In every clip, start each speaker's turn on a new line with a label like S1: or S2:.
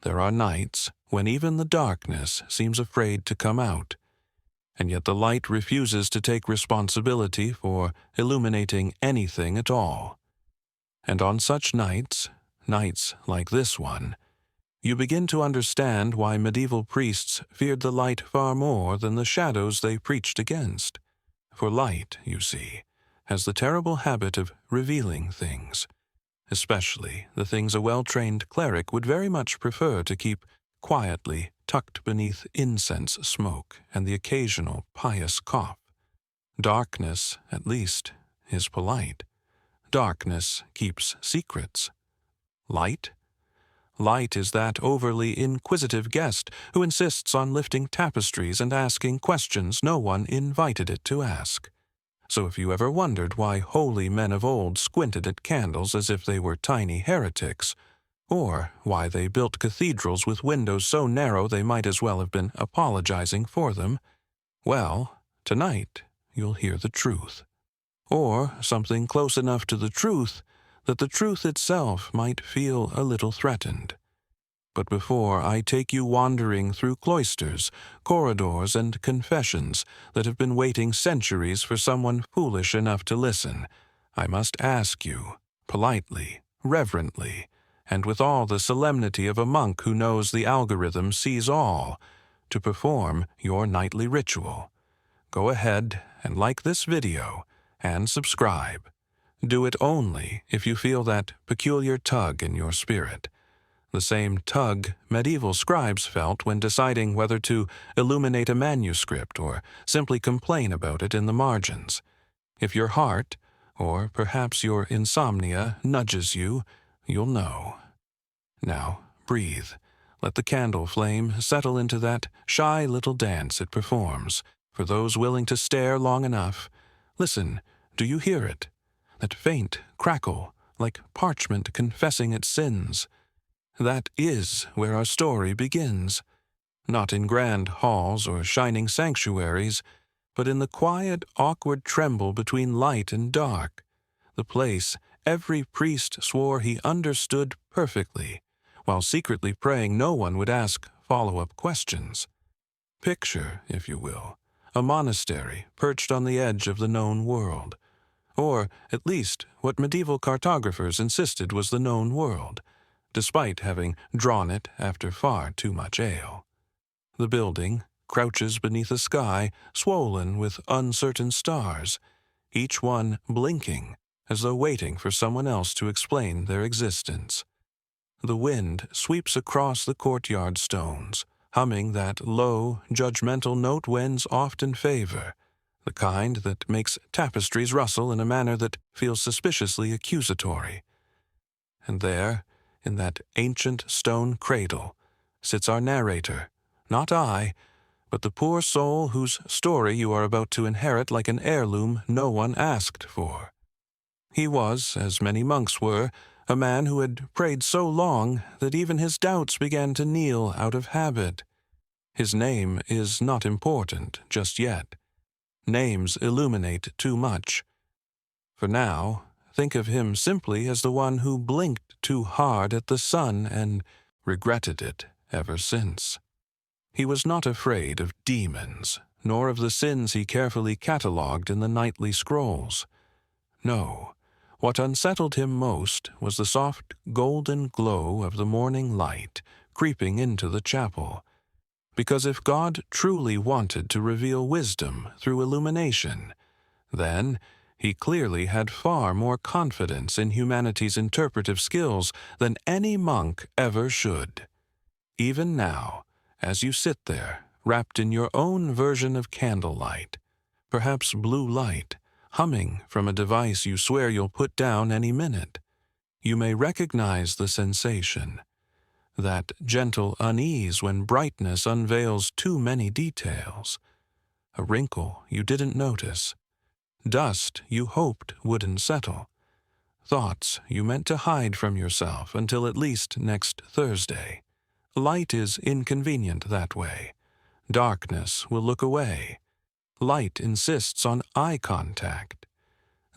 S1: There are nights when even the darkness seems afraid to come out, and yet the light refuses to take responsibility for illuminating anything at all. And on such nights, nights like this one, you begin to understand why medieval priests feared the light far more than the shadows they preached against. For light, you see, has the terrible habit of revealing things, especially the things a well-trained cleric would very much prefer to keep quietly tucked beneath incense smoke and the occasional pious cough. Darkness, at least, is polite. Darkness keeps secrets. Light? Light is that overly inquisitive guest who insists on lifting tapestries and asking questions no one invited it to ask. So if you ever wondered why holy men of old squinted at candles as if they were tiny heretics, or why they built cathedrals with windows so narrow they might as well have been apologizing for them, well, tonight you'll hear the truth. Or something close enough to the truth that the truth itself might feel a little threatened. But before I take you wandering through cloisters, corridors, and confessions that have been waiting centuries for someone foolish enough to listen, I must ask you, politely, reverently, and with all the solemnity of a monk who knows the algorithm sees all, to perform your nightly ritual. Go ahead and like this video and subscribe. Do it only if you feel that peculiar tug in your spirit, the same tug medieval scribes felt when deciding whether to illuminate a manuscript or simply complain about it in the margins. If your heart, or perhaps your insomnia, nudges you, you'll know. Now, breathe. Let the candle flame settle into that shy little dance it performs. For those willing to stare long enough, listen, do you hear it? That faint crackle, like parchment confessing its sins. That is where our story begins. Not in grand halls or shining sanctuaries, but in the quiet, awkward tremble between light and dark, the place every priest swore he understood perfectly, while secretly praying no one would ask follow-up questions. Picture, if you will, a monastery perched on the edge of the known world, or at least what medieval cartographers insisted was the known world, despite having drawn it after far too much ale. The building crouches beneath a sky swollen with uncertain stars, each one blinking as though waiting for someone else to explain their existence. The wind sweeps across the courtyard stones, humming that low, judgmental note winds often favor, the kind that makes tapestries rustle in a manner that feels suspiciously accusatory. And there, in that ancient stone cradle, sits our narrator, not I, but the poor soul whose story you are about to inherit like an heirloom no one asked for. He was, as many monks were, a man who had prayed so long that even his doubts began to kneel out of habit. His name is not important just yet. Names illuminate too much. For now, think of him simply as the one who blinked too hard at the sun and regretted it ever since. He was not afraid of demons, nor of the sins he carefully catalogued in the nightly scrolls. No, what unsettled him most was the soft golden glow of the morning light creeping into the chapel. Because if God truly wanted to reveal wisdom through illumination, then he clearly had far more confidence in humanity's interpretive skills than any monk ever should. Even now, as you sit there, wrapped in your own version of candlelight, perhaps blue light, humming from a device you swear you'll put down any minute, you may recognize the sensation. That gentle unease when brightness unveils too many details. A wrinkle you didn't notice. Dust you hoped wouldn't settle. Thoughts you meant to hide from yourself until at least next Thursday. Light is inconvenient that way. Darkness will look away. Light insists on eye contact.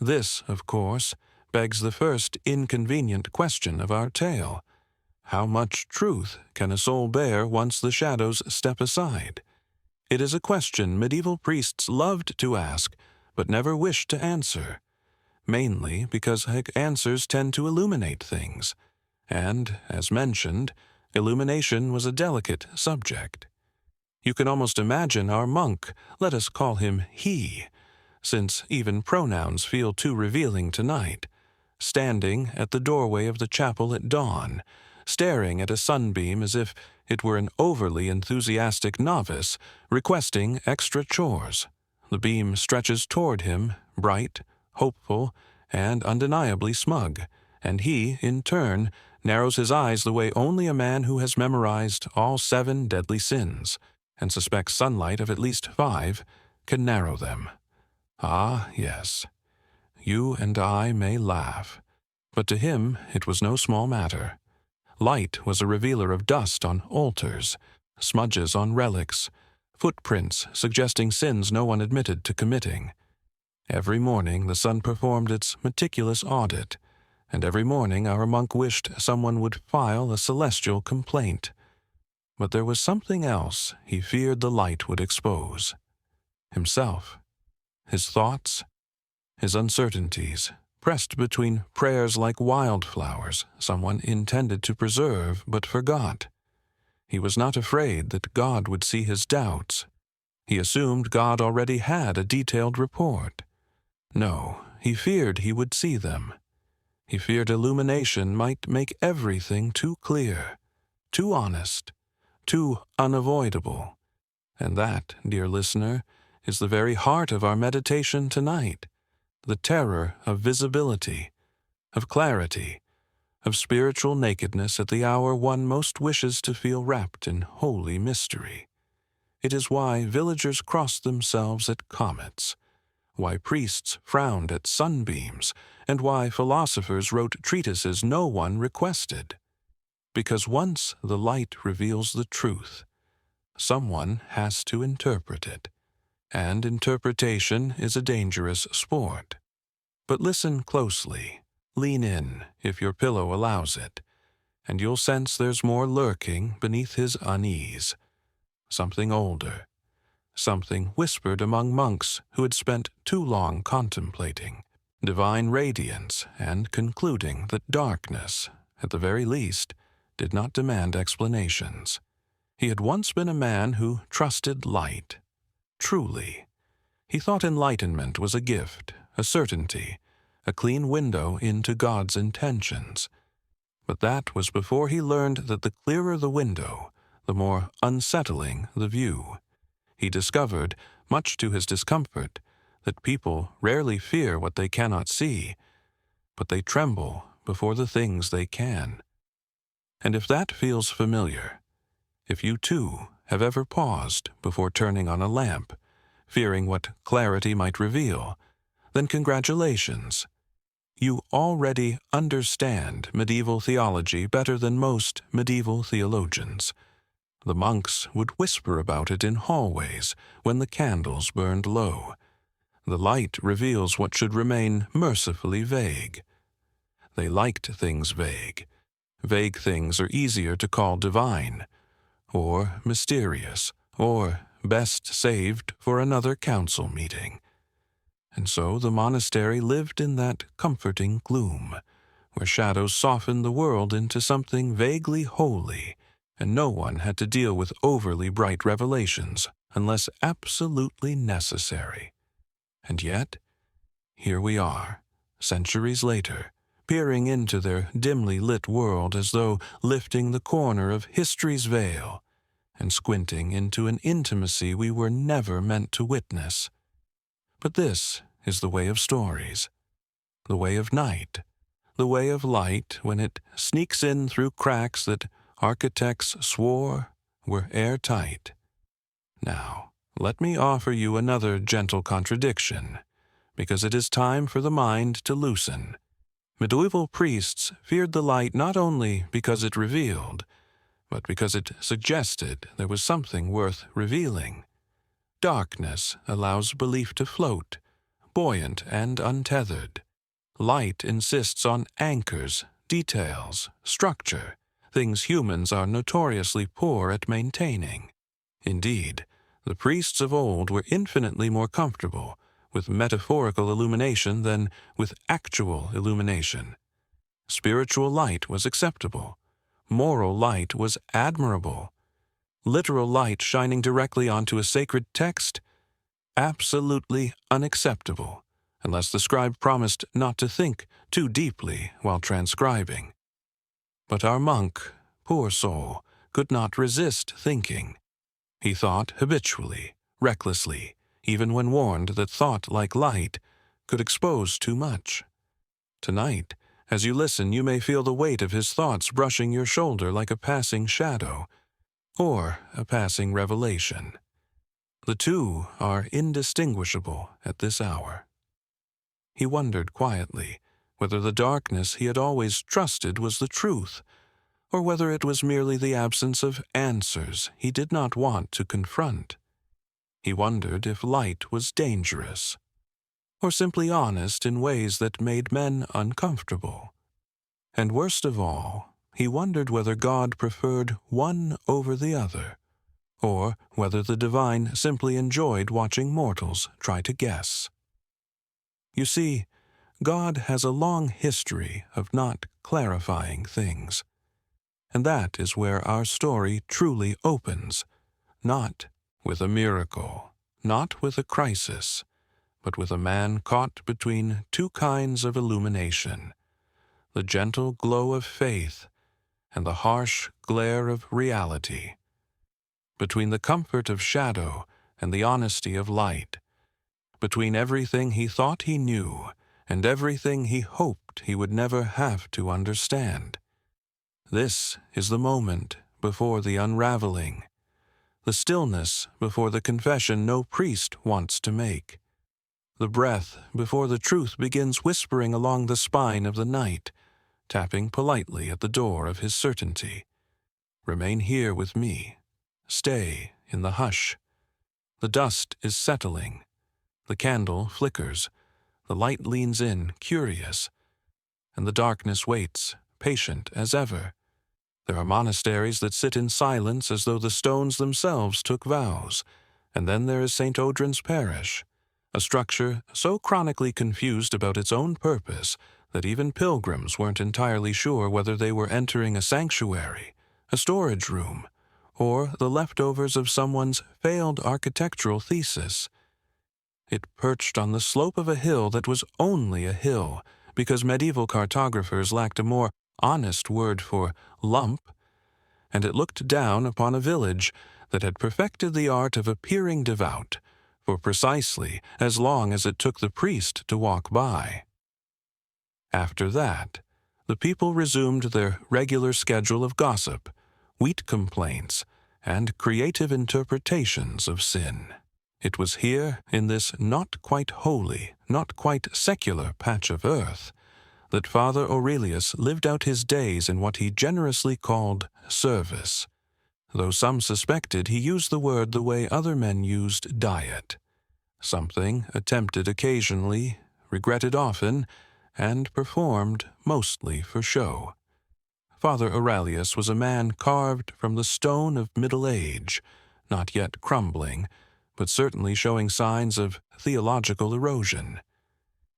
S1: This, of course, begs the first inconvenient question of our tale. How much truth can a soul bear once the shadows step aside? It is a question medieval priests loved to ask, but never wished to answer, mainly because answers tend to illuminate things, and, as mentioned, illumination was a delicate subject. You can almost imagine our monk, let us call him he, since even pronouns feel too revealing tonight, standing at the doorway of the chapel at dawn, staring at a sunbeam as if it were an overly enthusiastic novice requesting extra chores. The beam stretches toward him, bright, hopeful, and undeniably smug, and he, in turn, narrows his eyes the way only a man who has memorized all 7 deadly sins, and suspects sunlight of at least 5, can narrow them. Ah, yes. You and I may laugh, but to him it was no small matter. Light was a revealer of dust on altars, smudges on relics, footprints suggesting sins no one admitted to committing. Every morning the sun performed its meticulous audit, and every morning our monk wished someone would file a celestial complaint. But there was something else he feared the light would expose. Himself, his thoughts, his uncertainties, pressed between prayers like wildflowers someone intended to preserve but forgot. He was not afraid that God would see his doubts. He assumed God already had a detailed report. No, he feared he would see them. He feared illumination might make everything too clear, too honest, too unavoidable. And that, dear listener, is the very heart of our meditation tonight. The terror of visibility, of clarity, of spiritual nakedness at the hour one most wishes to feel wrapped in holy mystery. It is why villagers crossed themselves at comets, why priests frowned at sunbeams, and why philosophers wrote treatises no one requested. Because once the light reveals the truth, someone has to interpret it. And interpretation is a dangerous sport. But listen closely, lean in if your pillow allows it, and you'll sense there's more lurking beneath his unease. Something older, something whispered among monks who had spent too long contemplating, divine radiance and concluding that darkness, at the very least, did not demand explanations. He had once been a man who trusted light. Truly. He thought enlightenment was a gift, a certainty, a clean window into God's intentions. But that was before he learned that the clearer the window, the more unsettling the view. He discovered, much to his discomfort, that people rarely fear what they cannot see, but they tremble before the things they can. And if that feels familiar, if you too have ever paused before turning on a lamp, fearing what clarity might reveal, then congratulations. You already understand medieval theology better than most medieval theologians. The monks would whisper about it in hallways when the candles burned low. The light reveals what should remain mercifully vague. They liked things vague. Vague things are easier to call divine, or mysterious, or best saved for another council meeting. And so the monastery lived in that comforting gloom, where shadows softened the world into something vaguely holy, and no one had to deal with overly bright revelations unless absolutely necessary. And yet, here we are, centuries later, peering into their dimly lit world as though lifting the corner of history's veil and squinting into an intimacy we were never meant to witness. But this is the way of stories, the way of night, the way of light when it sneaks in through cracks that architects swore were airtight. Now, let me offer you another gentle contradiction, because it is time for the mind to loosen. Medieval priests feared the light not only because it revealed, but because it suggested there was something worth revealing. Darkness allows belief to float, buoyant and untethered. Light insists on anchors, details, structure, things humans are notoriously poor at maintaining. Indeed, the priests of old were infinitely more comfortable with metaphorical illumination than with actual illumination. Spiritual light was acceptable. Moral light was admirable. Literal light shining directly onto a sacred text? Absolutely unacceptable, unless the scribe promised not to think too deeply while transcribing. But our monk, poor soul, could not resist thinking. He thought habitually, recklessly, even when warned that thought, like light, could expose too much. Tonight, as you listen, you may feel the weight of his thoughts brushing your shoulder like a passing shadow, or a passing revelation. The two are indistinguishable at this hour. He wondered quietly whether the darkness he had always trusted was the truth, or whether it was merely the absence of answers he did not want to confront. He wondered if light was dangerous, or simply honest in ways that made men uncomfortable. And worst of all, he wondered whether God preferred one over the other, or whether the divine simply enjoyed watching mortals try to guess. You see, God has a long history of not clarifying things. And that is where our story truly opens, not with a miracle, not with a crisis, but with a man caught between two kinds of illumination, the gentle glow of faith and the harsh glare of reality, between the comfort of shadow and the honesty of light, between everything he thought he knew and everything he hoped he would never have to understand. This is the moment before the unraveling, the stillness before the confession no priest wants to make, the breath before the truth begins whispering along the spine of the night, tapping politely at the door of his certainty. Remain here with me. Stay in the hush. The dust is settling. The candle flickers. The light leans in, curious, and the darkness waits, patient as ever. There are monasteries that sit in silence as though the stones themselves took vows, and then there is St. Odrin's Parish, a structure so chronically confused about its own purpose that even pilgrims weren't entirely sure whether they were entering a sanctuary, a storage room, or the leftovers of someone's failed architectural thesis. It perched on the slope of a hill that was only a hill because medieval cartographers lacked a more honest word for lump, and it looked down upon a village that had perfected the art of appearing devout for precisely as long as it took the priest to walk by. After that, the people resumed their regular schedule of gossip, wheat complaints, and creative interpretations of sin. It was here, in this not quite holy, not quite secular patch of earth, that Father Aurelius lived out his days in what he generously called service, though some suspected he used the word the way other men used diet, something attempted occasionally, regretted often, and performed mostly for show. Father Aurelius was a man carved from the stone of middle age, not yet crumbling, but certainly showing signs of theological erosion.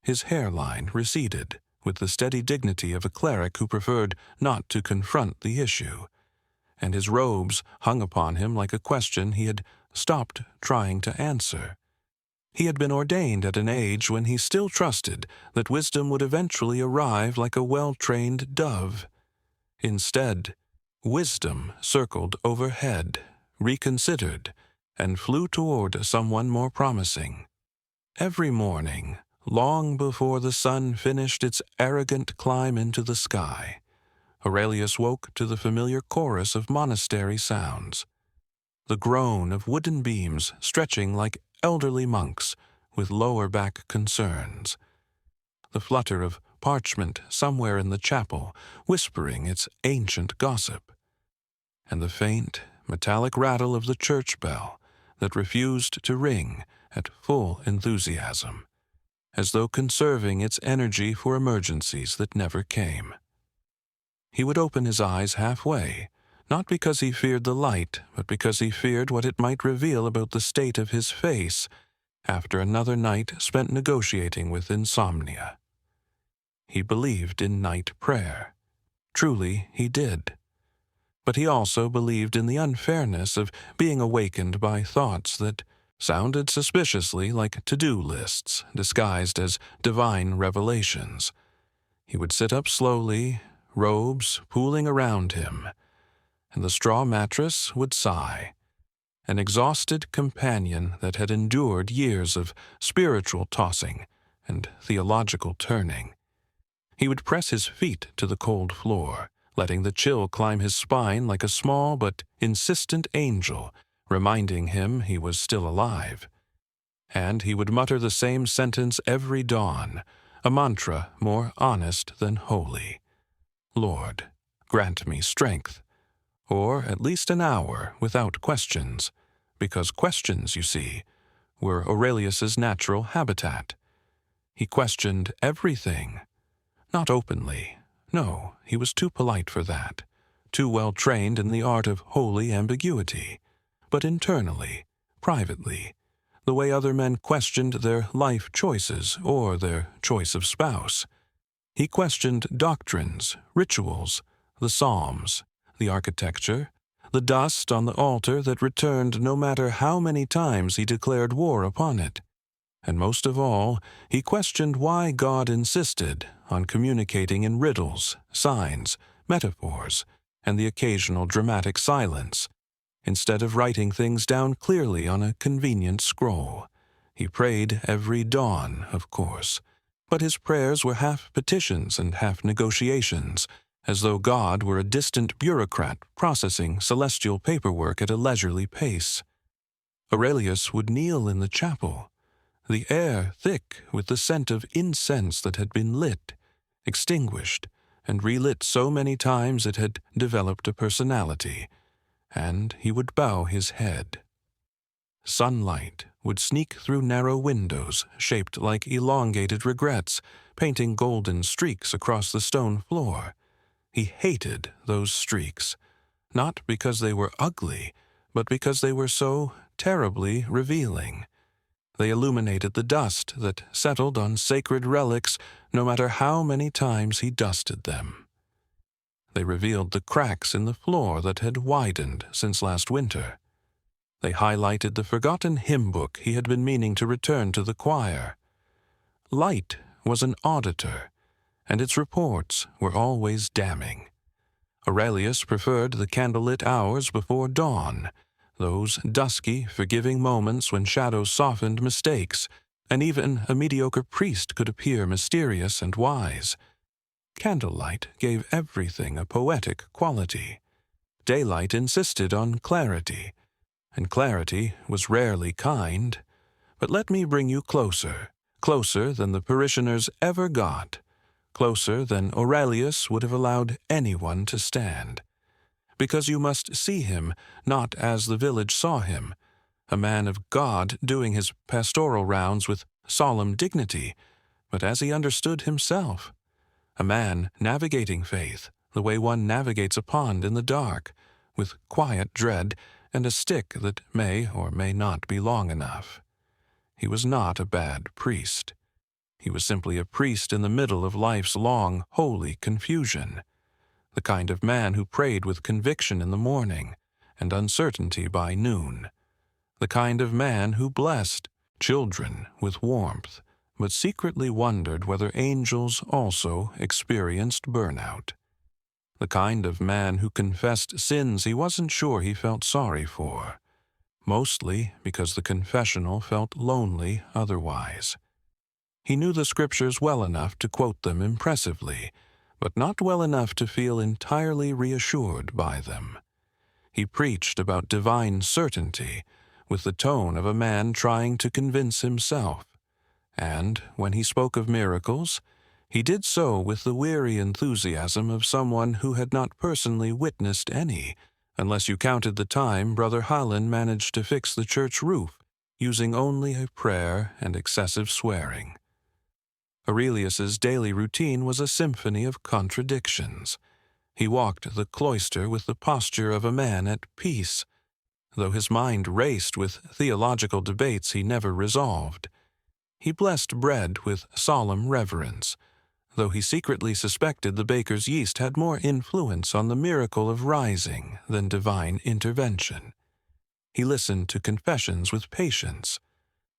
S1: His hairline receded with the steady dignity of a cleric who preferred not to confront the issue, and his robes hung upon him like a question he had stopped trying to answer. He had been ordained at an age when he still trusted that wisdom would eventually arrive like a well-trained dove. Instead, wisdom circled overhead, reconsidered, and flew toward someone more promising. Every morning, long before the sun finished its arrogant climb into the sky, Aurelius woke to the familiar chorus of monastery sounds, the groan of wooden beams stretching like elderly monks with lower back concerns, the flutter of parchment somewhere in the chapel whispering its ancient gossip, and the faint, metallic rattle of the church bell that refused to ring at full enthusiasm, as though conserving its energy for emergencies that never came. He would open his eyes halfway, not because he feared the light, but because he feared what it might reveal about the state of his face after another night spent negotiating with insomnia. He believed in night prayer. Truly, he did. But he also believed in the unfairness of being awakened by thoughts that sounded suspiciously like to-do lists disguised as divine revelations. He would sit up slowly, robes pooling around him, and the straw mattress would sigh, an exhausted companion that had endured years of spiritual tossing and theological turning. He would press his feet to the cold floor, letting the chill climb his spine like a small but insistent angel, reminding him he was still alive. And he would mutter the same sentence every dawn, a mantra more honest than holy. Lord, grant me strength, or at least an hour without questions, because questions, you see, were Aurelius's natural habitat. He questioned everything. Not openly. No, he was too polite for that, too well trained in the art of holy ambiguity, but internally, privately, the way other men questioned their life choices or their choice of spouse. He questioned doctrines, rituals, the psalms, the architecture, the dust on the altar that returned no matter how many times he declared war upon it. And most of all, he questioned why God insisted on communicating in riddles, signs, metaphors, and the occasional dramatic silence, instead of writing things down clearly on a convenient scroll. He prayed every dawn, of course, but his prayers were half petitions and half negotiations, as though God were a distant bureaucrat processing celestial paperwork at a leisurely pace. Aurelius would kneel in the chapel, the air thick with the scent of incense that had been lit, extinguished, and relit so many times it had developed a personality, and he would bow his head. Sunlight would sneak through narrow windows shaped like elongated regrets, painting golden streaks across the stone floor. He hated those streaks, not because they were ugly, but because they were so terribly revealing. They illuminated the dust that settled on sacred relics no matter how many times he dusted them. They revealed the cracks in the floor that had widened since last winter. They highlighted the forgotten hymn book he had been meaning to return to the choir. Light was an auditor, and its reports were always damning. Aurelius preferred the candlelit hours before dawn, those dusky, forgiving moments when shadows softened mistakes, and even a mediocre priest could appear mysterious and wise. Candlelight gave everything a poetic quality. Daylight insisted on clarity, and clarity was rarely kind. But let me bring you closer, closer than the parishioners ever got, closer than Aurelius would have allowed anyone to stand. Because you must see him not as the village saw him, a man of God doing his pastoral rounds with solemn dignity, but as he understood himself, a man navigating faith the way one navigates a pond in the dark, with quiet dread and a stick that may or may not be long enough. He was not a bad priest. He was simply a priest in the middle of life's long, holy confusion. The kind of man who prayed with conviction in the morning and uncertainty by noon. The kind of man who blessed children with warmth, but secretly wondered whether angels also experienced burnout. The kind of man who confessed sins he wasn't sure he felt sorry for, mostly because the confessional felt lonely otherwise. He knew the scriptures well enough to quote them impressively, but not well enough to feel entirely reassured by them. He preached about divine certainty with the tone of a man trying to convince himself, and when he spoke of miracles, he did so with the weary enthusiasm of someone who had not personally witnessed any, unless you counted the time Brother Hallen managed to fix the church roof, using only a prayer and excessive swearing. Aurelius's daily routine was a symphony of contradictions. He walked the cloister with the posture of a man at peace, though his mind raced with theological debates he never resolved. He blessed bread with solemn reverence, though he secretly suspected the baker's yeast had more influence on the miracle of rising than divine intervention. He listened to confessions with patience,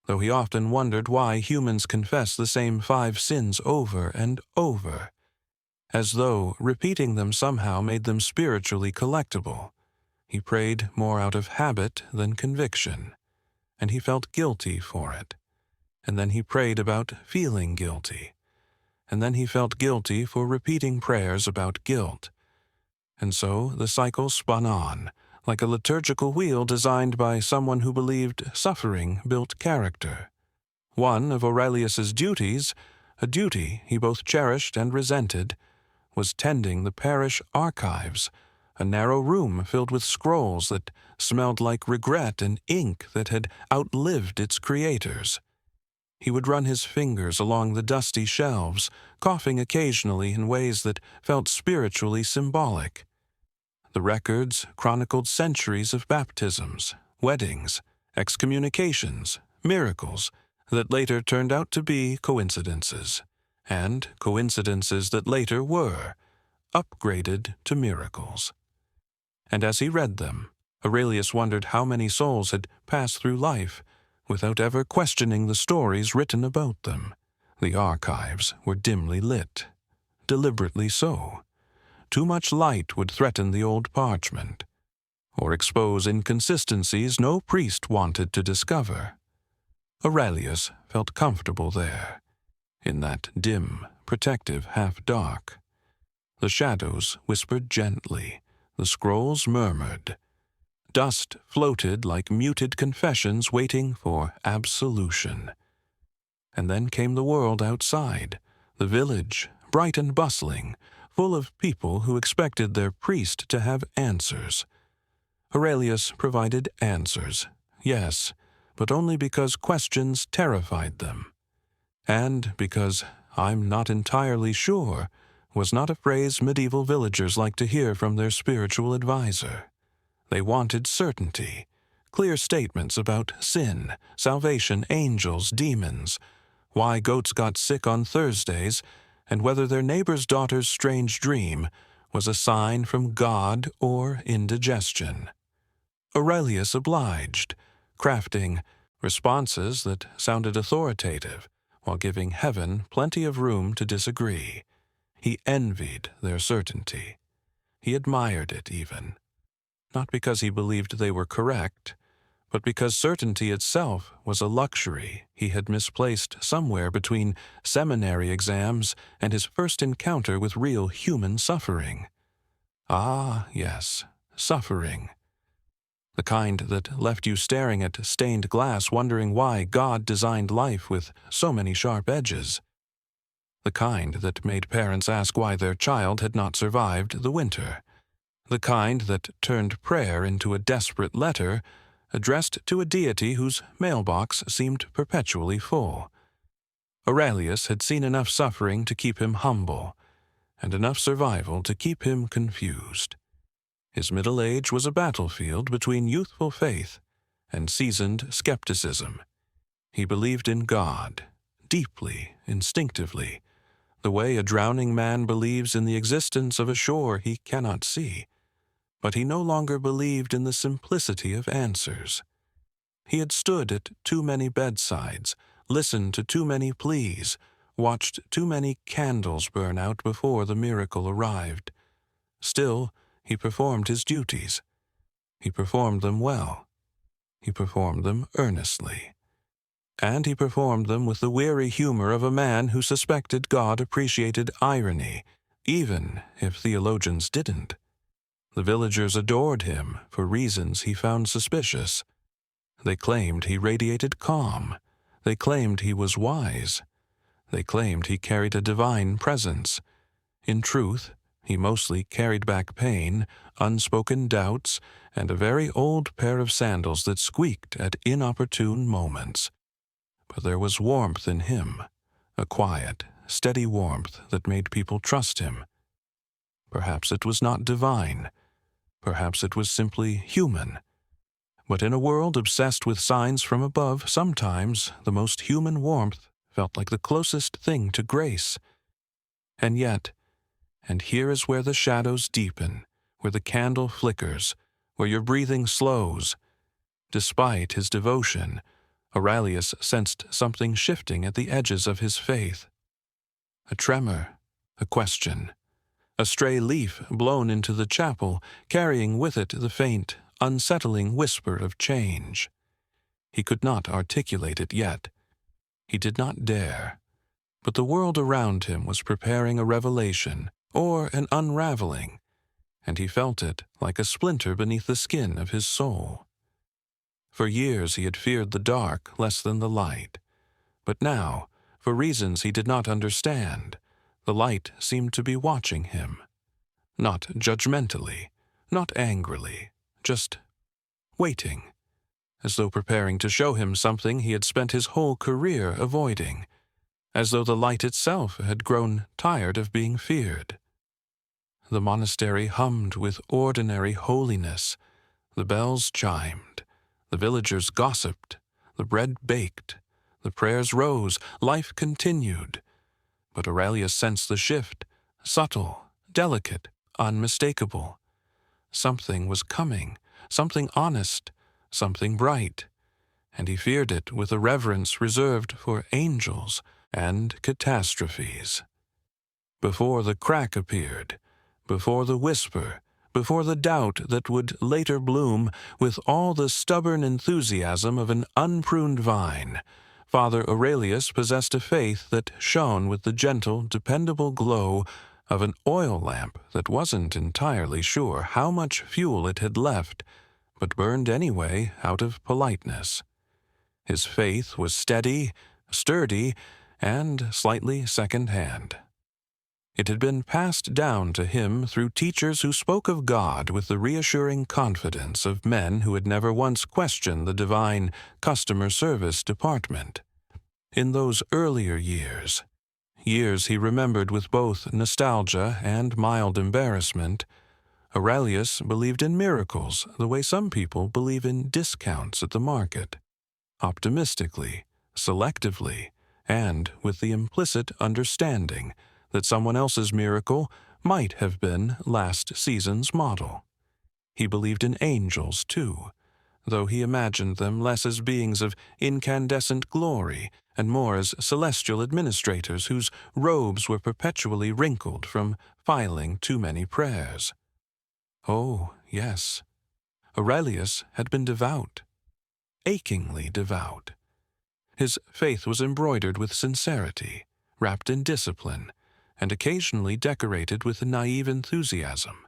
S1: though he often wondered why humans confess the same 5 sins over and over, as though repeating them somehow made them spiritually collectible. He prayed more out of habit than conviction, and he felt guilty for it. And then he prayed about feeling guilty, and then he felt guilty for repeating prayers about guilt. And so the cycle spun on, like a liturgical wheel designed by someone who believed suffering built character. One of Aurelius's duties, a duty he both cherished and resented, was tending the parish archives, a narrow room filled with scrolls that smelled like regret and ink that had outlived its creators. He would run his fingers along the dusty shelves, coughing occasionally in ways that felt spiritually symbolic. The records chronicled centuries of baptisms, weddings, excommunications, miracles that later turned out to be coincidences, and coincidences that later were upgraded to miracles. And as he read them, Aurelius wondered how many souls had passed through life without ever questioning the stories written about them. The archives were dimly lit, deliberately so. Too much light would threaten the old parchment, or expose inconsistencies no priest wanted to discover. Aurelius felt comfortable there, in that dim, protective half-dark. The shadows whispered gently, the scrolls murmured. Dust floated like muted confessions waiting for absolution. And then came the world outside, the village, bright and bustling, full of people who expected their priest to have answers. Aurelius provided answers, yes, but only because questions terrified them. And because "I'm not entirely sure" was not a phrase medieval villagers liked to hear from their spiritual advisor. They wanted certainty, clear statements about sin, salvation, angels, demons, why goats got sick on Thursdays, and whether their neighbor's daughter's strange dream was a sign from God or indigestion. Aurelius obliged, crafting responses that sounded authoritative, while giving heaven plenty of room to disagree. He envied their certainty. He admired it even, not because he believed they were correct, but because certainty itself was a luxury he had misplaced somewhere between seminary exams and his first encounter with real human suffering. Ah, yes, suffering. The kind that left you staring at stained glass wondering why God designed life with so many sharp edges. The kind that made parents ask why their child had not survived the winter. The kind that turned prayer into a desperate letter addressed to a deity whose mailbox seemed perpetually full. Aurelius had seen enough suffering to keep him humble, and enough survival to keep him confused. His middle age was a battlefield between youthful faith and seasoned skepticism. He believed in God, deeply, instinctively, the way a drowning man believes in the existence of a shore he cannot see. But he no longer believed in the simplicity of answers. He had stood at too many bedsides, listened to too many pleas, watched too many candles burn out before the miracle arrived. Still, he performed his duties. He performed them well. He performed them earnestly. And he performed them with the weary humor of a man who suspected God appreciated irony, even if theologians didn't. The villagers adored him for reasons he found suspicious. They claimed he radiated calm. They claimed he was wise. They claimed he carried a divine presence. In truth, he mostly carried back pain, unspoken doubts, and a very old pair of sandals that squeaked at inopportune moments. But there was warmth in him, a quiet, steady warmth that made people trust him. Perhaps it was not divine. Perhaps it was simply human. But in a world obsessed with signs from above, sometimes the most human warmth felt like the closest thing to grace. And yet, and here is where the shadows deepen, where the candle flickers, where your breathing slows. Despite his devotion, Aurelius sensed something shifting at the edges of his faith. A tremor, a question, a stray leaf blown into the chapel, carrying with it the faint, unsettling whisper of change. He could not articulate it yet. He did not dare. But the world around him was preparing a revelation, or an unraveling, and he felt it like a splinter beneath the skin of his soul. For years he had feared the dark less than the light, but now, for reasons he did not understand, the light seemed to be watching him. Not judgmentally, not angrily, just waiting, as though preparing to show him something he had spent his whole career avoiding, as though the light itself had grown tired of being feared. The monastery hummed with ordinary holiness. The bells chimed, the villagers gossiped, the bread baked, the prayers rose, life continued. But Aurelius sensed the shift, subtle, delicate, unmistakable. Something was coming, something honest, something bright, and he feared it with a reverence reserved for angels and catastrophes. Before the crack appeared, before the whisper, before the doubt that would later bloom with all the stubborn enthusiasm of an unpruned vine, Father Aurelius possessed a faith that shone with the gentle, dependable glow of an oil lamp that wasn't entirely sure how much fuel it had left, but burned anyway out of politeness. His faith was steady, sturdy, and slightly second-hand. It had been passed down to him through teachers who spoke of God with the reassuring confidence of men who had never once questioned the divine customer service department. In those earlier years he remembered with both nostalgia and mild embarrassment, Aurelius believed in miracles the way some people believe in discounts at the market, optimistically, selectively, and with the implicit understanding that someone else's miracle might have been last season's model. He believed in angels, too, though he imagined them less as beings of incandescent glory and more as celestial administrators whose robes were perpetually wrinkled from filing too many prayers. Oh, yes, Aurelius had been devout, achingly devout. His faith was embroidered with sincerity, wrapped in discipline, and occasionally decorated with naive enthusiasm,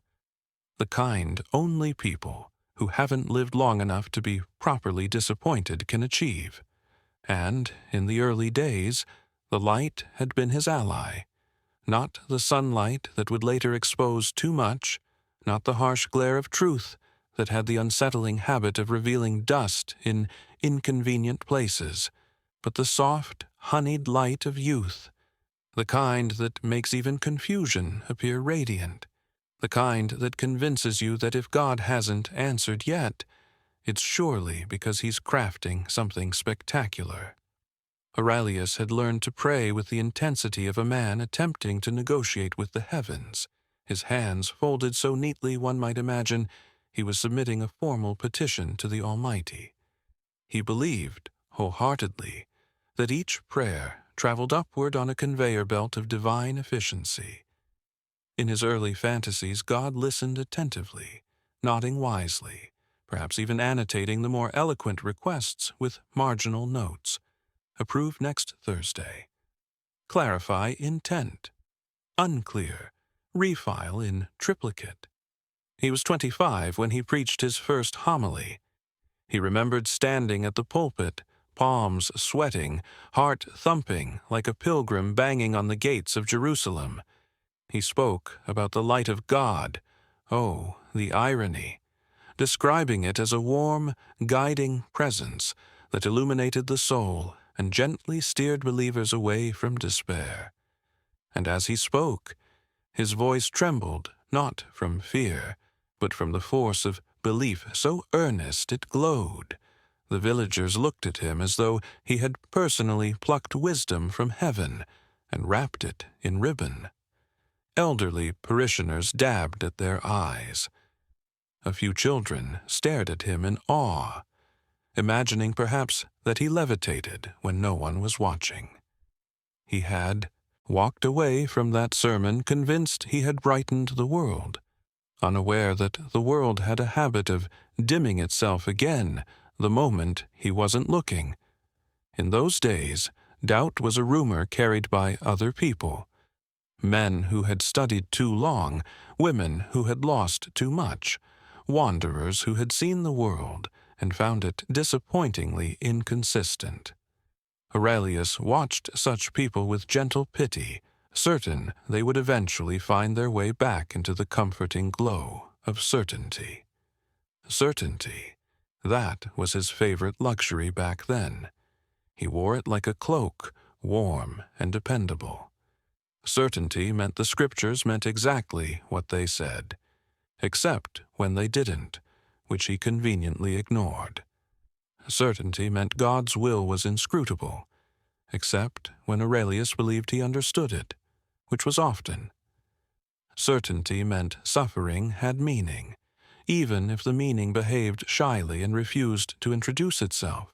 S1: the kind only people who haven't lived long enough to be properly disappointed can achieve. And, in the early days, the light had been his ally, not the sunlight that would later expose too much, not the harsh glare of truth that had the unsettling habit of revealing dust in inconvenient places, but the soft, honeyed light of youth, the kind that makes even confusion appear radiant, the kind that convinces you that if God hasn't answered yet, it's surely because he's crafting something spectacular. Aurelius had learned to pray with the intensity of a man attempting to negotiate with the heavens, his hands folded so neatly one might imagine he was submitting a formal petition to the Almighty. He believed, wholeheartedly, that each prayer traveled upward on a conveyor belt of divine efficiency. In his early fantasies, God listened attentively, nodding wisely, perhaps even annotating the more eloquent requests with marginal notes. Approve next Thursday. Clarify intent. Unclear. Refile in triplicate. He was 25 when he preached his first homily. He remembered standing at the pulpit, palms sweating, heart thumping like a pilgrim banging on the gates of Jerusalem. He spoke about the light of God. Oh, the irony! Describing it as a warm, guiding presence that illuminated the soul and gently steered believers away from despair. And as he spoke, his voice trembled not from fear, but from the force of belief so earnest it glowed. The villagers looked at him as though he had personally plucked wisdom from heaven and wrapped it in ribbon. Elderly parishioners dabbed at their eyes. A few children stared at him in awe, imagining perhaps that he levitated when no one was watching. He had walked away from that sermon convinced he had brightened the world, unaware that the world had a habit of dimming itself again the moment he wasn't looking. In those days, doubt was a rumor carried by other people. Men who had studied too long, women who had lost too much, wanderers who had seen the world and found it disappointingly inconsistent. Aurelius watched such people with gentle pity, certain they would eventually find their way back into the comforting glow of certainty. Certainty, that was his favorite luxury back then. He wore it like a cloak, warm and dependable. Certainty meant the scriptures meant exactly what they said, except when they didn't, which he conveniently ignored. Certainty meant God's will was inscrutable, except when Aurelius believed he understood it, which was often. Certainty meant suffering had meaning, even if the meaning behaved shyly and refused to introduce itself.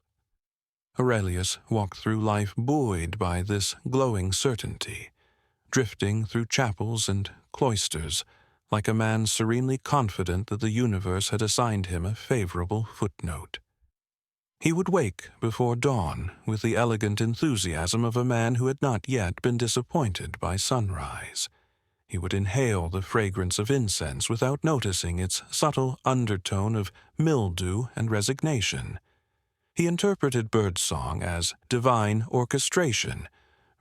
S1: Aurelius walked through life buoyed by this glowing certainty, drifting through chapels and cloisters like a man serenely confident that the universe had assigned him a favorable footnote. He would wake before dawn with the elegant enthusiasm of a man who had not yet been disappointed by sunrise. He would inhale the fragrance of incense without noticing its subtle undertone of mildew and resignation. He interpreted birdsong as divine orchestration,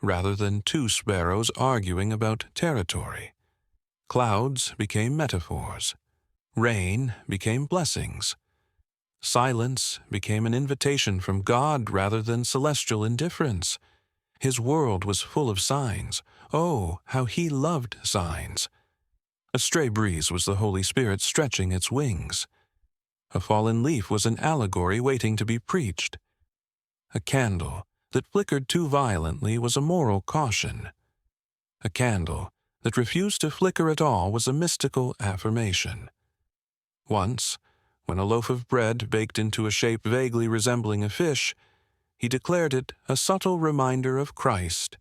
S1: rather than two sparrows arguing about territory. Clouds became metaphors. Rain became blessings. Silence became an invitation from God rather than celestial indifference. His world was full of signs. Oh, how he loved signs. A stray breeze was the Holy Spirit stretching its wings. A fallen leaf was an allegory waiting to be preached. A candle that flickered too violently was a moral caution. A candle that refused to flicker at all was a mystical affirmation. Once, when a loaf of bread baked into a shape vaguely resembling a fish, he declared it a subtle reminder of Christ,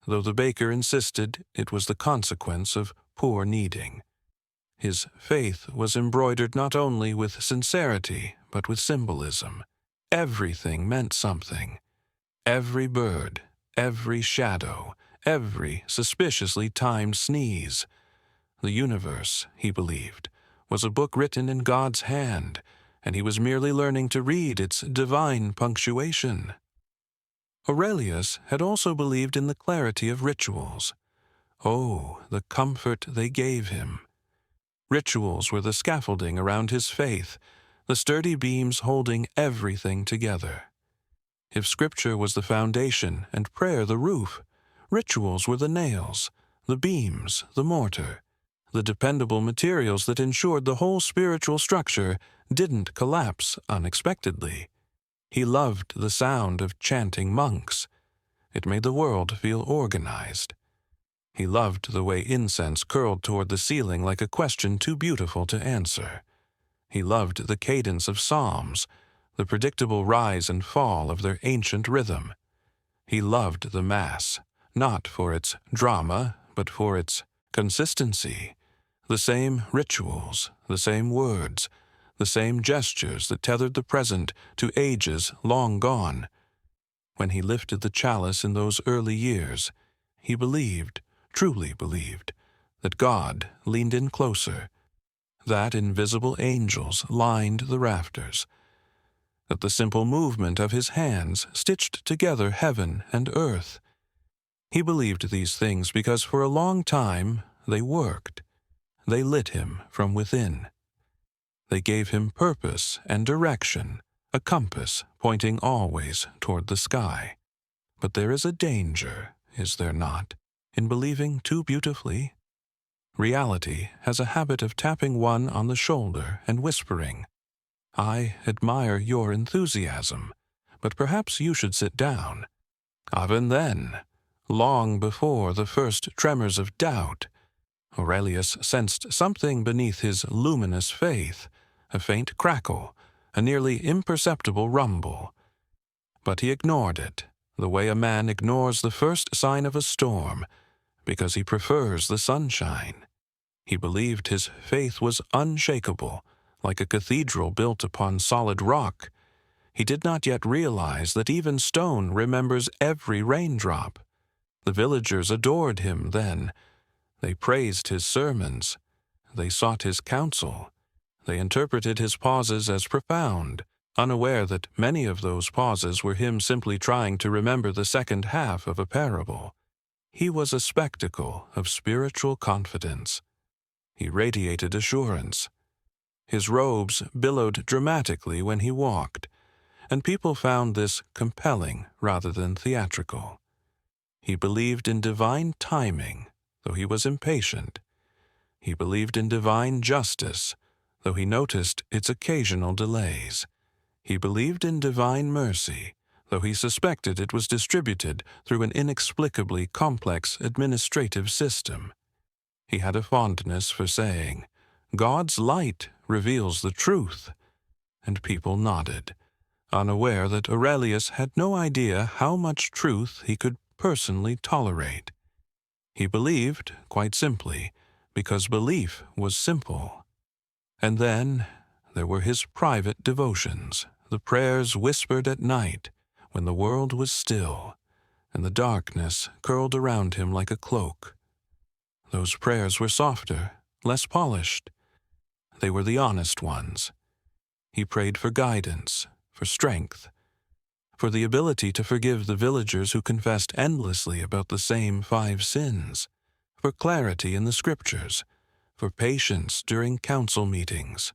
S1: though the baker insisted it was the consequence of poor kneading. His faith was embroidered not only with sincerity, but with symbolism. Everything meant something. Every bird, every shadow, every suspiciously timed sneeze. The universe, he believed, was a book written in God's hand, and he was merely learning to read its divine punctuation. Aurelius had also believed in the clarity of rituals. Oh, the comfort they gave him. Rituals were the scaffolding around his faith, the sturdy beams holding everything together. If Scripture was the foundation and prayer the roof, rituals were the nails, the beams, the mortar, the dependable materials that ensured the whole spiritual structure didn't collapse unexpectedly. He loved the sound of chanting monks. It made the world feel organized. He loved the way incense curled toward the ceiling like a question too beautiful to answer. He loved the cadence of psalms, the predictable rise and fall of their ancient rhythm. He loved the Mass, not for its drama, but for its consistency. The same rituals, the same words, the same gestures that tethered the present to ages long gone. When he lifted the chalice in those early years, he believed, truly believed, that God leaned in closer, that invisible angels lined the rafters, that the simple movement of his hands stitched together heaven and earth. He believed these things because for a long time they worked. They lit him from within. They gave him purpose and direction, a compass pointing always toward the sky. But there is a danger, is there not, in believing too beautifully? Reality has a habit of tapping one on the shoulder and whispering, "I admire your enthusiasm, but perhaps you should sit down." Even then, long before the first tremors of doubt, Aurelius sensed something beneath his luminous faith, a faint crackle, a nearly imperceptible rumble. But he ignored it, the way a man ignores the first sign of a storm, because he prefers the sunshine. He believed his faith was unshakable, like a cathedral built upon solid rock. He did not yet realize that even stone remembers every raindrop. The villagers adored him then. They praised his sermons. They sought his counsel. They interpreted his pauses as profound, unaware that many of those pauses were him simply trying to remember the second half of a parable. He was a spectacle of spiritual confidence. He radiated assurance. His robes billowed dramatically when he walked, and people found this compelling rather than theatrical. He believed in divine timing, though he was impatient. He believed in divine justice, though he noticed its occasional delays. He believed in divine mercy, though he suspected it was distributed through an inexplicably complex administrative system. He had a fondness for saying, "God's light reveals the truth," and people nodded, unaware that Aurelius had no idea how much truth he could personally tolerate. He believed, quite simply, because belief was simple. And then there were his private devotions, the prayers whispered at night when the world was still, and the darkness curled around him like a cloak. Those prayers were softer, less polished. They were the honest ones. He prayed for guidance, for strength, for the ability to forgive the villagers who confessed endlessly about the same 5 sins, for clarity in the scriptures, for patience during council meetings,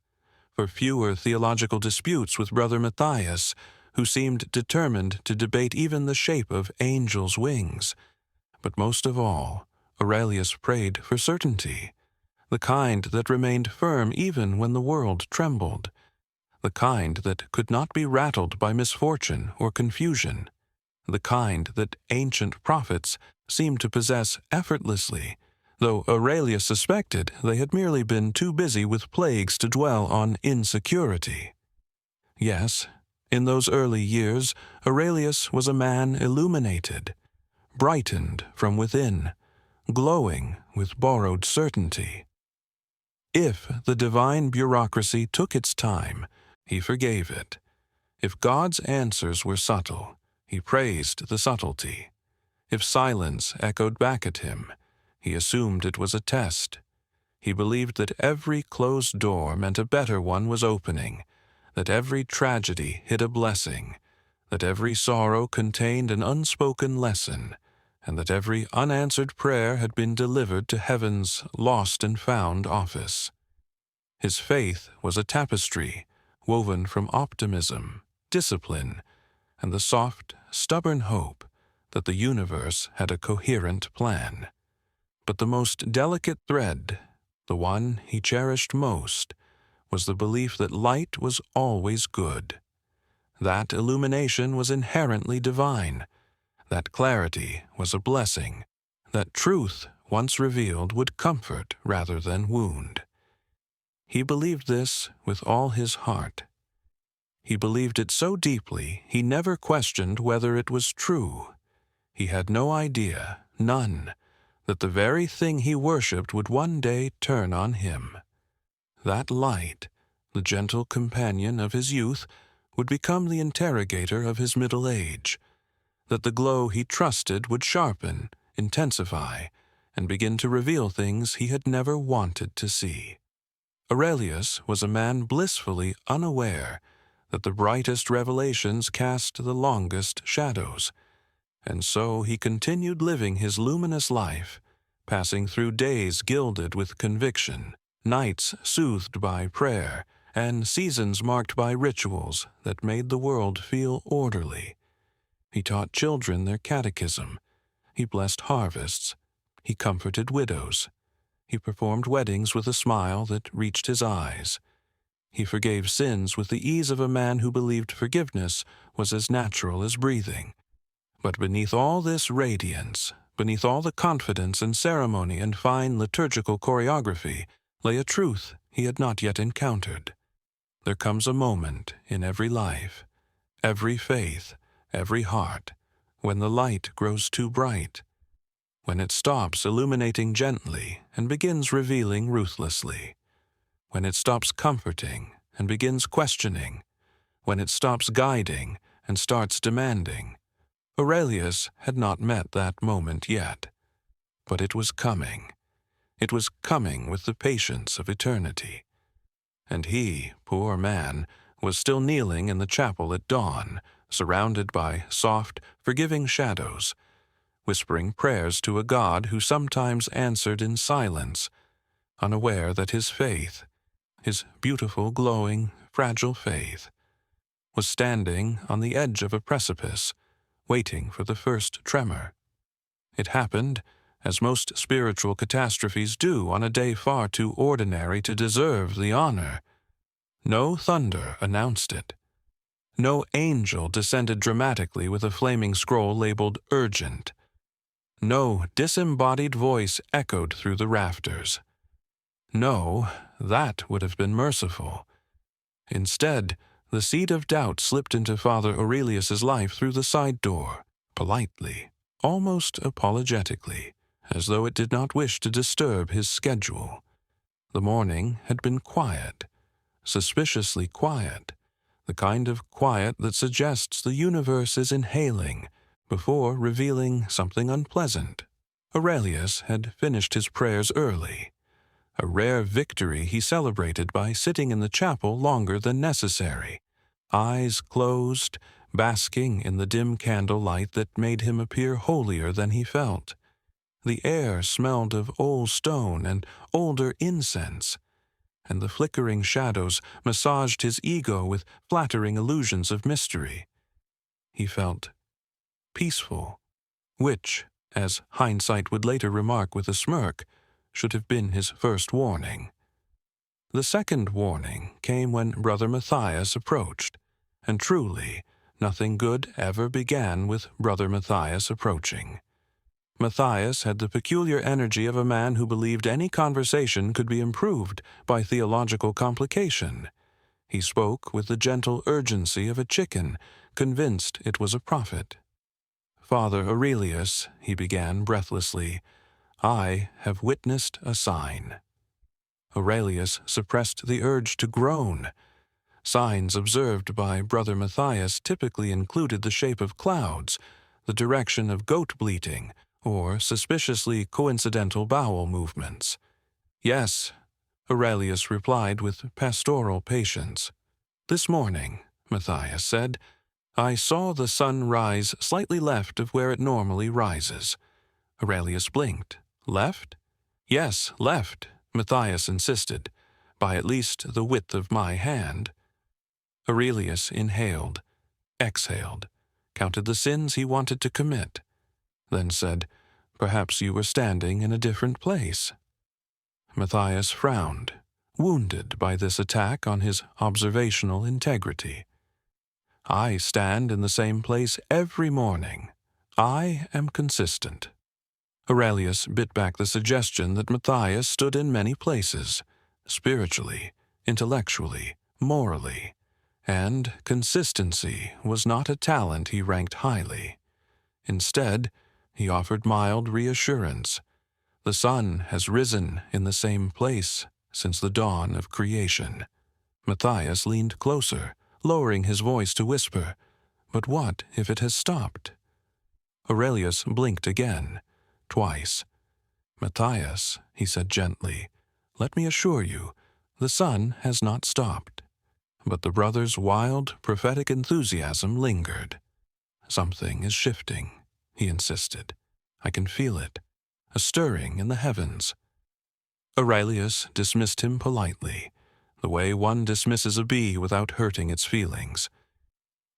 S1: for fewer theological disputes with Brother Matthias, who seemed determined to debate even the shape of angels' wings. But most of all, Aurelius prayed for certainty, the kind that remained firm even when the world trembled, the kind that could not be rattled by misfortune or confusion, the kind that ancient prophets seemed to possess effortlessly, though Aurelius suspected they had merely been too busy with plagues to dwell on insecurity. Yes, in those early years, Aurelius was a man illuminated, brightened from within, glowing with borrowed certainty. If the divine bureaucracy took its time, he forgave it. If God's answers were subtle, he praised the subtlety. If silence echoed back at him, he assumed it was a test. He believed that every closed door meant a better one was opening, that every tragedy hid a blessing, that every sorrow contained an unspoken lesson, and that every unanswered prayer had been delivered to heaven's lost and found office. His faith was a tapestry woven from optimism, discipline, and the soft, stubborn hope that the universe had a coherent plan. But the most delicate thread, the one he cherished most, was the belief that light was always good. That illumination was inherently divine. That clarity was a blessing. That truth, once revealed, would comfort rather than wound. He believed this with all his heart. He believed it so deeply he never questioned whether it was true. He had no idea, none, that the very thing he worshipped would one day turn on him. That light, the gentle companion of his youth, would become the interrogator of his middle age. That the glow he trusted would sharpen, intensify, and begin to reveal things he had never wanted to see. Aurelius was a man blissfully unaware that the brightest revelations cast the longest shadows, and so he continued living his luminous life, passing through days gilded with conviction, nights soothed by prayer, and seasons marked by rituals that made the world feel orderly. He taught children their catechism. He blessed harvests. He comforted widows. He performed weddings with a smile that reached his eyes. He forgave sins with the ease of a man who believed forgiveness was as natural as breathing. But beneath all this radiance, beneath all the confidence and ceremony and fine liturgical choreography, lay a truth he had not yet encountered. There comes a moment in every life, every faith, every heart, when the light grows too bright, when it stops illuminating gently and begins revealing ruthlessly, when it stops comforting and begins questioning, when it stops guiding and starts demanding. Aurelius had not met that moment yet, but it was coming. It was coming with the patience of eternity. And he, poor man, was still kneeling in the chapel at dawn, surrounded by soft, forgiving shadows, whispering prayers to a God who sometimes answered in silence, unaware that his faith, his beautiful, glowing, fragile faith, was standing on the edge of a precipice, waiting for the first tremor. It happened, as most spiritual catastrophes do on a day far too ordinary to deserve the honor. No thunder announced it. No angel descended dramatically with a flaming scroll labeled urgent. No disembodied voice echoed through the rafters. No, that would have been merciful. Instead, the seed of doubt slipped into Father Aurelius's life through the side door, politely, almost apologetically, as though it did not wish to disturb his schedule. The morning had been quiet, suspiciously quiet, the kind of quiet that suggests the universe is inhaling before revealing something unpleasant. Aurelius had finished his prayers early. A rare victory he celebrated by sitting in the chapel longer than necessary, eyes closed, basking in the dim candlelight that made him appear holier than he felt. The air smelled of old stone and older incense, and the flickering shadows massaged his ego with flattering illusions of mystery. He felt peaceful, which, as hindsight would later remark with a smirk, should have been his first warning. The second warning came when Brother Matthias approached, and truly, nothing good ever began with Brother Matthias approaching. Matthias had the peculiar energy of a man who believed any conversation could be improved by theological complication. He spoke with the gentle urgency of a chicken, convinced it was a prophet. "Father Aurelius," he began breathlessly, "I have witnessed a sign." Aurelius suppressed the urge to groan. Signs observed by Brother Matthias typically included the shape of clouds, the direction of goat bleating, or suspiciously coincidental bowel movements. "Yes," Aurelius replied with pastoral patience. "This morning," Matthias said, "I saw the sun rise slightly left of where it normally rises." Aurelius blinked. "Left?" "Yes, left," Matthias insisted, "by at least the width of my hand." Aurelius inhaled, exhaled, counted the sins he wanted to commit, then said, "Perhaps you were standing in a different place." Matthias frowned, wounded by this attack on his observational integrity. "I stand in the same place every morning. I am consistent." Aurelius bit back the suggestion that Matthias stood in many places, spiritually, intellectually, morally, and consistency was not a talent he ranked highly. Instead, he offered mild reassurance. The sun has risen in the same place since the dawn of creation. Matthias leaned closer, lowering his voice to whisper, "But what if it has stopped?" Aurelius blinked again, twice. "Matthias," he said gently, "let me assure you, the sun has not stopped." But the brother's wild, prophetic enthusiasm lingered. "Something is shifting," he insisted. "I can feel it, a stirring in the heavens." Aurelius dismissed him politely, the way one dismisses a bee without hurting its feelings.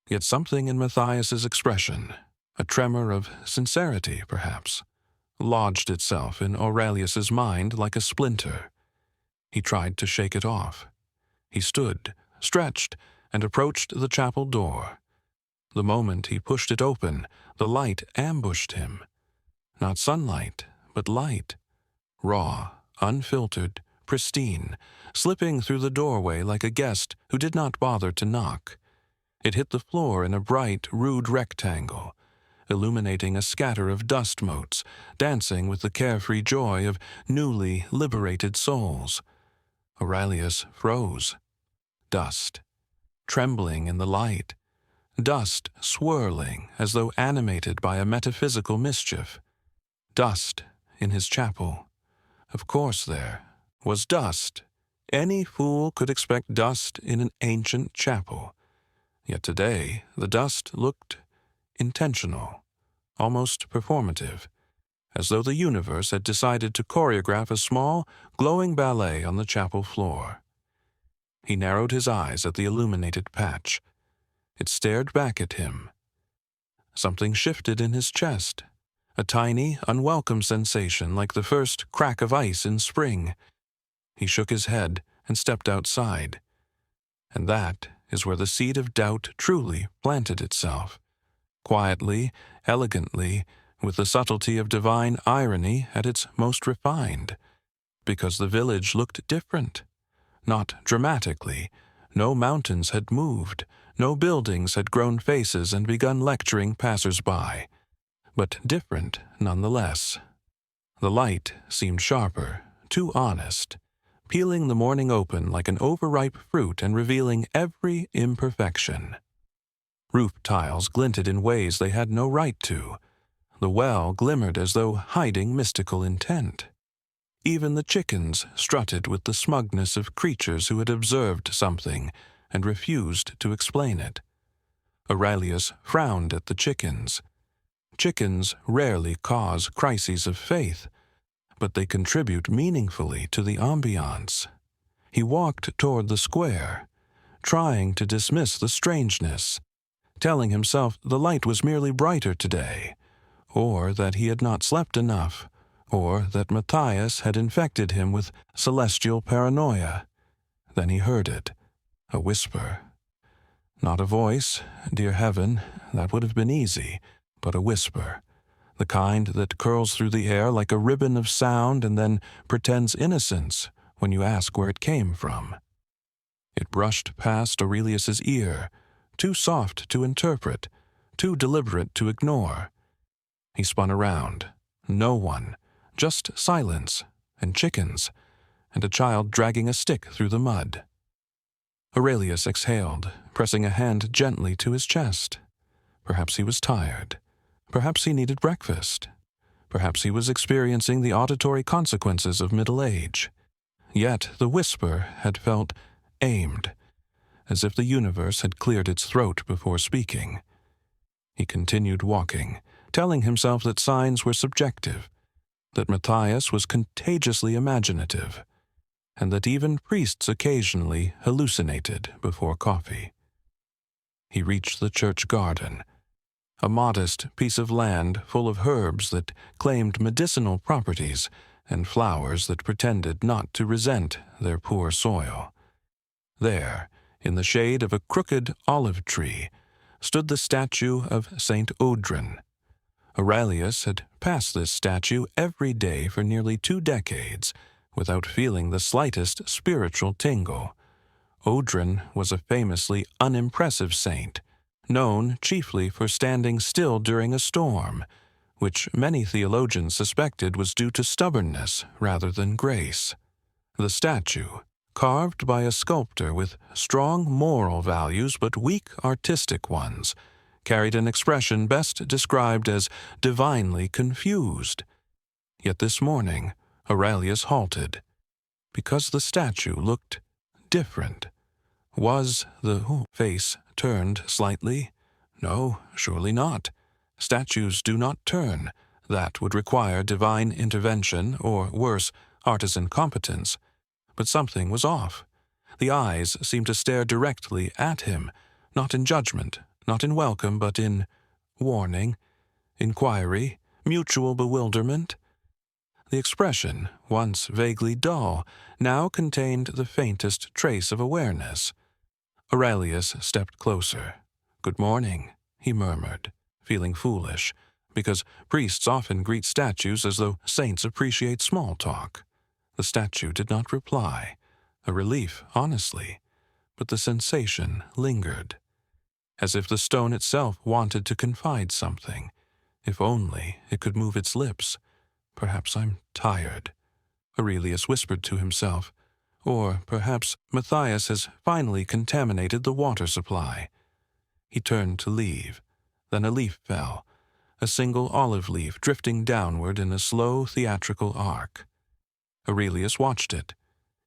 S1: Yet something in Matthias's expression, a tremor of sincerity perhaps, lodged itself in Aurelius's mind like a splinter. He tried to shake it off. He stood, stretched, and approached the chapel door. The moment he pushed it open, the light ambushed him. Not sunlight, but light. Raw, unfiltered, pristine, slipping through the doorway like a guest who did not bother to knock. It hit the floor in a bright, rude rectangle, illuminating a scatter of dust motes, dancing with the carefree joy of newly liberated souls. Aurelius froze. Dust, trembling in the light. Dust swirling as though animated by a metaphysical mischief. Dust in his chapel. Of course there was dust. Any fool could expect dust in an ancient chapel. Yet today the dust looked intentional, almost performative, as though the universe had decided to choreograph a small, glowing ballet on the chapel floor. He narrowed his eyes at the illuminated patch. It stared back at him. Something shifted in his chest, a tiny, unwelcome sensation like the first crack of ice in spring. He shook his head and stepped outside. And that is where the seed of doubt truly planted itself. Quietly, elegantly, with the subtlety of divine irony at its most refined. Because the village looked different. Not dramatically. No mountains had moved. No buildings had grown faces and begun lecturing passers-by. But different nonetheless. The light seemed sharper, too honest, peeling the morning open like an overripe fruit and revealing every imperfection. Roof tiles glinted in ways they had no right to. The well glimmered as though hiding mystical intent. Even the chickens strutted with the smugness of creatures who had observed something and refused to explain it. Aurelius frowned at the chickens. Chickens rarely cause crises of faith, but they contribute meaningfully to the ambiance. He walked toward the square, trying to dismiss the strangeness, telling himself the light was merely brighter today, or that he had not slept enough, or that Matthias had infected him with celestial paranoia. Then he heard it, a whisper. Not a voice, dear heaven, that would have been easy, but a whisper, the kind that curls through the air like a ribbon of sound and then pretends innocence when you ask where it came from. It brushed past Aurelius's ear, too soft to interpret, too deliberate to ignore. He spun around. No one, just silence and chickens, and a child dragging a stick through the mud. Aurelius exhaled, pressing a hand gently to his chest. Perhaps he was tired. Perhaps he needed breakfast. Perhaps he was experiencing the auditory consequences of middle age. Yet the whisper had felt aimed, as if the universe had cleared its throat before speaking. He continued walking, telling himself that signs were subjective, that Matthias was contagiously imaginative, and that even priests occasionally hallucinated before coffee. He reached the church garden, a modest piece of land full of herbs that claimed medicinal properties and flowers that pretended not to resent their poor soil. There, in the shade of a crooked olive tree, stood the statue of Saint Audrin. Aurelius had passed this statue every day for nearly 2 decades without feeling the slightest spiritual tingle. Audrin was a famously unimpressive saint, known chiefly for standing still during a storm, which many theologians suspected was due to stubbornness rather than grace. The statue, carved by a sculptor with strong moral values but weak artistic ones, carried an expression best described as divinely confused. Yet this morning, Aurelius halted, because the statue looked different. Was the face turned slightly? No, surely not. Statues do not turn. That would require divine intervention, or worse, artisan competence. But something was off. The eyes seemed to stare directly at him, not in judgment, not in welcome, but in warning, inquiry, mutual bewilderment. The expression, once vaguely dull, now contained the faintest trace of awareness. Aurelius stepped closer. "Good morning," he murmured, feeling foolish, because priests often greet statues as though saints appreciate small talk. The statue did not reply, a relief, honestly, but the sensation lingered, as if the stone itself wanted to confide something. If only it could move its lips. "Perhaps I'm tired," Aurelius whispered to himself. Or perhaps Matthias has finally contaminated the water supply. He turned to leave. Then a leaf fell, a single olive leaf drifting downward in a slow theatrical arc. Aurelius watched it.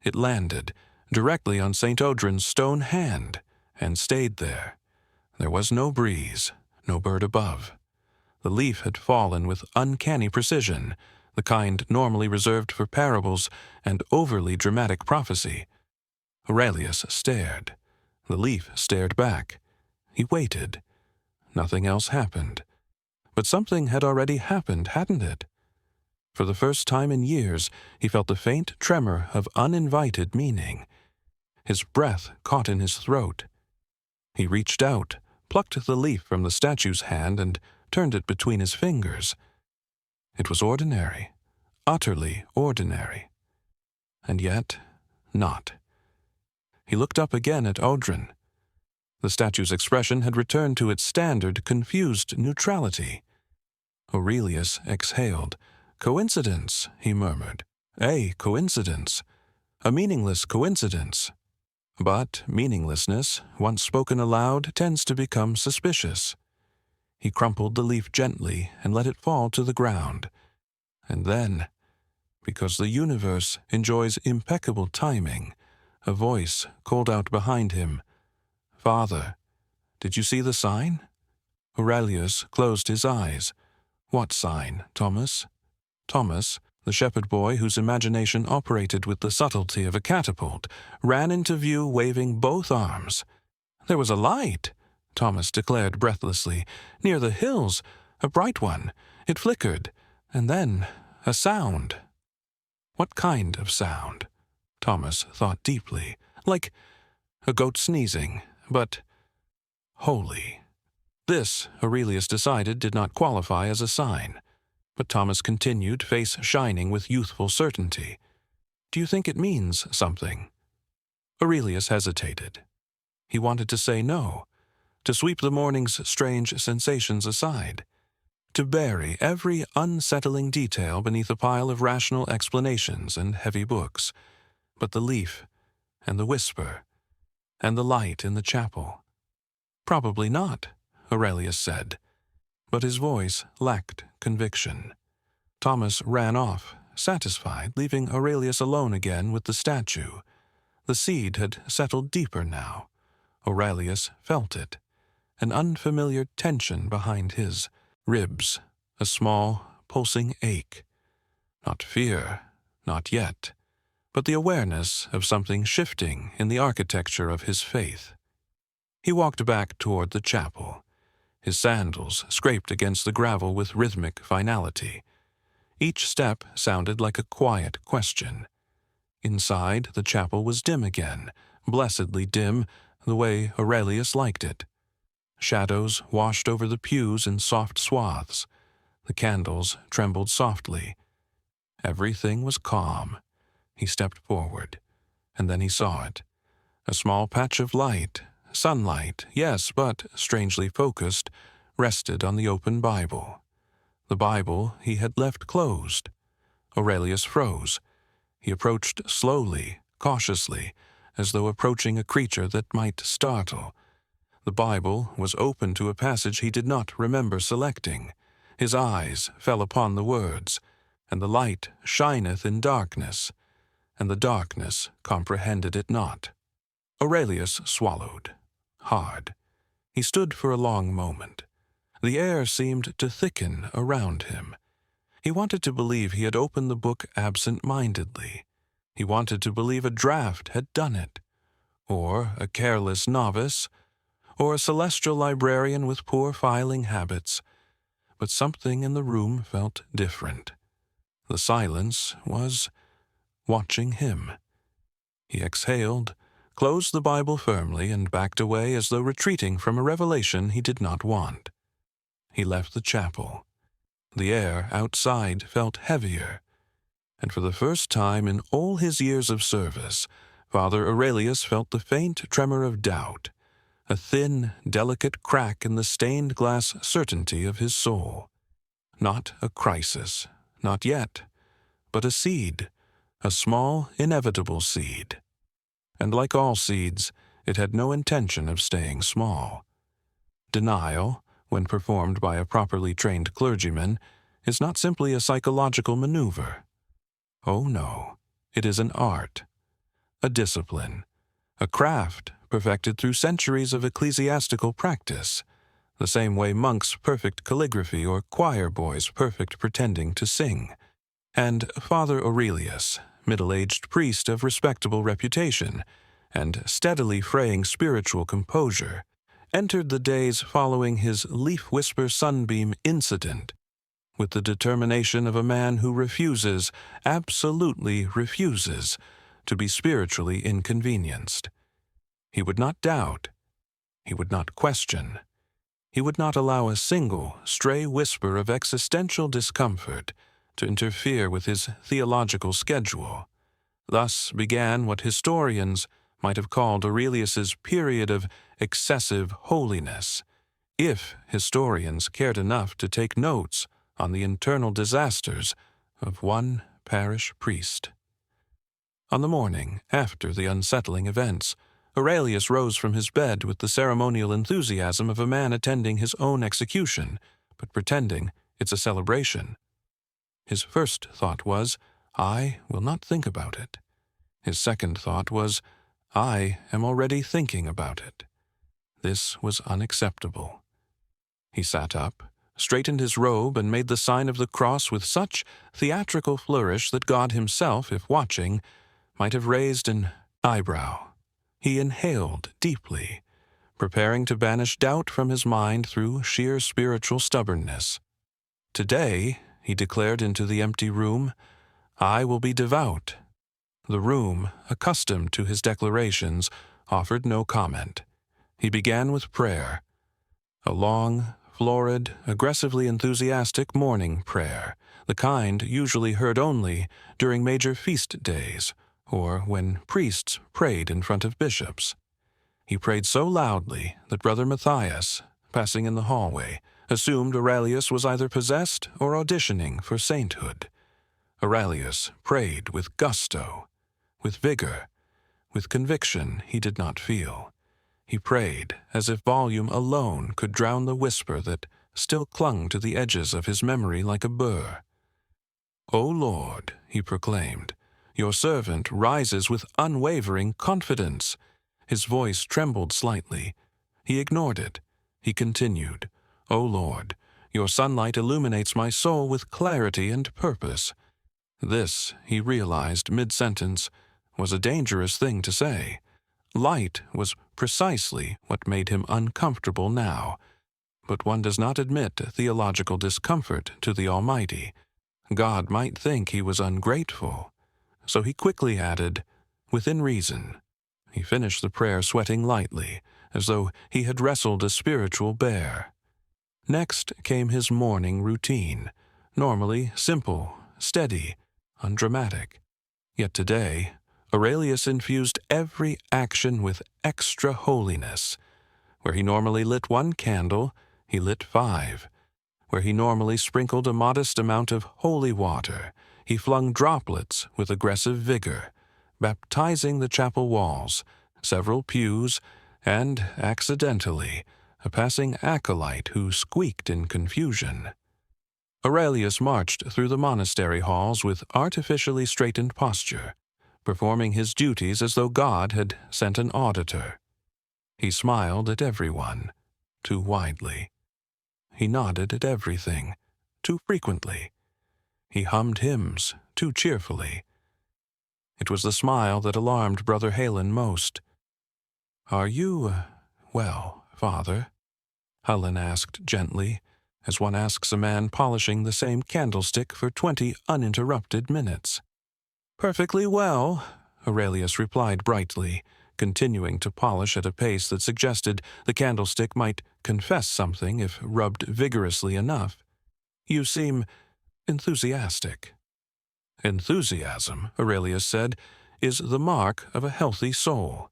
S1: It landed directly on St. Audrin's stone hand and stayed there. There was no breeze, no bird above. The leaf had fallen with uncanny precision, the kind normally reserved for parables and overly dramatic prophecy. Aurelius stared. The leaf stared back. He waited. Nothing else happened. But something had already happened, hadn't it? For the first time in years, he felt a faint tremor of uninvited meaning. His breath caught in his throat. He reached out, plucked the leaf from the statue's hand, and turned it between his fingers. It was ordinary, utterly ordinary. And yet, not. He looked up again at Audrin. The statue's expression had returned to its standard, confused neutrality. Aurelius exhaled. "Coincidence," he murmured. "A coincidence. A meaningless coincidence." But meaninglessness, once spoken aloud, tends to become suspicious. He crumpled the leaf gently and let it fall to the ground. And then, because the universe enjoys impeccable timing, a voice called out behind him, "Father, did you see the sign?" Aurelius closed his eyes. "What sign, Thomas?" Thomas, the shepherd boy whose imagination operated with the subtlety of a catapult, ran into view waving both arms. "There was a light," Thomas declared breathlessly, "near the hills, a bright one. It flickered, and then a sound." What kind of sound? Thomas thought deeply. Like a goat sneezing, but holy. This, Aurelius decided, did not qualify as a sign. But Thomas continued, face shining with youthful certainty. "Do you think it means something?" Aurelius hesitated. He wanted to say no, to sweep the morning's strange sensations aside, to bury every unsettling detail beneath a pile of rational explanations and heavy books. But the leaf, and the whisper, and the light in the chapel. "Probably not," Aurelius said. But his voice lacked conviction. Thomas ran off, satisfied, leaving Aurelius alone again with the statue. The seed had settled deeper now. Aurelius felt it, an unfamiliar tension behind his ribs, a small, pulsing ache. Not fear, not yet, but the awareness of something shifting in the architecture of his faith. He walked back toward the chapel. His sandals scraped against the gravel with rhythmic finality. Each step sounded like a quiet question. Inside, the chapel was dim again, blessedly dim, the way Aurelius liked it. Shadows washed over the pews in soft swaths. The candles trembled softly. Everything was calm. He stepped forward, and then he saw it. A small patch of light, sunlight, yes, but strangely focused, rested on the open Bible. The Bible he had left closed. Aurelius froze. He approached slowly, cautiously, as though approaching a creature that might startle. The Bible was open to a passage he did not remember selecting. His eyes fell upon the words, "And the light shineth in darkness, and the darkness comprehended it not." Aurelius swallowed, hard. He stood for a long moment. The air seemed to thicken around him. He wanted to believe he had opened the book absent-mindedly. He wanted to believe a draft had done it, or a careless novice, or a celestial librarian with poor filing habits. But something in the room felt different. The silence was watching him. He exhaled, closed the Bible firmly, and backed away as though retreating from a revelation he did not want. He left the chapel. The air outside felt heavier, and for the first time in all his years of service, Father Aurelius felt the faint tremor of doubt, a thin, delicate crack in the stained-glass certainty of his soul. Not a crisis, not yet, but a seed, a small, inevitable seed. And like all seeds, it had no intention of staying small. Denial, when performed by a properly trained clergyman, is not simply a psychological maneuver. Oh no, it is an art, a discipline, a craft perfected through centuries of ecclesiastical practice, the same way monks perfect calligraphy or choir boys perfect pretending to sing. And Father Aurelius, middle-aged priest of respectable reputation, and steadily fraying spiritual composure, entered the days following his leaf-whisper sunbeam incident with the determination of a man who refuses, absolutely refuses, to be spiritually inconvenienced. He would not doubt. He would not question. He would not allow a single, stray whisper of existential discomfort to interfere with his theological schedule. Thus began what historians might have called Aurelius's period of excessive holiness, if historians cared enough to take notes on the internal disasters of one parish priest. On the morning after the unsettling events, Aurelius rose from his bed with the ceremonial enthusiasm of a man attending his own execution, but pretending it's a celebration. His first thought was, I will not think about it. His second thought was, I am already thinking about it. This was unacceptable. He sat up, straightened his robe, and made the sign of the cross with such theatrical flourish that God himself, if watching, might have raised an eyebrow. He inhaled deeply, preparing to banish doubt from his mind through sheer spiritual stubbornness. Today, he declared into the empty room, I will be devout. The room, accustomed to his declarations, offered no comment. He began with prayer, a long, florid, aggressively enthusiastic morning prayer, the kind usually heard only during major feast days, or when priests prayed in front of bishops. He prayed so loudly that Brother Matthias, passing in the hallway, assumed Aurelius was either possessed or auditioning for sainthood. Aurelius prayed with gusto, with vigor, with conviction he did not feel. He prayed as if volume alone could drown the whisper that still clung to the edges of his memory like a burr. O Lord, he proclaimed, your servant rises with unwavering confidence. His voice trembled slightly. He ignored it. He continued, O Lord, your sunlight illuminates my soul with clarity and purpose. This, he realized mid-sentence, was a dangerous thing to say. Light was precisely what made him uncomfortable now. But one does not admit theological discomfort to the Almighty. God might think he was ungrateful. So he quickly added, within reason. He finished the prayer sweating lightly, as though he had wrestled a spiritual bear. Next came his morning routine, normally simple, steady, undramatic. Yet today, Aurelius infused every action with extra holiness. Where he normally lit one candle, he lit 5. Where he normally sprinkled a modest amount of holy water, he flung droplets with aggressive vigor, baptizing the chapel walls, several pews, and, accidentally, a passing acolyte who squeaked in confusion. Aurelius marched through the monastery halls with artificially straightened posture, performing his duties as though God had sent an auditor. He smiled at everyone, too widely. He nodded at everything, too frequently. He hummed hymns, too cheerfully. It was the smile that alarmed Brother Helen most. Are you, well, Father? Helen asked gently, as one asks a man polishing the same candlestick for 20 uninterrupted minutes. "Perfectly well," Aurelius replied brightly, continuing to polish at a pace that suggested the candlestick might confess something if rubbed vigorously enough. "You seem enthusiastic." "Enthusiasm," Aurelius said, "is the mark of a healthy soul."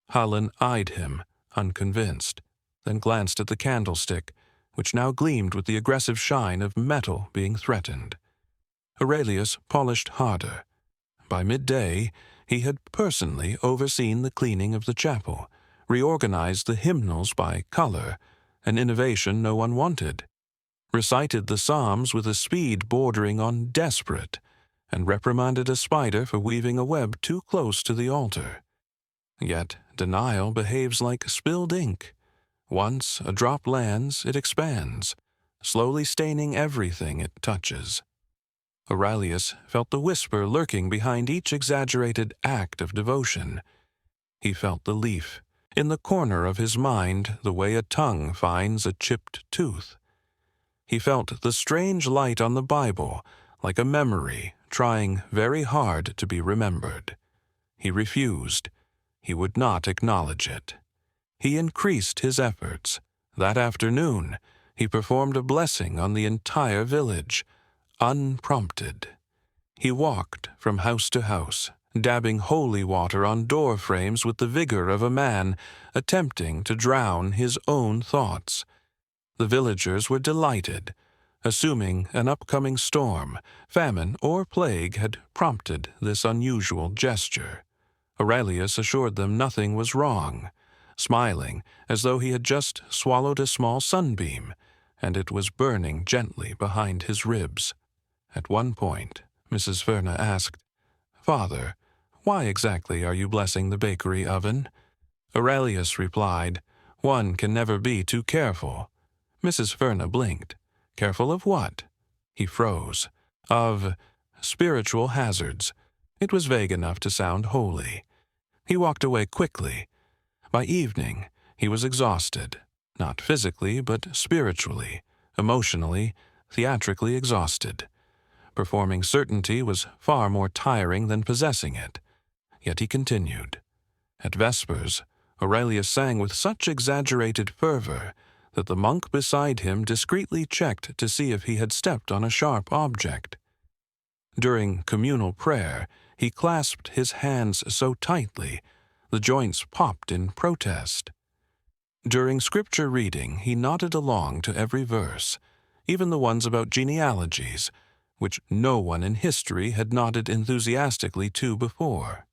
S1: Hallen eyed him, unconvinced, then glanced at the candlestick, which now gleamed with the aggressive shine of metal being threatened. Aurelius polished harder. By midday, he had personally overseen the cleaning of the chapel, reorganized the hymnals by color, an innovation no one wanted, recited the Psalms with a speed bordering on desperate, and reprimanded a spider for weaving a web too close to the altar. Yet denial behaves like spilled ink. Once a drop lands, it expands, slowly staining everything it touches. Aurelius felt the whisper lurking behind each exaggerated act of devotion. He felt the leaf in the corner of his mind the way a tongue finds a chipped tooth. He felt the strange light on the Bible like a memory trying very hard to be remembered. He refused. He would not acknowledge it. He increased his efforts. That afternoon, he performed a blessing on the entire village, unprompted. He walked from house to house, dabbing holy water on door frames with the vigor of a man attempting to drown his own thoughts. The villagers were delighted, assuming an upcoming storm, famine, or plague had prompted this unusual gesture. Aurelius assured them nothing was wrong, smiling as though he had just swallowed a small sunbeam, and it was burning gently behind his ribs. At one point, Mrs. Verna asked, "Father, why exactly are you blessing the bakery oven?" Aurelius replied, "One can never be too careful." Mrs. Verna blinked. "Careful of what?" He froze. "Of spiritual hazards." It was vague enough to sound holy. He walked away quickly. By evening, he was exhausted, not physically, but spiritually, emotionally, theatrically exhausted. Performing certainty was far more tiring than possessing it. Yet he continued. At Vespers, Aurelius sang with such exaggerated fervor that the monk beside him discreetly checked to see if he had stepped on a sharp object. During communal prayer, he clasped his hands so tightly, the joints popped in protest. During scripture reading, he nodded along to every verse, even the ones about genealogies, which no one in history had nodded enthusiastically to before.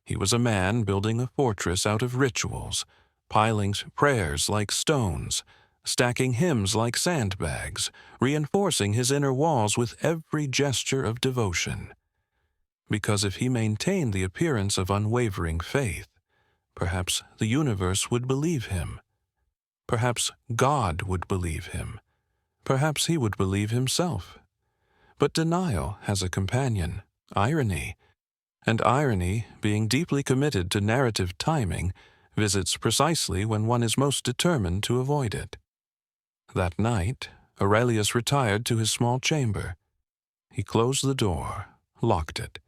S1: He was a man building a fortress out of rituals, piling prayers like stones, stacking hymns like sandbags, reinforcing his inner walls with every gesture of devotion. Because if he maintained the appearance of unwavering faith, perhaps the universe would believe him. Perhaps God would believe him. Perhaps he would believe himself. But denial has a companion, irony, and irony, being deeply committed to narrative timing, visits precisely when one is most determined to avoid it. That night, Aurelius retired to his small chamber. He closed the door, locked it,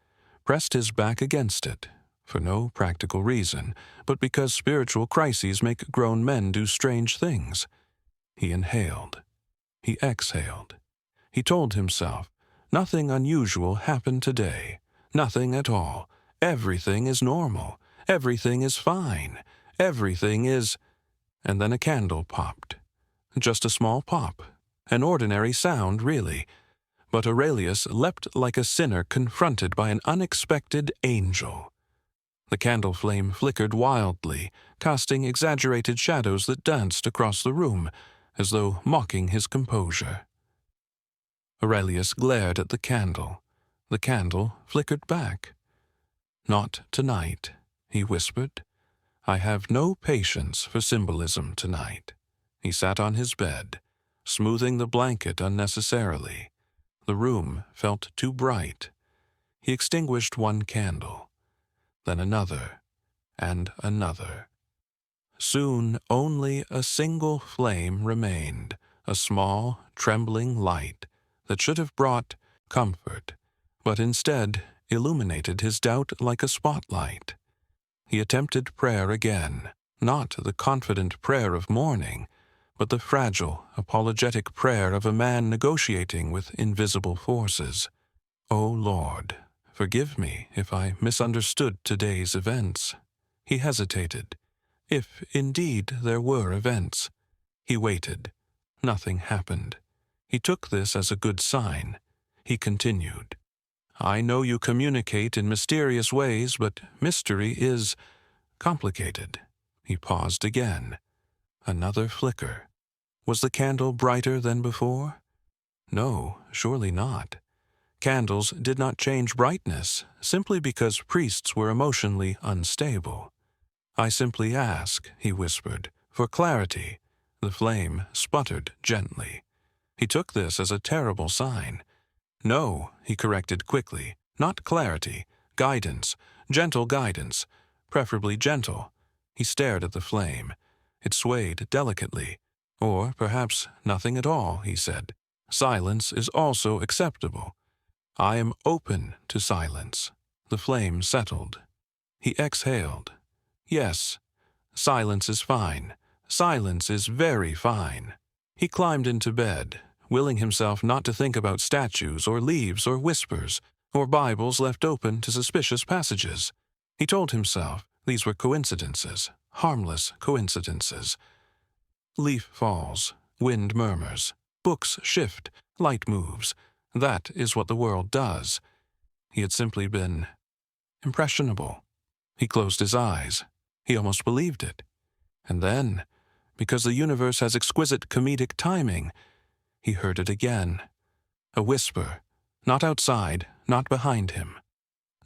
S1: pressed his back against it, for no practical reason, but because spiritual crises make grown men do strange things. He inhaled. He exhaled. He told himself, "Nothing unusual happened today. Nothing at all. Everything is normal. Everything is fine. Everything is—" And then a candle popped. Just a small pop. An ordinary sound, really. But Aurelius leapt like a sinner confronted by an unexpected angel. The candle flame flickered wildly, casting exaggerated shadows that danced across the room, as though mocking his composure. Aurelius glared at the candle. The candle flickered back. "Not tonight," he whispered. "I have no patience for symbolism tonight." He sat on his bed, smoothing the blanket unnecessarily. The room felt too bright. He extinguished one candle, then another, and another. Soon only a single flame remained, a small, trembling light that should have brought comfort, but instead illuminated his doubt like a spotlight. He attempted prayer again, not the confident prayer of morning, but the fragile, apologetic prayer of a man negotiating with invisible forces. "O Lord, forgive me if I misunderstood today's events." He hesitated. If indeed there were events. He waited. Nothing happened. He took this as a good sign. He continued, "I know you communicate in mysterious ways, but mystery is complicated." He paused again. Another flicker. Was the candle brighter than before? No, surely not. Candles did not change brightness simply because priests were emotionally unstable. "I simply ask," he whispered, "for clarity." The flame sputtered gently. He took this as a terrible sign. "No," he corrected quickly, "not clarity, guidance, gentle guidance, preferably gentle." He stared at the flame. It swayed delicately. "Or perhaps nothing at all," he said. "Silence is also acceptable. I am open to silence." The flame settled. He exhaled. "Yes, silence is fine. Silence is very fine." He climbed into bed, willing himself not to think about statues or leaves or whispers or Bibles left open to suspicious passages. He told himself these were coincidences, harmless coincidences. Leaf falls, wind murmurs, books shift, light moves. That is what the world does. He had simply been impressionable. He closed his eyes. He almost believed it. And then, because the universe has exquisite comedic timing, he heard it again. A whisper, not outside, not behind him,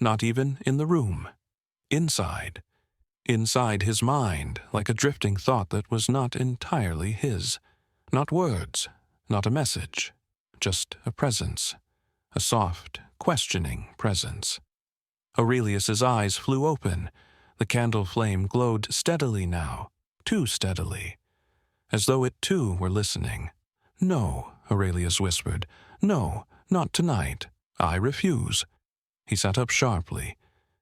S1: not even in the room. Inside. Inside his mind, like a drifting thought that was not entirely his. Not words, not a message, just a presence. A soft, questioning presence. Aurelius's eyes flew open. The candle flame glowed steadily now, too steadily, as though it too were listening. "No," Aurelius whispered. "No, not tonight. I refuse." He sat up sharply.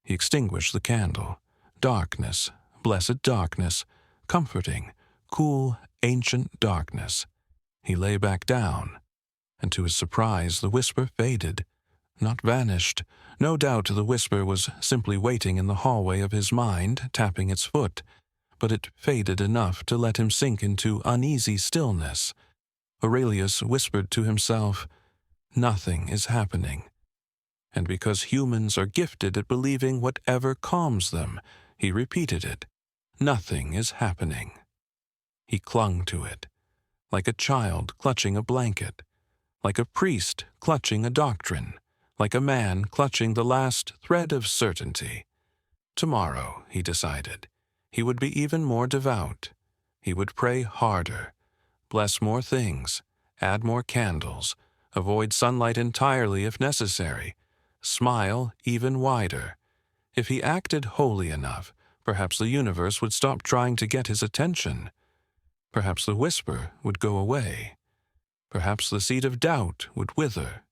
S1: He extinguished the candle. Darkness, blessed darkness, comforting, cool, ancient darkness. He lay back down, and to his surprise the whisper faded, not vanished. No doubt the whisper was simply waiting in the hallway of his mind, tapping its foot, but it faded enough to let him sink into uneasy stillness. Aurelius whispered to himself, "Nothing is happening." And because humans are gifted at believing whatever calms them, he repeated it, "Nothing is happening." He clung to it, like a child clutching a blanket, like a priest clutching a doctrine, like a man clutching the last thread of certainty. Tomorrow, he decided, he would be even more devout. He would pray harder, bless more things, add more candles, avoid sunlight entirely if necessary, smile even wider. If he acted holy enough, perhaps the universe would stop trying to get his attention. Perhaps the whisper would go away. Perhaps the seed of doubt would wither.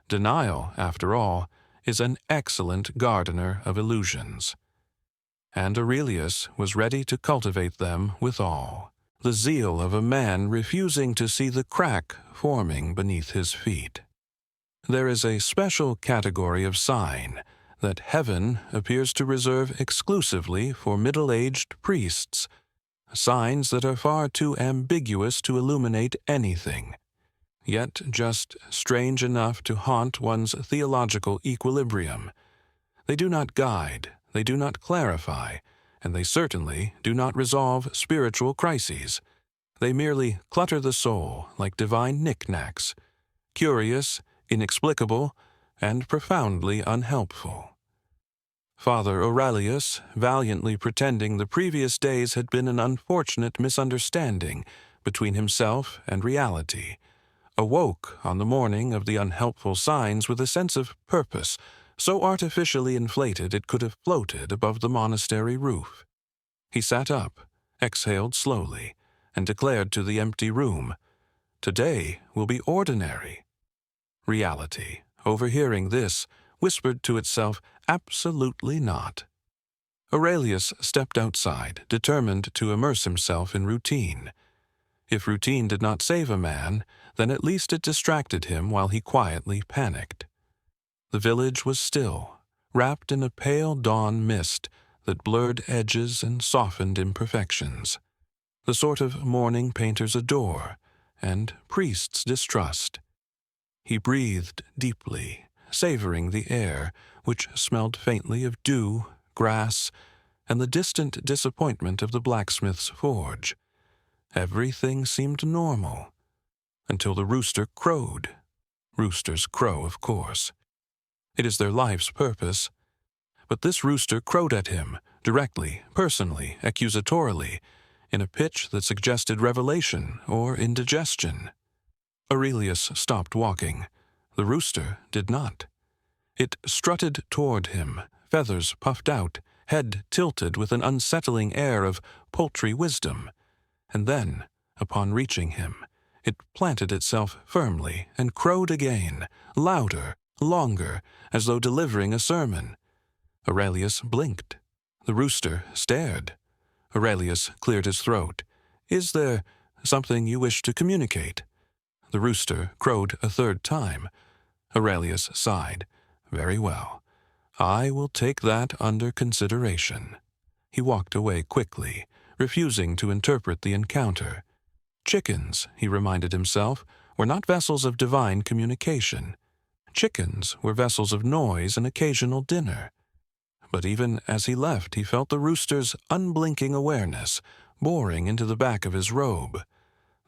S1: Denial, after all, is an excellent gardener of illusions. And Aurelius was ready to cultivate them withal. The zeal of a man refusing to see the crack forming beneath his feet. There is a special category of sign that heaven appears to reserve exclusively for middle-aged priests, signs that are far too ambiguous to illuminate anything, yet just strange enough to haunt one's theological equilibrium. They do not guide, they do not clarify, and they certainly do not resolve spiritual crises. They merely clutter the soul like divine knickknacks, curious, inexplicable, and profoundly unhelpful. Father Aurelius, valiantly pretending the previous days had been an unfortunate misunderstanding between himself and reality, awoke on the morning of the unhelpful signs with a sense of purpose, so artificially inflated it could have floated above the monastery roof. He sat up, exhaled slowly, and declared to the empty room, Today will be ordinary. Reality, overhearing this, whispered to itself, absolutely not. Aurelius stepped outside, determined to immerse himself in routine. If routine did not save a man, then at least it distracted him while he quietly panicked. The village was still, wrapped in a pale dawn mist that blurred edges and softened imperfections, the sort of morning painters adore and priests distrust. He breathed deeply, savoring the air, which smelled faintly of dew, grass, and the distant disappointment of the blacksmith's forge. Everything seemed normal, until the rooster crowed. Roosters crow, of course. It is their life's purpose. But this rooster crowed at him, directly, personally, accusatorily, in a pitch that suggested revelation or indigestion. Aurelius stopped walking. The rooster did not. It strutted toward him, feathers puffed out, head tilted with an unsettling air of poultry wisdom. And then, upon reaching him, it planted itself firmly and crowed again, louder, longer, as though delivering a sermon. Aurelius blinked. The rooster stared. Aurelius cleared his throat. "Is there something you wish to communicate?" The rooster crowed a third time. Aurelius sighed. "Very well. I will take that under consideration." He walked away quickly, refusing to interpret the encounter. Chickens, he reminded himself, were not vessels of divine communication. Chickens were vessels of noise and occasional dinner. But even as he left, he felt the rooster's unblinking awareness boring into the back of his robe,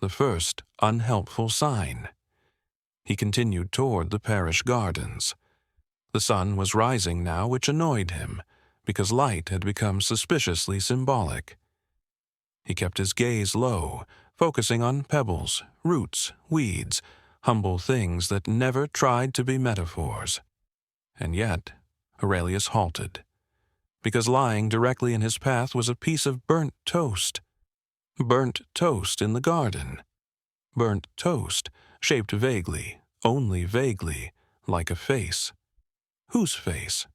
S1: the first unhelpful sign. He continued toward the parish gardens. The sun was rising now, which annoyed him, because light had become suspiciously symbolic. He kept his gaze low, focusing on pebbles, roots, weeds, humble things that never tried to be metaphors. And yet, Aurelius halted, because lying directly in his path was a piece of burnt toast. Burnt toast in the garden. Burnt toast, shaped vaguely, only vaguely, like a face. Whose face?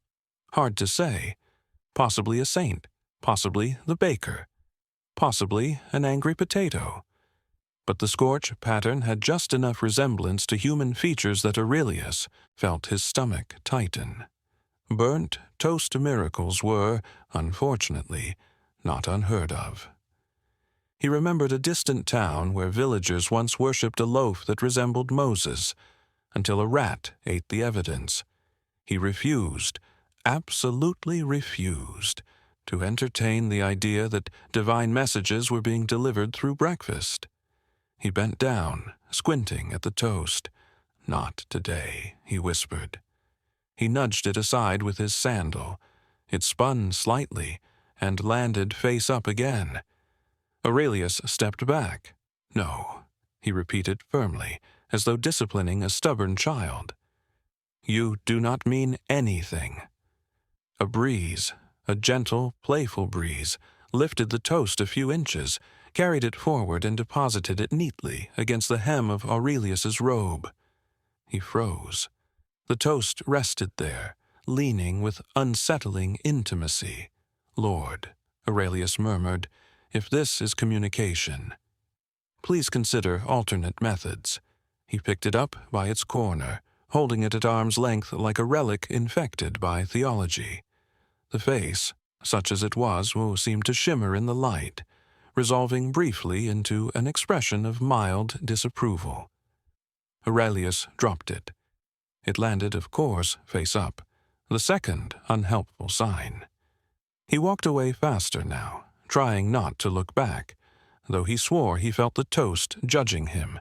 S1: Hard to say. Possibly a saint, possibly the baker, possibly an angry potato. But the scorch pattern had just enough resemblance to human features that Aurelius felt his stomach tighten. Burnt toast miracles were, unfortunately, not unheard of. He remembered a distant town where villagers once worshipped a loaf that resembled Moses, until a rat ate the evidence. He refused, absolutely refused, to entertain the idea that divine messages were being delivered through breakfast. He bent down, squinting at the toast. "Not today," he whispered. He nudged it aside with his sandal. It spun slightly and landed face up again. Aurelius stepped back. "No," he repeated firmly, as though disciplining a stubborn child. "You do not mean anything." A breeze, a gentle, playful breeze, lifted the toast a few inches, carried it forward and deposited it neatly against the hem of Aurelius's robe. He froze. The toast rested there, leaning with unsettling intimacy. "Lord," Aurelius murmured, "if this is communication, please consider alternate methods." He picked it up by its corner, holding it at arm's length like a relic infected by theology. The face, such as it was, seemed to shimmer in the light, resolving briefly into an expression of mild disapproval. Aurelius dropped it. It landed, of course, face up, the second unhelpful sign. He walked away faster now, trying not to look back, though he swore he felt the toast judging him.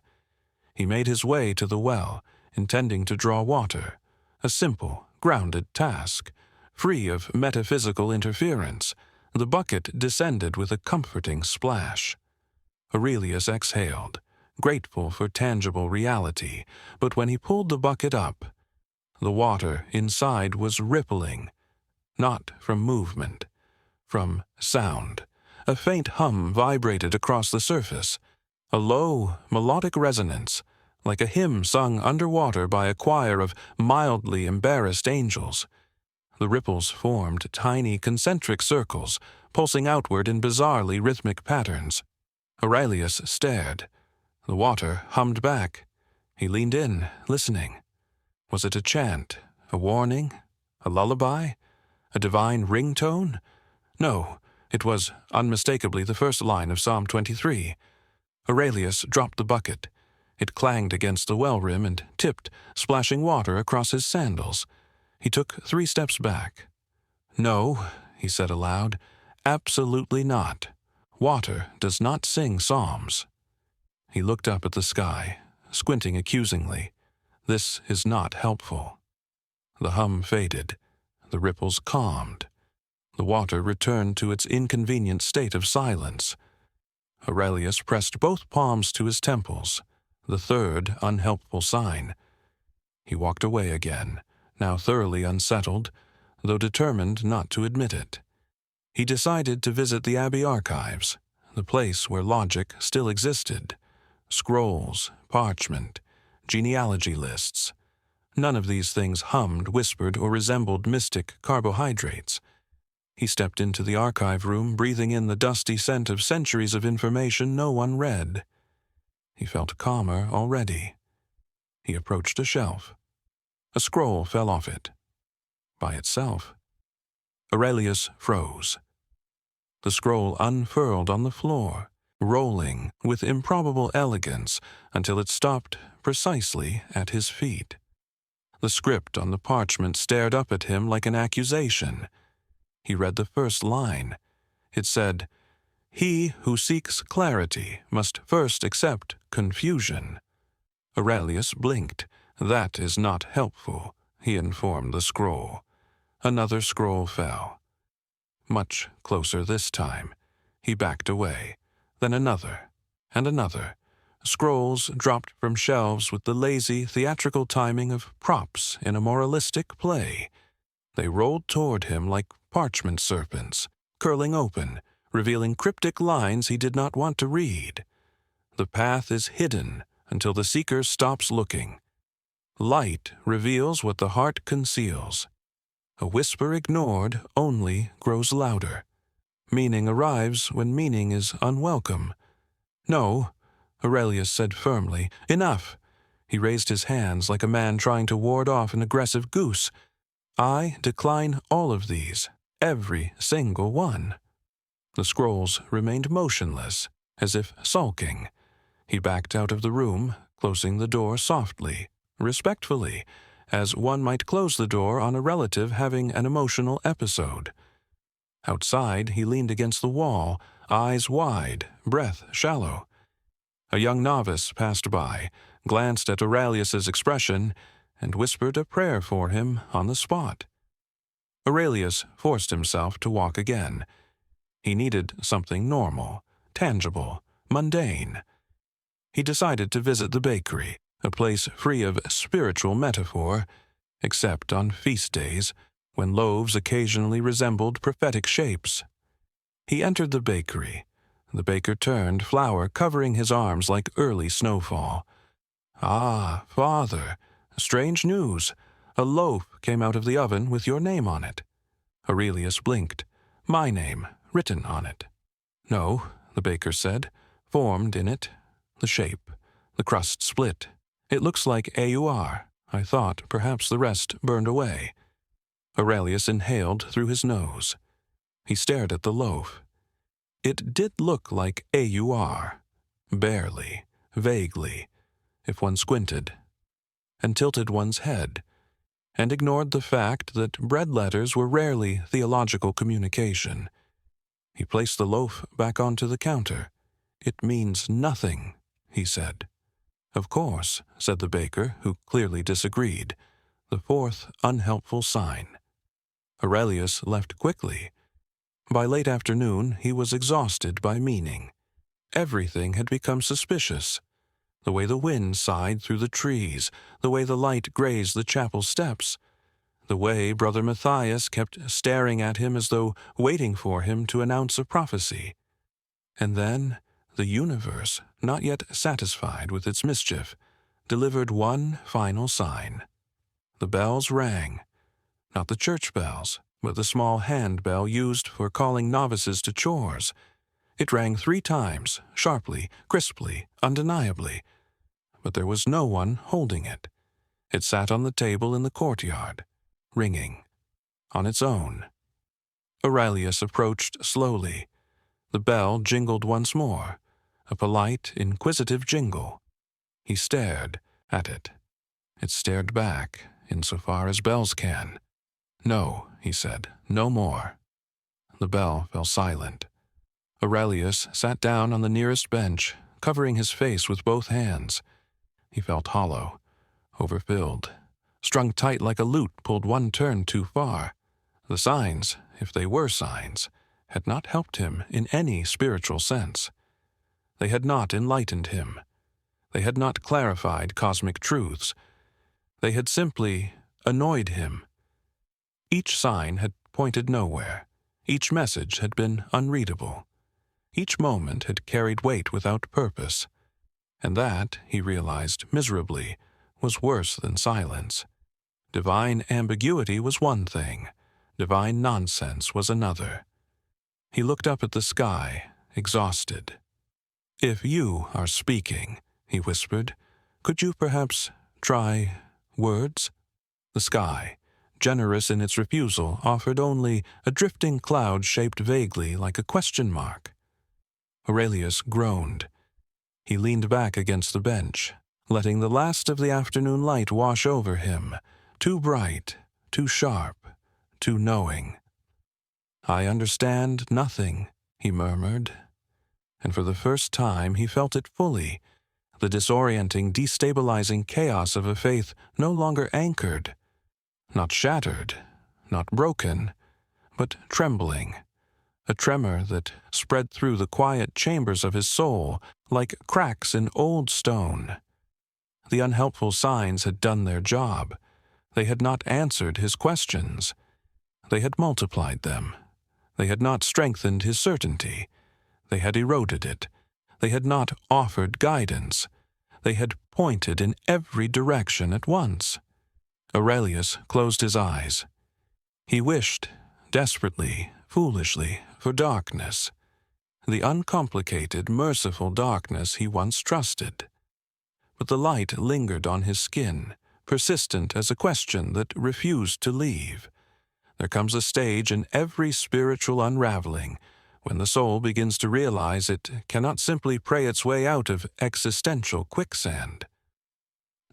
S1: He made his way to the well, intending to draw water, a simple, grounded task, free of metaphysical interference. The bucket descended with a comforting splash. Aurelius exhaled, grateful for tangible reality, but when he pulled the bucket up, the water inside was rippling, not from movement, from sound. A faint hum vibrated across the surface, A low, melodic resonance, like a hymn sung underwater by a choir of mildly embarrassed angels. The ripples formed tiny concentric circles, pulsing outward in bizarrely rhythmic patterns. Aurelius stared. The water hummed back. He leaned in, listening. Was it a chant, a warning, a lullaby, a divine ringtone? No, it was unmistakably the first line of Psalm 23. Aurelius dropped the bucket. It clanged against the well rim and tipped, splashing water across his sandals. He took 3 steps back. "No," he said aloud, "absolutely not. Water does not sing psalms." He looked up at the sky, squinting accusingly. This is not helpful. The hum faded. The ripples calmed. The water returned to its inconvenient state of silence. Aurelius pressed both palms to his temples, the third unhelpful sign. He walked away again, now thoroughly unsettled, though determined not to admit it. He decided to visit the Abbey archives, the place where logic still existed. Scrolls, parchment, genealogy lists. None of these things hummed, whispered, or resembled mystic carbohydrates. He stepped into the archive room, breathing in the dusty scent of centuries of information no one read. He felt calmer already. He approached a shelf. A scroll fell off it. By itself. Aurelius froze. The scroll unfurled on the floor, rolling with improbable elegance until it stopped precisely at his feet. The script on the parchment stared up at him like an accusation. He read the first line. It said, "He who seeks clarity must first accept confusion." Aurelius blinked. "That is not helpful," he informed the scroll. Another scroll fell. Much closer this time. He backed away. Then another, and another. Scrolls dropped from shelves with the lazy, theatrical timing of props in a moralistic play. They rolled toward him like parchment serpents, curling open, revealing cryptic lines he did not want to read. The path is hidden until the seeker stops looking. Light reveals what the heart conceals. A whisper ignored only grows louder. Meaning arrives when meaning is unwelcome. "No," Aurelius said firmly. "Enough." He raised his hands like a man trying to ward off an aggressive goose. "I decline all of these, every single one." The scrolls remained motionless, as if sulking. He backed out of the room, closing the door softly, respectfully, as one might close the door on a relative having an emotional episode. Outside, he leaned against the wall, eyes wide, breath shallow. A young novice passed by, glanced at Aurelius's expression, and whispered a prayer for him on the spot. Aurelius forced himself to walk again. He needed something normal, tangible, mundane. He decided to visit the bakery, a place free of spiritual metaphor, except on feast days, when loaves occasionally resembled prophetic shapes. He entered the bakery. The baker turned, flour covering his arms like early snowfall. "Ah, Father, strange news. A loaf came out of the oven with your name on it." Aurelius blinked. "My name, written on it." "No," the baker said, "formed in it. The shape. The crust split. It looks like AUR. I thought perhaps the rest burned away." Aurelius inhaled through his nose. He stared at the loaf. It did look like AUR. Barely, vaguely, if one squinted, and tilted one's head, and ignored the fact that bread letters were rarely theological communication. He placed the loaf back onto the counter. "It means nothing," he said. "Of course," said the baker, who clearly disagreed. The fourth unhelpful sign. Aurelius left quickly. By late afternoon, he was exhausted by meaning. Everything had become suspicious. The way the wind sighed through the trees, the way the light grazed the chapel steps, the way Brother Matthias kept staring at him as though waiting for him to announce a prophecy. And then The universe, not yet satisfied with its mischief, delivered one final sign. The bells rang, not the church bells, but the small hand bell used for calling novices to chores. It rang 3 times, sharply, crisply, undeniably, but there was no one holding it. It sat on the table in the courtyard, ringing, on its own. Aurelius approached slowly. The bell jingled once more, a polite, inquisitive jingle. He stared at it. It stared back, insofar as bells can. "No," he said, "no more." The bell fell silent. Aurelius sat down on the nearest bench, covering his face with both hands. He felt hollow, overfilled, strung tight like a lute pulled one turn too far. The signs, if they were signs, had not helped him in any spiritual sense. They had not enlightened him. They had not clarified cosmic truths. They had simply annoyed him. Each sign had pointed nowhere. Each message had been unreadable. Each moment had carried weight without purpose. And that, he realized miserably, was worse than silence. Divine ambiguity was one thing. Divine nonsense was another. He looked up at the sky, exhausted. "If you are speaking," he whispered, "could you perhaps try words?" The sky, generous in its refusal, offered only a drifting cloud shaped vaguely like a question mark. Aurelius groaned. He leaned back against the bench, letting the last of the afternoon light wash over him, too bright, too sharp, too knowing. "I understand nothing," he murmured, and for the first time he felt it fully, the disorienting, destabilizing chaos of a faith no longer anchored, not shattered, not broken, but trembling, a tremor that spread through the quiet chambers of his soul like cracks in old stone. The unhelpful signs had done their job. They had not answered his questions. They had multiplied them. They had not strengthened his certainty. They had eroded it. They had not offered guidance. They had pointed in every direction at once. Aurelius closed his eyes. He wished, desperately, foolishly, for darkness. The uncomplicated, merciful darkness he once trusted. But the light lingered on his skin, persistent as a question that refused to leave. There comes a stage in every spiritual unraveling when the soul begins to realize it cannot simply pray its way out of existential quicksand.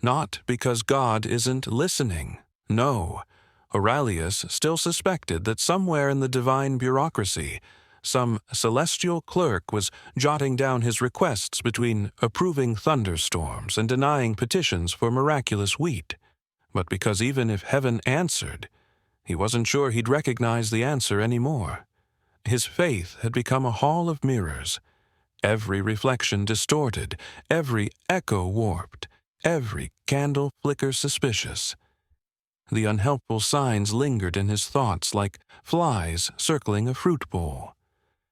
S1: Not because God isn't listening. No. Aurelius still suspected that somewhere in the divine bureaucracy, some celestial clerk was jotting down his requests between approving thunderstorms and denying petitions for miraculous wheat. But because even if heaven answered, he wasn't sure he'd recognize the answer anymore. His faith had become a hall of mirrors, every reflection distorted, every echo warped, every candle flicker suspicious. The unhelpful signs lingered in his thoughts like flies circling a fruit bowl.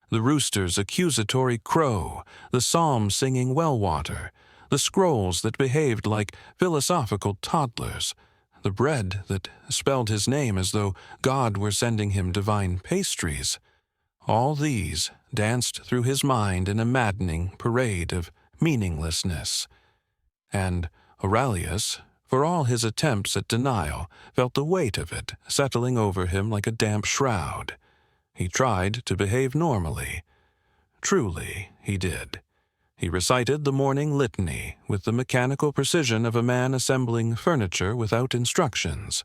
S1: The rooster's accusatory crow, the psalm singing well water, the scrolls that behaved like philosophical toddlers, the bread that spelled his name as though God were sending him divine pastries. All these danced through his mind in a maddening parade of meaninglessness. And Aurelius, for all his attempts at denial, felt the weight of it settling over him like a damp shroud. He tried to behave normally. Truly, he did. He recited the morning litany with the mechanical precision of a man assembling furniture without instructions.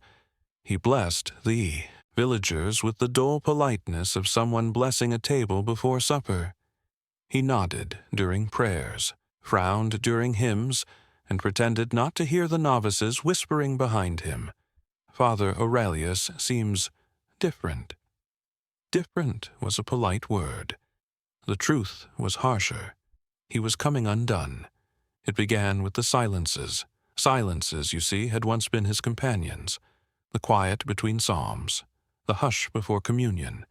S1: He blessed the villagers with the dull politeness of someone blessing a table before supper. He nodded during prayers, frowned during hymns, and pretended not to hear the novices whispering behind him. Father Aurelius seems different. Different was a polite word. The truth was harsher. He was coming undone. It began with the silences. Silences, you see, had once been his companions. The quiet between psalms, the hush before communion,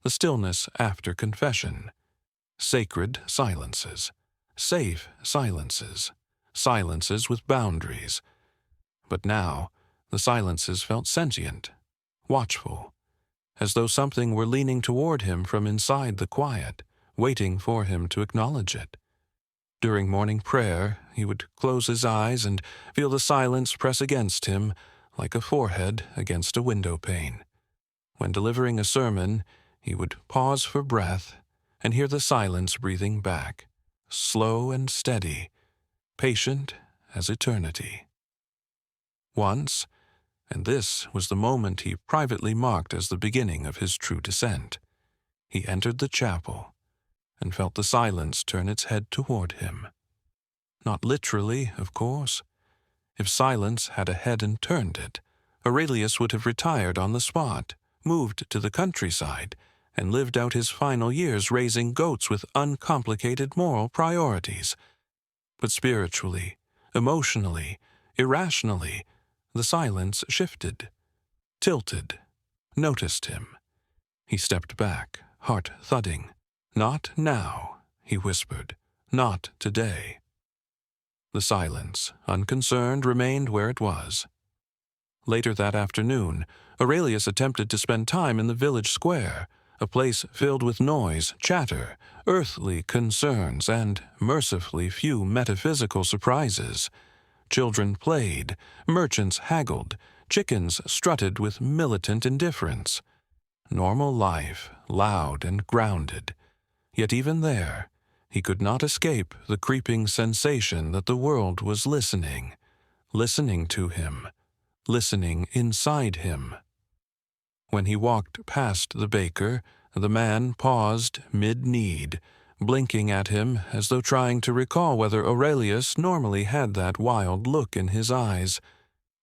S1: the stillness after confession. Sacred silences. safe silences, silences with boundaries. But now, the silences felt sentient, watchful, as though something were leaning toward him from inside the quiet, waiting for him to acknowledge it. During morning prayer, he would close his eyes and feel the silence press against him like a forehead against a window pane. When delivering a sermon, he would pause for breath and hear the silence breathing back, slow and steady, patient as eternity. Once, and this was the moment he privately marked as the beginning of his true descent, he entered the chapel and felt the silence turn its head toward him. Not literally, of course. If silence had a head and turned it, Aurelius would have retired on the spot, moved to the countryside, and lived out his final years raising goats with uncomplicated moral priorities. But spiritually, emotionally, irrationally, the silence shifted, tilted, noticed him. He stepped back, heart thudding. "Not now," he whispered. "Not today." The silence, unconcerned, remained where it was. Later that afternoon, Aurelius attempted to spend time in the village square, a place filled with noise, chatter, earthly concerns, and mercifully few metaphysical surprises. Children played, merchants haggled, chickens strutted with militant indifference. Normal life, loud and grounded. Yet even there, he could not escape the creeping sensation that the world was listening to him, listening inside him. When he walked past the baker, the man paused mid-need, blinking at him as though trying to recall whether Aurelius normally had that wild look in his eyes.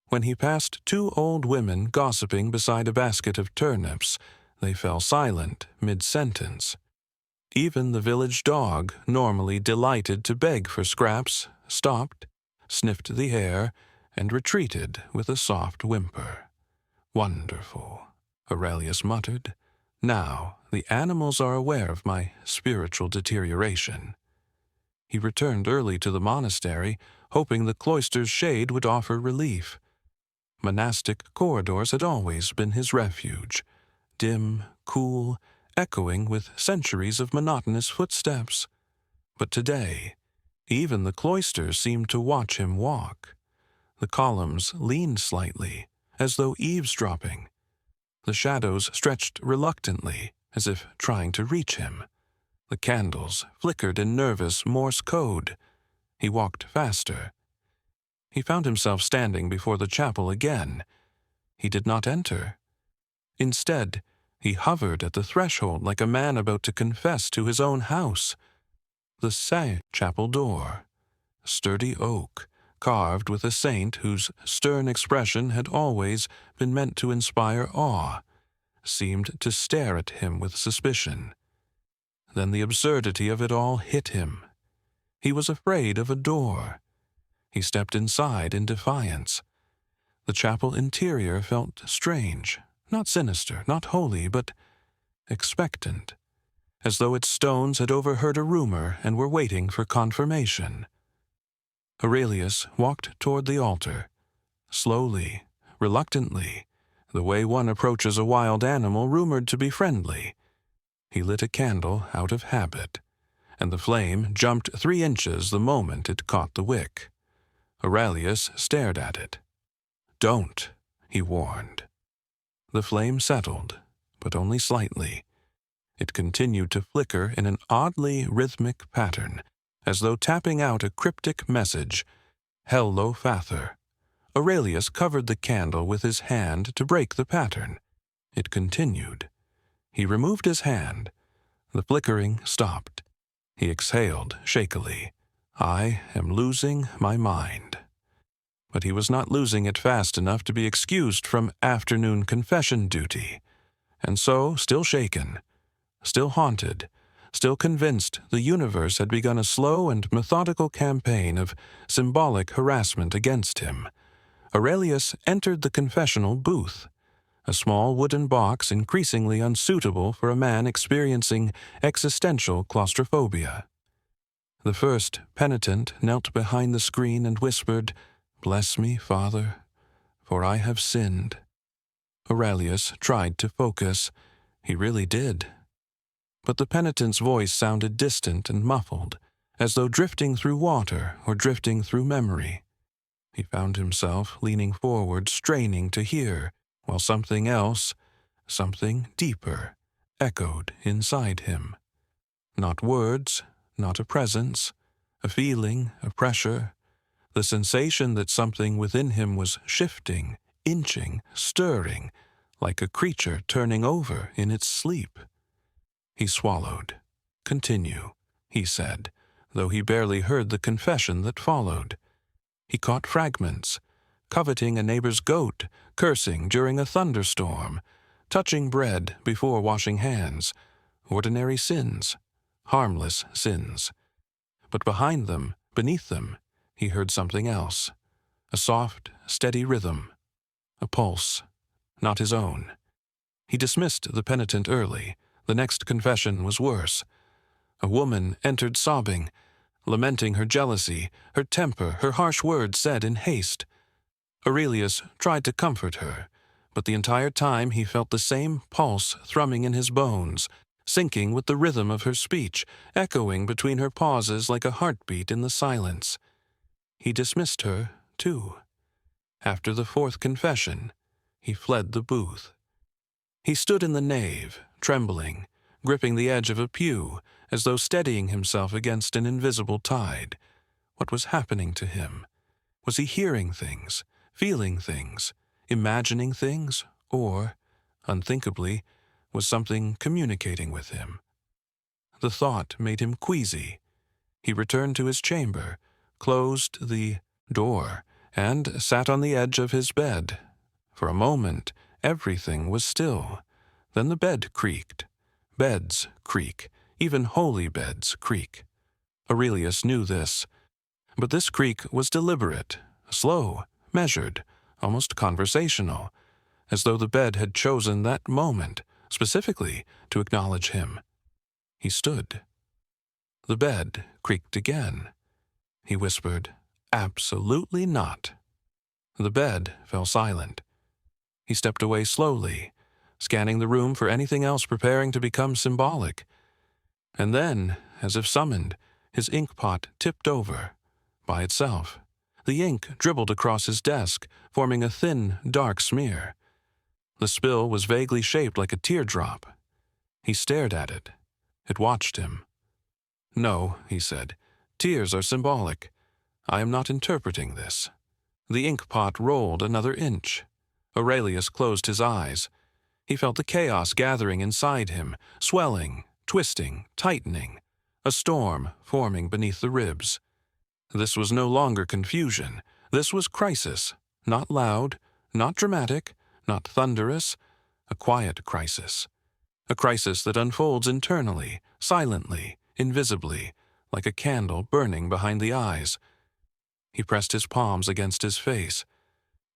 S1: When he passed two old women gossiping beside a basket of turnips, they fell silent mid-sentence. Even the village dog, normally delighted to beg for scraps, stopped, sniffed the air, and retreated with a soft whimper. "Wonderful," Aurelius muttered. "Now the animals are aware of my spiritual deterioration." He returned early to the monastery, hoping the cloister's shade would offer relief. Monastic corridors had always been his refuge, dim, cool, echoing with centuries of monotonous footsteps. But today, even the cloisters seemed to watch him walk. The columns leaned slightly, as though eavesdropping. The shadows stretched reluctantly, as if trying to reach him. The candles flickered in nervous Morse code. He walked faster. He found himself standing before the chapel again. He did not enter. Instead, he hovered at the threshold like a man about to confess to his own house. The chapel door, sturdy oak, carved with a saint whose stern expression had always been meant to inspire awe, seemed to stare at him with suspicion. Then the absurdity of it all hit him. He was afraid of a door. He stepped inside in defiance. The chapel interior felt strange. Not sinister, not holy, but expectant, as though its stones had overheard a rumor and were waiting for confirmation. Aurelius walked toward the altar, slowly, reluctantly, the way one approaches a wild animal rumored to be friendly. He lit a candle out of habit, and the flame jumped 3 inches the moment it caught the wick. Aurelius stared at it. "Don't," he warned. The flame settled, but only slightly. It continued to flicker in an oddly rhythmic pattern, as though tapping out a cryptic message. "Hello, Father." Aurelius covered the candle with his hand to break the pattern. It continued. He removed his hand. The flickering stopped. He exhaled shakily. "I am losing my mind." But he was not losing it fast enough to be excused from afternoon confession duty. And so, still shaken, still haunted, still convinced the universe had begun a slow and methodical campaign of symbolic harassment against him, Aurelius entered the confessional booth, a small wooden box increasingly unsuitable for a man experiencing existential claustrophobia. The first penitent knelt behind the screen and whispered, "Bless me, Father, for I have sinned." Aurelius tried to focus. He really did. But the penitent's voice sounded distant and muffled, as though drifting through water or drifting through memory. He found himself leaning forward, straining to hear, while something else, something deeper, echoed inside him. Not words, not a presence, a feeling, a pressure, the sensation that something within him was shifting, inching, stirring, like a creature turning over in its sleep. He swallowed. "Continue," he said, though he barely heard the confession that followed. He caught fragments, coveting a neighbor's goat, cursing during a thunderstorm, touching bread before washing hands, ordinary sins, harmless sins. But behind them, beneath them, he heard something else, a soft, steady rhythm, a pulse, not his own. He dismissed the penitent early. The next confession was worse. A woman entered sobbing, lamenting her jealousy, her temper, her harsh words said in haste. Aurelius tried to comfort her, but the entire time he felt the same pulse thrumming in his bones, syncing with the rhythm of her speech, echoing between her pauses like a heartbeat in the silence. He dismissed her, too. After the fourth confession, he fled the booth. He stood in the nave, trembling, gripping the edge of a pew, as though steadying himself against an invisible tide. What was happening to him? Was he hearing things, feeling things, imagining things, or, unthinkably, was something communicating with him? The thought made him queasy. He returned to his chamber, closed the door, and sat on the edge of his bed. For a moment, everything was still. Then the bed creaked. Beds creak. Even holy beds creak. Aurelius knew this. But this creak was deliberate, slow, measured, almost conversational, as though the bed had chosen that moment, specifically, to acknowledge him. He stood. The bed creaked again. He whispered, "Absolutely not." The bed fell silent. He stepped away slowly, scanning the room for anything else preparing to become symbolic. And then, as if summoned, his ink pot tipped over, by itself. The ink dribbled across his desk, forming a thin, dark smear. The spill was vaguely shaped like a teardrop. He stared at it. It watched him. "No," he said, "tears are symbolic. I am not interpreting this." The ink pot rolled another inch. Aurelius closed his eyes. He felt the chaos gathering inside him, swelling, twisting, tightening, a storm forming beneath the ribs. This was no longer confusion. This was crisis, not loud, not dramatic, not thunderous, a quiet crisis. A crisis that unfolds internally, silently, invisibly, like a candle burning behind the eyes. He pressed his palms against his face.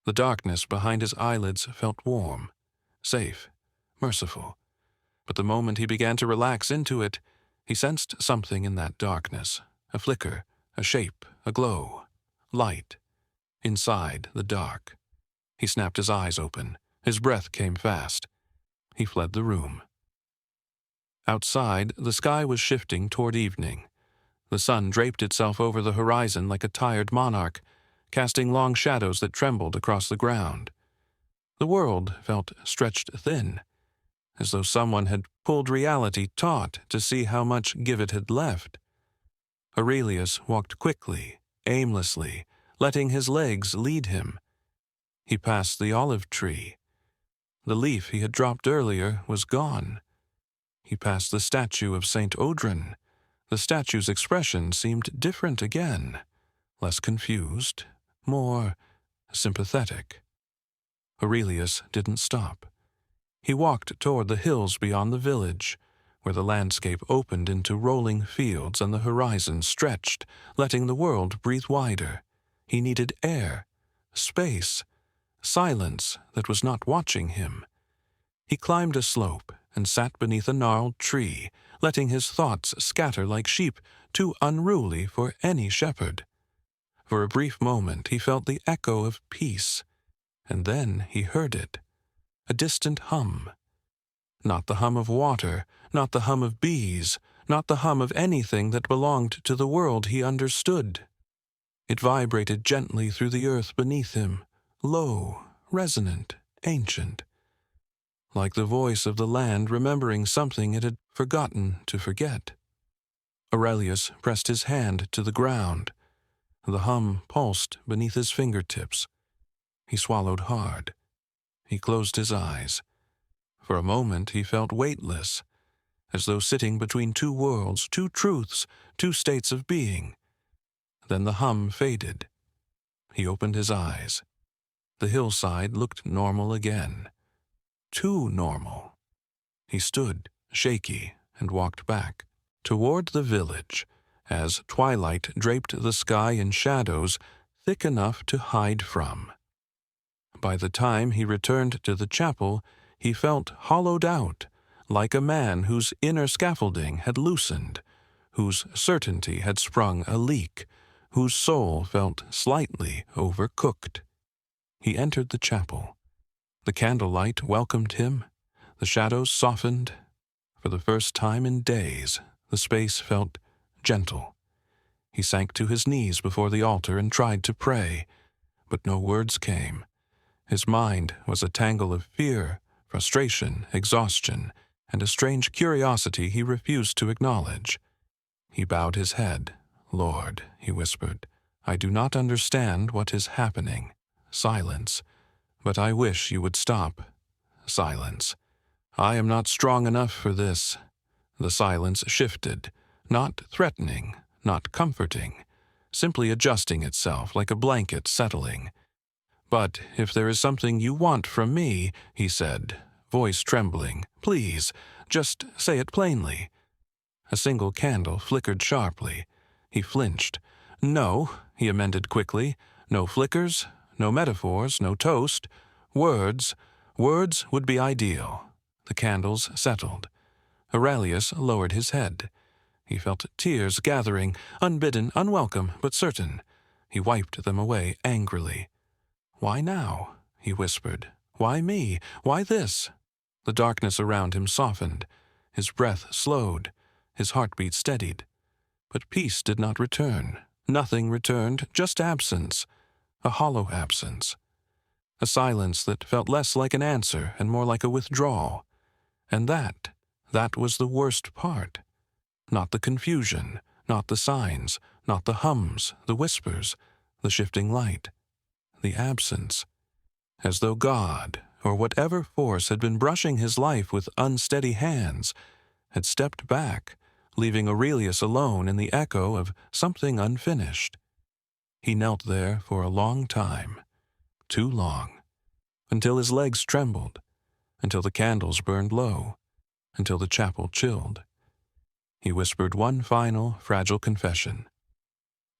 S1: The darkness behind his eyelids felt warm, safe, merciful. But the moment he began to relax into it, he sensed something in that darkness, a flicker, a shape, a glow, light, inside the dark. He snapped his eyes open. His breath came fast. He fled the room. Outside, the sky was shifting toward evening. The sun draped itself over the horizon like a tired monarch, casting long shadows that trembled across the ground. The world felt stretched thin, as though someone had pulled reality taut to see how much give it had left. Aurelius walked quickly, aimlessly, letting his legs lead him. He passed the olive tree. The leaf he had dropped earlier was gone. He passed the statue of St. Odrin. The statue's expression seemed different again, less confused, more sympathetic. Aurelius didn't stop. He walked toward the hills beyond the village, where the landscape opened into rolling fields and the horizon stretched, letting the world breathe wider. He needed air, space, silence that was not watching him. He climbed a slope and sat beneath a gnarled tree, letting his thoughts scatter like sheep too unruly for any shepherd. For a brief moment he felt the echo of peace, and then he heard it, a distant hum. Not the hum of water, not the hum of bees, not the hum of anything that belonged to the world he understood. It vibrated gently through the earth beneath him, low, resonant, ancient, like the voice of the land remembering something it had forgotten to forget. Aurelius pressed his hand to the ground. The hum pulsed beneath his fingertips. He swallowed hard. He closed his eyes. For a moment he felt weightless, as though sitting between two worlds, two truths, two states of being. Then the hum faded. He opened his eyes. The hillside looked normal again. Too normal. He stood, shaky, and walked back, toward the village, as twilight draped the sky in shadows thick enough to hide from. By the time he returned to the chapel, he felt hollowed out, like a man whose inner scaffolding had loosened, whose certainty had sprung a leak, whose soul felt slightly overcooked. He entered the chapel. The candlelight welcomed him. The shadows softened. For the first time in days, the space felt gentle. He sank to his knees before the altar and tried to pray, but no words came. His mind was a tangle of fear, frustration, exhaustion, and a strange curiosity he refused to acknowledge. He bowed his head. "Lord," he whispered, "I do not understand what is happening. Silence. But I wish you would stop. Silence. I am not strong enough for this." The silence shifted, not threatening, not comforting, simply adjusting itself like a blanket settling. "But if there is something you want from me," he said, voice trembling, "please, just say it plainly." A single candle flickered sharply. He flinched. "No," he amended quickly, "no flickers, no metaphors, no toast. Words would be ideal." The candles settled. Aurelius lowered his head. He felt tears gathering, unbidden, unwelcome, but certain. He wiped them away angrily. "Why now?" he whispered. "Why me? Why this?" The darkness around him softened. His breath slowed. His heartbeat steadied. But peace did not return. Nothing returned, just absence. A hollow absence. A silence that felt less like an answer and more like a withdrawal. And that was the worst part. Not the confusion, not the signs, not the hums, the whispers, the shifting light. The absence. As though God, or whatever force had been brushing his life with unsteady hands, had stepped back, leaving Aurelius alone in the echo of something unfinished. He knelt there for a long time, too long, until his legs trembled, until the candles burned low, until the chapel chilled. He whispered one final, fragile confession.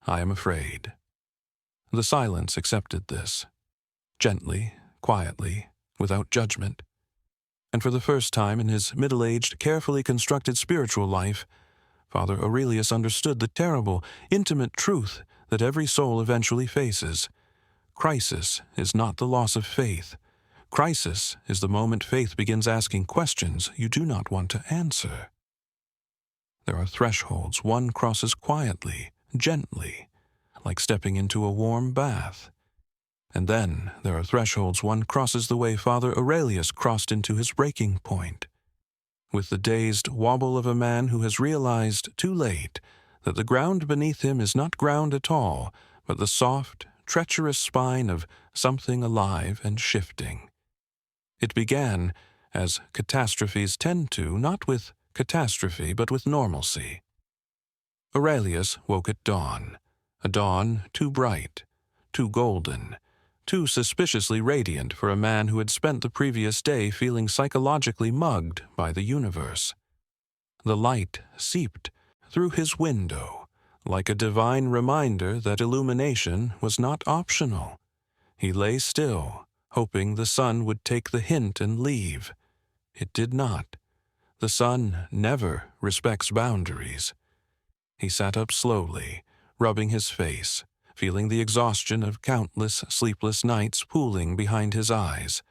S1: "I am afraid." The silence accepted this, gently, quietly, without judgment. And for the first time in his middle-aged, carefully constructed spiritual life, Father Aurelius understood the terrible, intimate truth that every soul eventually faces. Crisis is not the loss of faith. Crisis is the moment faith begins asking questions you do not want to answer. There are thresholds one crosses quietly, gently, like stepping into a warm bath. And then there are thresholds one crosses the way Father Aurelius crossed into his breaking point, with the dazed wobble of a man who has realized too late that the ground beneath him is not ground at all, but the soft, treacherous spine of something alive and shifting. It began, as catastrophes tend to, not with catastrophe, but with normalcy. Aurelius woke at dawn, a dawn too bright, too golden, too suspiciously radiant for a man who had spent the previous day feeling psychologically mugged by the universe. The light seeped through his window, like a divine reminder that illumination was not optional. He lay still, hoping the sun would take the hint and leave. It did not. The sun never respects boundaries. He sat up slowly, rubbing his face, feeling the exhaustion of countless sleepless nights pooling behind his eyes.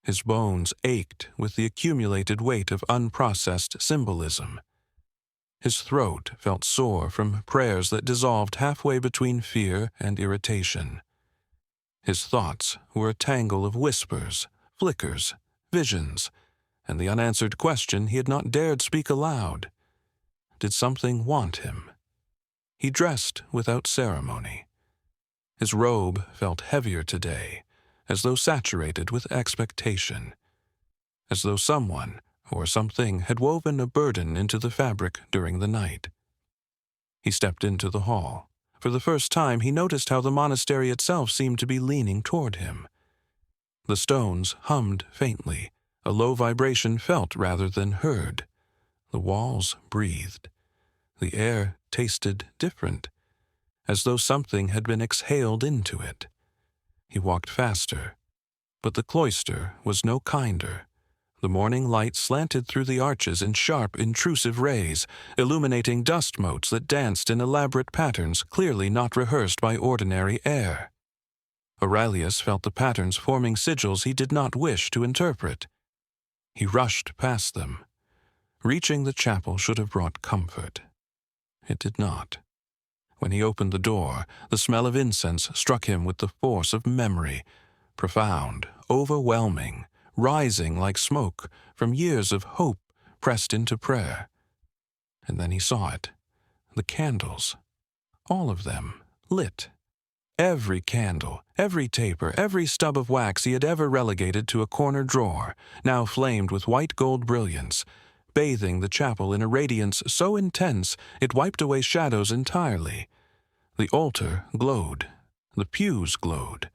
S1: His bones ached with the accumulated weight of unprocessed symbolism. His throat felt sore from prayers that dissolved halfway between fear and irritation. His thoughts were a tangle of whispers, flickers, visions, and the unanswered question he had not dared speak aloud. Did something want him? He dressed without ceremony. His robe felt heavier today, as though saturated with expectation, as though someone or something had woven a burden into the fabric during the night. He stepped into the hall. For the first time, he noticed how the monastery itself seemed to be leaning toward him. The stones hummed faintly, a low vibration felt rather than heard. The walls breathed. The air tasted different, as though something had been exhaled into it. He walked faster, but the cloister was no kinder. The morning light slanted through the arches in sharp, intrusive rays, illuminating dust motes that danced in elaborate patterns clearly not rehearsed by ordinary air. Aurelius felt the patterns forming sigils he did not wish to interpret. He rushed past them. Reaching the chapel should have brought comfort. It did not. When he opened the door, the smell of incense struck him with the force of memory, profound, overwhelming, rising like smoke from years of hope pressed into prayer. And then he saw it. The candles. All of them, lit. Every candle, every taper, every stub of wax he had ever relegated to a corner drawer, now flamed with white gold brilliance, bathing the chapel in a radiance so intense it wiped away shadows entirely. The altar glowed. The pews glowed.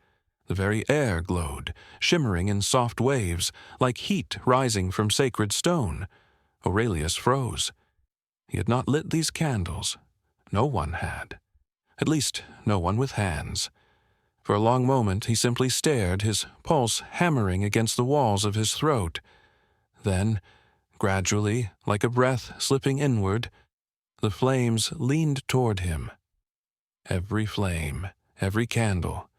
S1: The very air glowed, shimmering in soft waves, like heat rising from sacred stone. Aurelius froze. He had not lit these candles. No one had. At least, no one with hands. For a long moment he simply stared, his pulse hammering against the walls of his throat. Then, gradually, like a breath slipping inward, the flames leaned toward him. Every flame, every candle,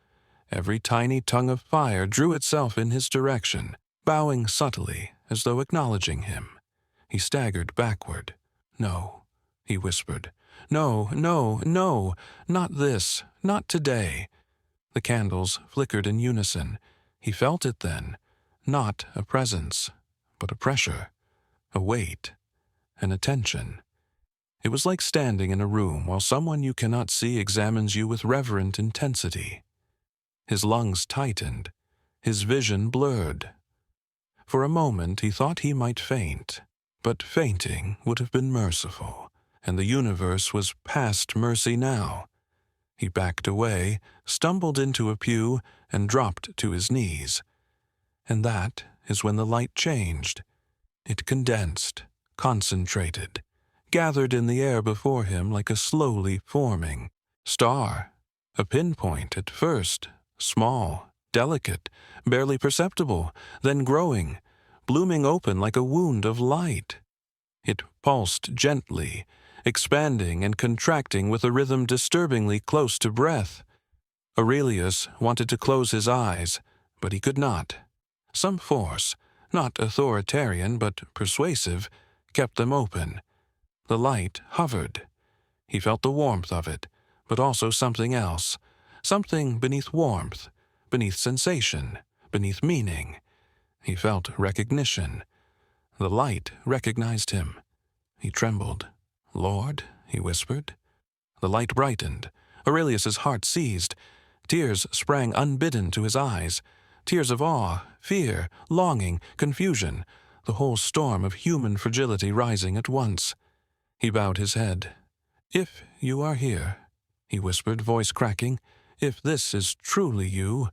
S1: every tiny tongue of fire drew itself in his direction, bowing subtly as though acknowledging him. He staggered backward. "No," he whispered. "No, no, no, not this, not today." The candles flickered in unison. He felt it then, not a presence, but a pressure, a weight, an attention. It was like standing in a room while someone you cannot see examines you with reverent intensity. His lungs tightened, his vision blurred. For a moment he thought he might faint, but fainting would have been merciful, and the universe was past mercy now. He backed away, stumbled into a pew, and dropped to his knees. And that is when the light changed. It condensed, concentrated, gathered in the air before him like a slowly forming star, a pinpoint at first, small, delicate, barely perceptible, then growing, blooming open like a wound of light. It pulsed gently, expanding and contracting with a rhythm disturbingly close to breath. Aurelius wanted to close his eyes, but he could not. Some force, not authoritarian but persuasive, kept them open. The light hovered. He felt the warmth of it, but also something else, something beneath warmth, beneath sensation, beneath meaning. He felt recognition. The light recognized him. He trembled. "Lord," he whispered. The light brightened. Aurelius's heart seized. Tears sprang unbidden to his eyes. Tears of awe, fear, longing, confusion, the whole storm of human fragility rising at once. He bowed his head. "If you are here," he whispered, voice cracking, "if this is truly you."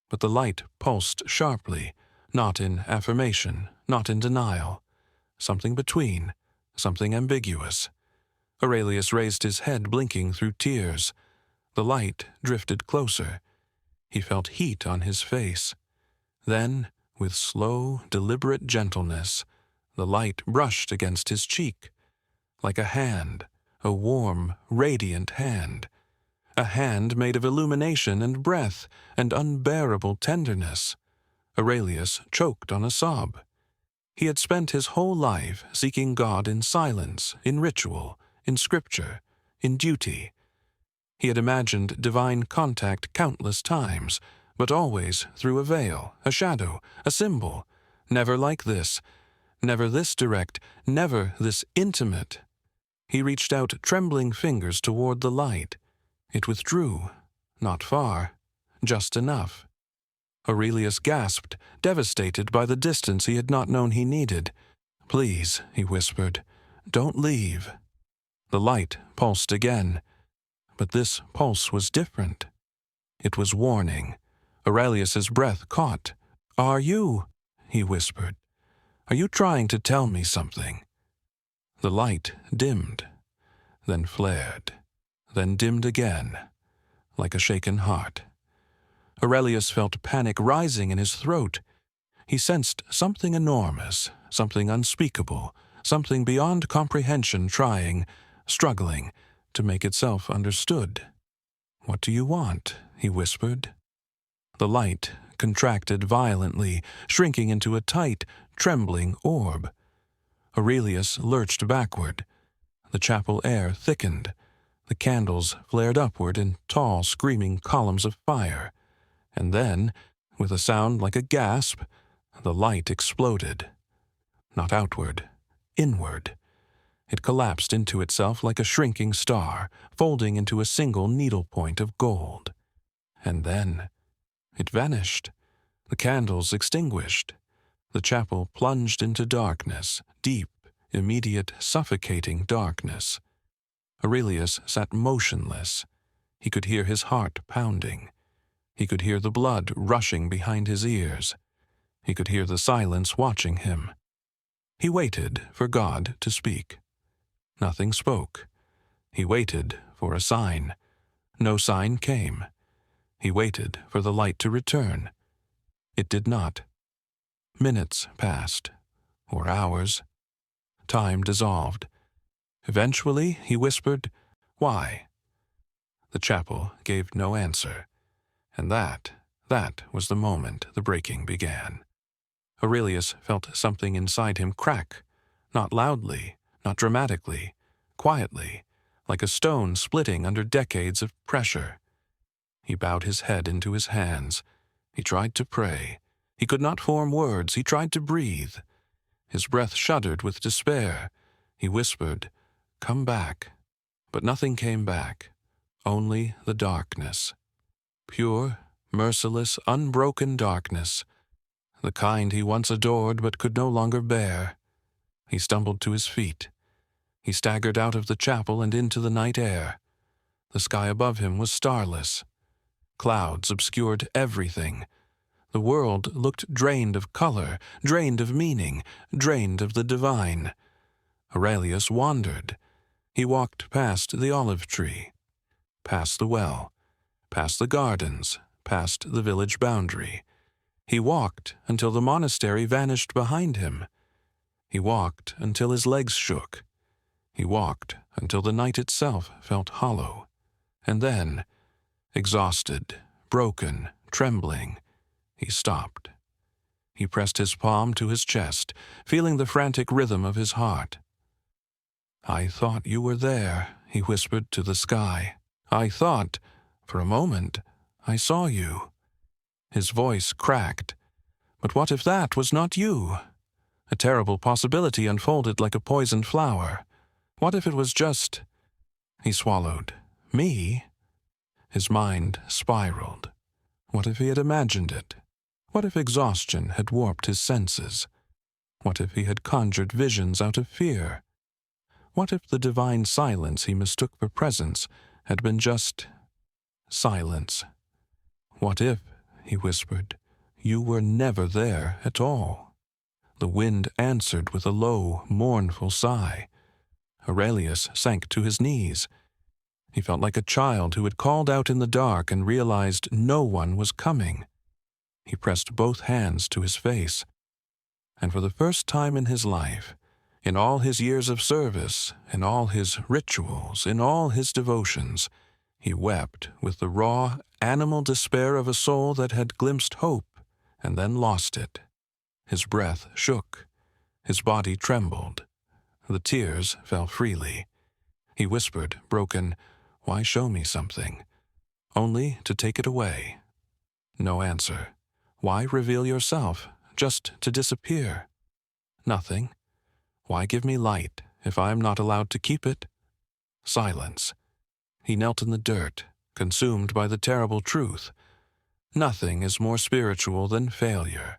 S1: But the light pulsed sharply, not in affirmation, not in denial. Something between, something ambiguous. Aurelius raised his head, blinking through tears. The light drifted closer. He felt heat on his face. Then, with slow, deliberate gentleness, the light brushed against his cheek. Like a hand, a warm, radiant hand. A hand made of illumination and breath and unbearable tenderness. Aurelius choked on a sob. He had spent his whole life seeking God in silence, in ritual, in scripture, in duty. He had imagined divine contact countless times, but always through a veil, a shadow, a symbol. Never like this, never this direct, never this intimate. He reached out trembling fingers toward the light. It withdrew, not far, just enough. Aurelius gasped, devastated by the distance he had not known he needed. "Please," he whispered, "don't leave." The light pulsed again, but this pulse was different. It was warning. Aurelius's breath caught. "Are you?" he whispered. "Are you trying to tell me something?" The light dimmed, then flared, then dimmed again, like a shaken heart. Aurelius felt panic rising in his throat. He sensed something enormous, something unspeakable, something beyond comprehension trying, struggling, to make itself understood. "What do you want?" he whispered. The light contracted violently, shrinking into a tight, trembling orb. Aurelius lurched backward. The chapel air thickened. The candles flared upward in tall, screaming columns of fire. And then, with a sound like a gasp, the light exploded. Not outward, inward. It collapsed into itself like a shrinking star, folding into a single needlepoint of gold. And then it vanished. The candles extinguished. The chapel plunged into darkness, deep, immediate, suffocating darkness. Aurelius sat motionless. He could hear his heart pounding. He could hear the blood rushing behind his ears. He could hear the silence watching him. He waited for God to speak. Nothing spoke. He waited for a sign. No sign came. He waited for the light to return. It did not. Minutes passed, or hours. Time dissolved. Eventually, he whispered, "Why?" The chapel gave no answer. And that was the moment the breaking began. Aurelius felt something inside him crack, not loudly, not dramatically, quietly, like a stone splitting under decades of pressure. He bowed his head into his hands. He tried to pray. He could not form words. He tried to breathe. His breath shuddered with despair. He whispered, "Come back." But nothing came back, only the darkness. Pure, merciless, unbroken darkness, the kind he once adored but could no longer bear. He stumbled to his feet. He staggered out of the chapel and into the night air. The sky above him was starless. Clouds obscured everything. The world looked drained of color, drained of meaning, drained of the divine. Aurelius wandered. He walked past the olive tree, past the well, past the gardens, past the village boundary. He walked until the monastery vanished behind him. He walked until his legs shook. He walked until the night itself felt hollow. And then, exhausted, broken, trembling, he stopped. He pressed his palm to his chest, feeling the frantic rhythm of his heart. "I thought you were there," he whispered to the sky. "I thought, for a moment, I saw you." His voice cracked. But what if that was not you? A terrible possibility unfolded like a poisoned flower. What if it was just... He swallowed. Me? His mind spiraled. What if he had imagined it? What if exhaustion had warped his senses? What if he had conjured visions out of fear? What if the divine silence he mistook for presence had been just silence? What if, he whispered, you were never there at all? The wind answered with a low, mournful sigh. Aurelius sank to his knees. He felt like a child who had called out in the dark and realized no one was coming. He pressed both hands to his face, and for the first time in his life, In all his years of service, in all his rituals, in all his devotions, he wept with the raw, animal despair of a soul that had glimpsed hope and then lost it. His breath shook. His body trembled. The tears fell freely. He whispered, broken, "Why show me something?" Only to take it away. No answer. Why reveal yourself, just to disappear? Nothing. Why give me light if I am not allowed to keep it? Silence. He knelt in the dirt, consumed by the terrible truth. Nothing is more spiritual than failure.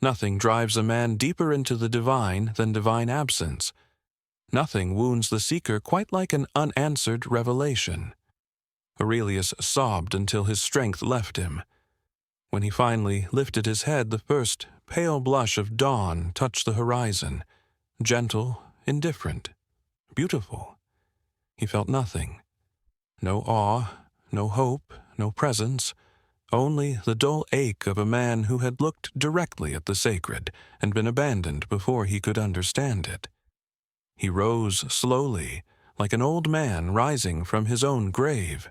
S1: Nothing drives a man deeper into the divine than divine absence. Nothing wounds the seeker quite like an unanswered revelation. Aurelius sobbed until his strength left him. When he finally lifted his head, the first pale blush of dawn touched the horizon. Gentle, indifferent, beautiful. He felt nothing. No awe, no hope, no presence, only the dull ache of a man who had looked directly at the sacred and been abandoned before he could understand it. He rose slowly, like an old man rising from his own grave.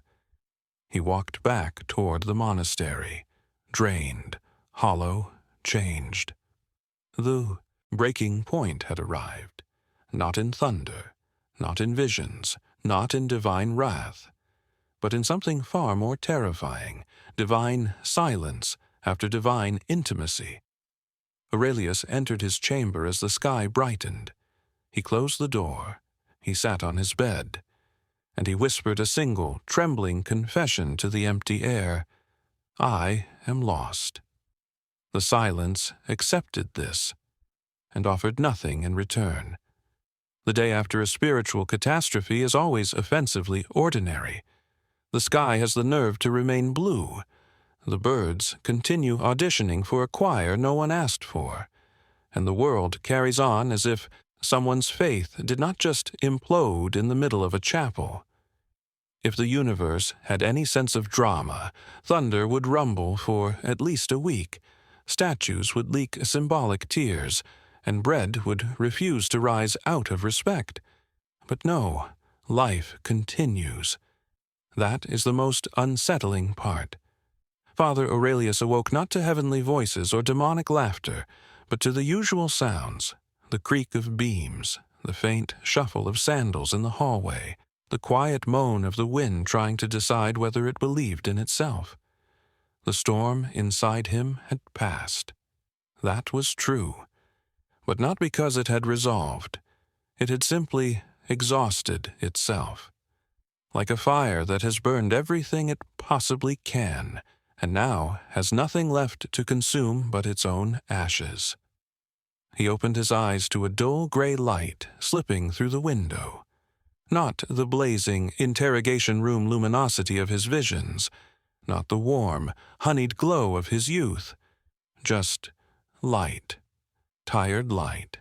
S1: He walked back toward the monastery, drained, hollow, changed. The breaking point had arrived, not in thunder, not in visions, not in divine wrath, but in something far more terrifying, divine silence after divine intimacy. Aurelius entered his chamber as the sky brightened. He closed the door, he sat on his bed, and he whispered a single, trembling confession to the empty air. I am lost. The silence accepted this, and offered nothing in return. The day after a spiritual catastrophe is always offensively ordinary. The sky has the nerve to remain blue. The birds continue auditioning for a choir no one asked for, and the world carries on as if someone's faith did not just implode in the middle of a chapel. If the universe had any sense of drama, thunder would rumble for at least a week, statues would leak symbolic tears, and bread would refuse to rise out of respect. But no, life continues. That is the most unsettling part. Father Aurelius awoke not to heavenly voices or demonic laughter, but to the usual sounds, the creak of beams, the faint shuffle of sandals in the hallway, the quiet moan of the wind trying to decide whether it believed in itself. The storm inside him had passed. That was true, but not because it had resolved. It had simply exhausted itself, like a fire that has burned everything it possibly can, and now has nothing left to consume but its own ashes. He opened his eyes to a dull gray light slipping through the window. Not the blazing interrogation room luminosity of his visions, not the warm, honeyed glow of his youth, just light, tired light.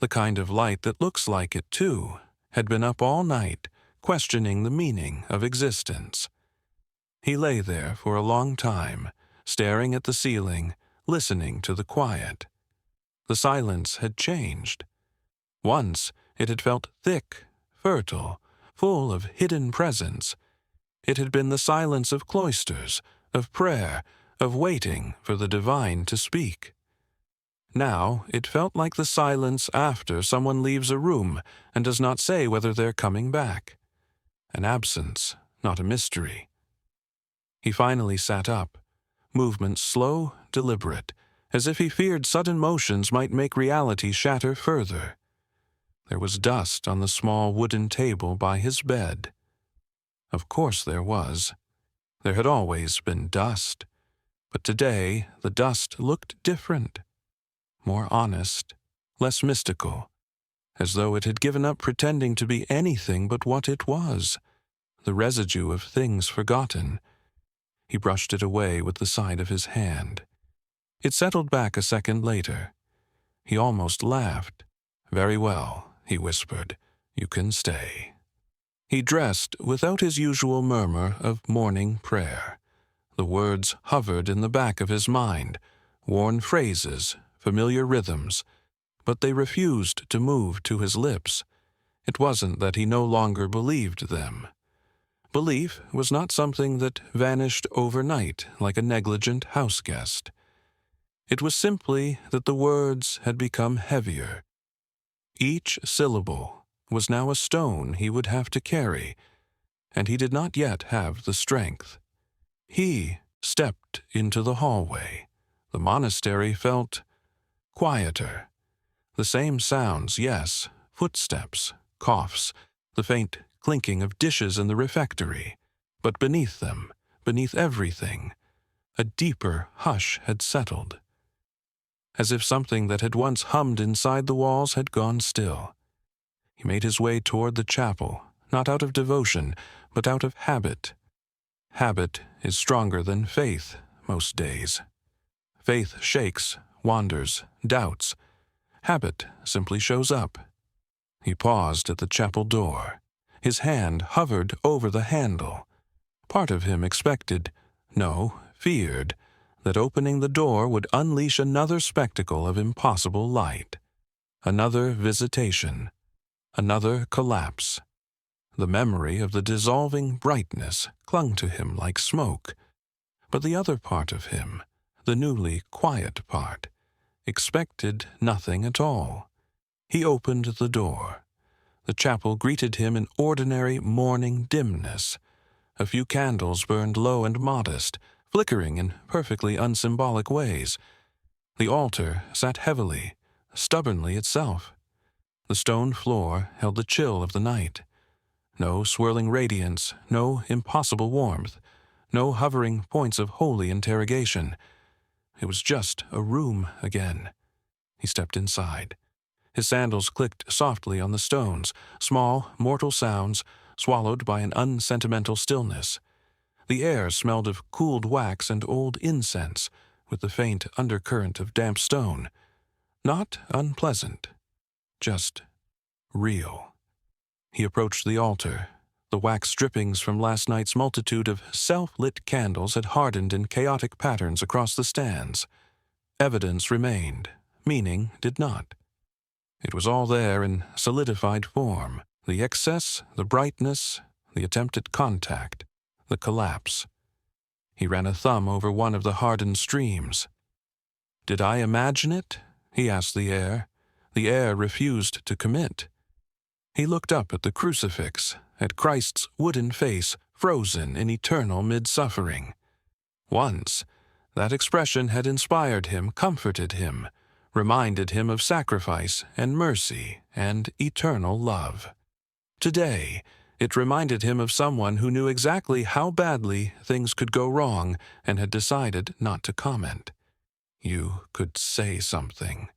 S1: The kind of light that looks like it, too, had been up all night, questioning the meaning of existence. He lay there for a long time, staring at the ceiling, listening to the quiet. The silence had changed. Once it had felt thick, fertile, full of hidden presence. It had been the silence of cloisters, of prayer, of waiting for the divine to speak. Now it felt like the silence after someone leaves a room and does not say whether they're coming back. An absence, not a mystery. He finally sat up, movement slow, deliberate, as if he feared sudden motions might make reality shatter further. There was dust on the small wooden table by his bed. Of course there was. There had always been dust, but today the dust looked different, more honest, less mystical, as though it had given up pretending to be anything but what it was, the residue of things forgotten. He brushed it away with the side of his hand. It settled back a second later. He almost laughed. "Very well," he whispered. "You can stay." He dressed without his usual murmur of morning prayer. The words hovered in the back of his mind, worn phrases, familiar rhythms, but they refused to move to his lips. It wasn't that he no longer believed them. Belief was not something that vanished overnight like a negligent house guest. It was simply that the words had become heavier. Each syllable was now a stone he would have to carry, and he did not yet have the strength. He stepped into the hallway. The monastery felt quieter. The same sounds, yes, footsteps, coughs, the faint clinking of dishes in the refectory, but beneath them, beneath everything, a deeper hush had settled, as if something that had once hummed inside the walls had gone still. He made his way toward the chapel, not out of devotion, but out of habit. Habit is stronger than faith most days. Faith shakes, wanders, doubts. Habit simply shows up. He paused at the chapel door. His hand hovered over the handle. Part of him expected, no, feared, that opening the door would unleash another spectacle of impossible light, another visitation, another collapse. The memory of the dissolving brightness clung to him like smoke, but the other part of him, the newly quiet part, expected nothing at all. He opened the door. The chapel greeted him in ordinary morning dimness. A few candles burned low and modest, flickering in perfectly unsymbolic ways. The altar sat heavily, stubbornly itself. The stone floor held the chill of the night. No swirling radiance, no impossible warmth, no hovering points of holy interrogation. It was just a room again. He stepped inside. His sandals clicked softly on the stones, small, mortal sounds, swallowed by an unsentimental stillness. The air smelled of cooled wax and old incense, with the faint undercurrent of damp stone. Not unpleasant, just real. He approached the altar. The wax drippings from last night's multitude of self-lit candles had hardened in chaotic patterns across the stands. Evidence remained, meaning did not. It was all there in solidified form, the excess, the brightness, the attempted contact, the collapse. He ran a thumb over one of the hardened streams. "Did I imagine it?" he asked the air. The air refused to commit. He looked up at the crucifix, at Christ's wooden face frozen in eternal mid-suffering. Once, that expression had inspired him, comforted him, reminded him of sacrifice and mercy and eternal love. Today, it reminded him of someone who knew exactly how badly things could go wrong and had decided not to comment. "You could say something,"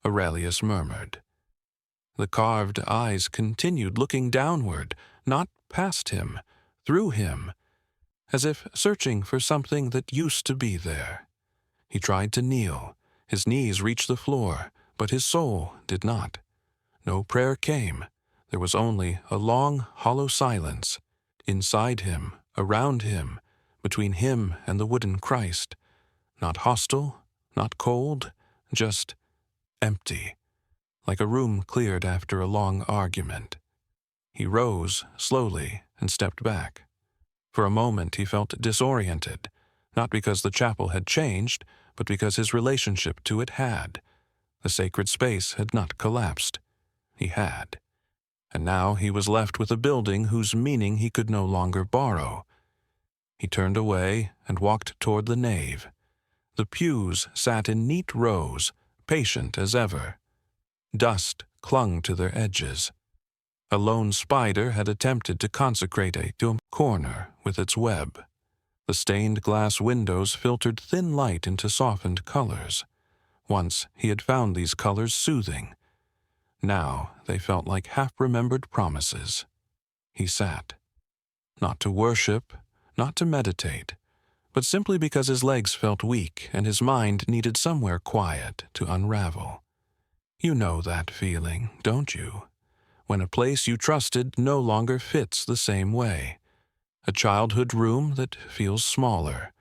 S1: Aurelius murmured. The carved eyes continued looking downward, not past him, through him, as if searching for something that used to be there. He tried to kneel. His knees reached the floor, but his soul did not. No prayer came. There was only a long, hollow silence. Inside him, around him, between him and the wooden Christ. Not hostile, not cold, just empty, like a room cleared after a long argument. He rose slowly and stepped back. For a moment he felt disoriented, not because the chapel had changed, but because his relationship to it had. The sacred space had not collapsed. He had. And now he was left with a building whose meaning he could no longer borrow. He turned away and walked toward the nave. The pews sat in neat rows, patient as ever. Dust clung to their edges. A lone spider had attempted to consecrate a corner with its web. The stained glass windows filtered thin light into softened colors. Once he had found these colors soothing. Now they felt like half-remembered promises. He sat. Not to worship, not to meditate, but simply because his legs felt weak and his mind needed somewhere quiet to unravel. You know that feeling, don't you? When a place you trusted no longer fits the same way. A childhood room that feels smaller.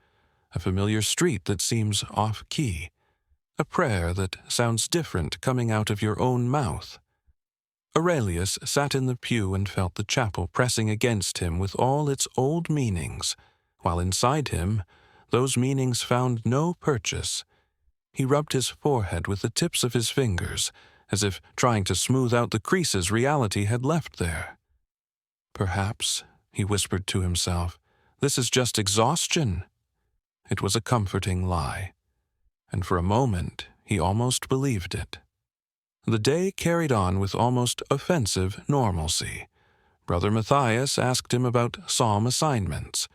S1: A familiar street that seems off-key. a prayer that sounds different coming out of your own mouth. Aurelius sat in the pew and felt the chapel pressing against him with all its old meanings, while inside him those meanings found no purchase. He rubbed his forehead with the tips of his fingers, as if trying to smooth out the creases reality had left there. Perhaps, he whispered to himself, this is just exhaustion. It was a comforting lie, and for a moment he almost believed it. The day carried on with almost offensive normalcy. Brother Matthias asked him about psalm assignments.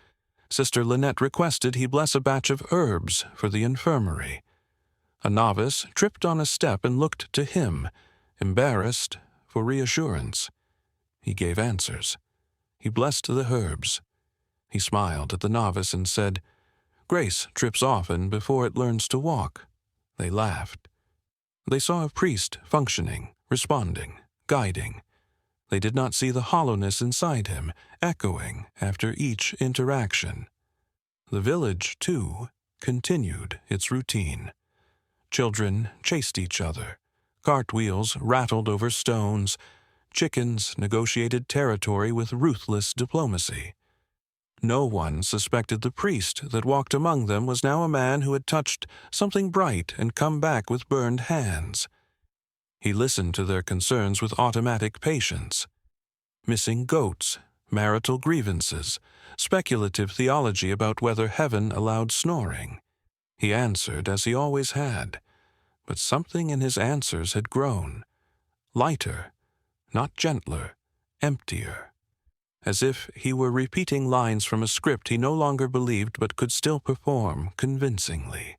S1: Sister Lynette requested he bless a batch of herbs for the infirmary. A novice tripped on a step and looked to him, embarrassed, for reassurance. He gave answers. He blessed the herbs. He smiled at the novice and said, "Grace trips often before it learns to walk." They laughed. They saw a priest functioning, responding, guiding. They did not see the hollowness inside him, echoing after each interaction. The village, too, continued its routine. Children chased each other. Cartwheels rattled over stones. Chickens negotiated territory with ruthless diplomacy. No one suspected the priest that walked among them was now a man who had touched something bright and come back with burned hands. He listened to their concerns with automatic patience. Missing goats, marital grievances, speculative theology about whether heaven allowed snoring. He answered as he always had, but something in his answers had grown. Lighter, not gentler, emptier. As if he were repeating lines from a script he no longer believed but could still perform convincingly.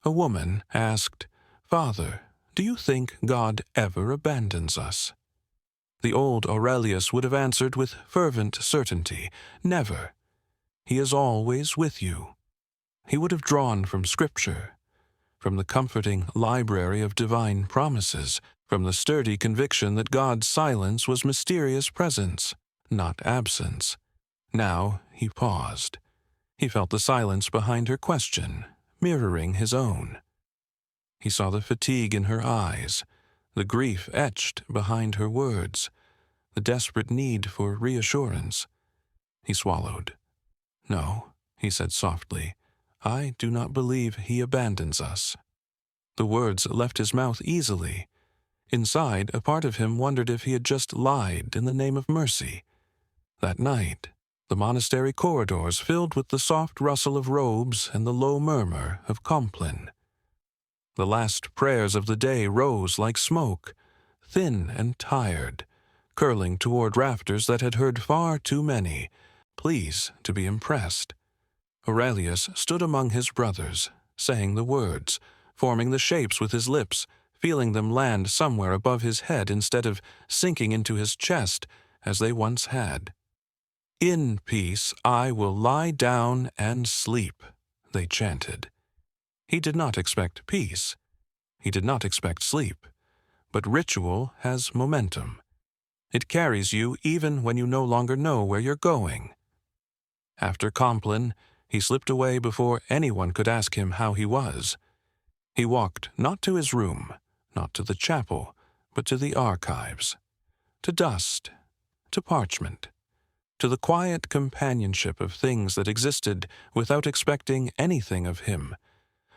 S1: A woman asked, "Father, do you think God ever abandons us?" The old Aurelius would have answered with fervent certainty, "Never. He is always with you." He would have drawn from Scripture, from the comforting library of divine promises, from the sturdy conviction that God's silence was mysterious presence, not absence. Now he paused. He felt the silence behind her question, mirroring his own. He saw the fatigue in her eyes, the grief etched behind her words, the desperate need for reassurance. He swallowed. "No," he said softly, "I do not believe he abandons us." The words left his mouth easily. Inside, a part of him wondered if he had just lied in the name of mercy. That night, the monastery corridors filled with the soft rustle of robes and the low murmur of Compline. The last prayers of the day rose like smoke, thin and tired, curling toward rafters that had heard far too many pleas to be impressed. Aurelius stood among his brothers, saying the words, forming the shapes with his lips, feeling them land somewhere above his head instead of sinking into his chest as they once had. "In peace I will lie down and sleep," they chanted. He did not expect peace. He did not expect sleep. But ritual has momentum. It carries you even when you no longer know where you're going. After Compline, he slipped away before anyone could ask him how he was. He walked not to his room, not to the chapel, but to the archives, to dust, to parchment, to the quiet companionship of things that existed without expecting anything of him.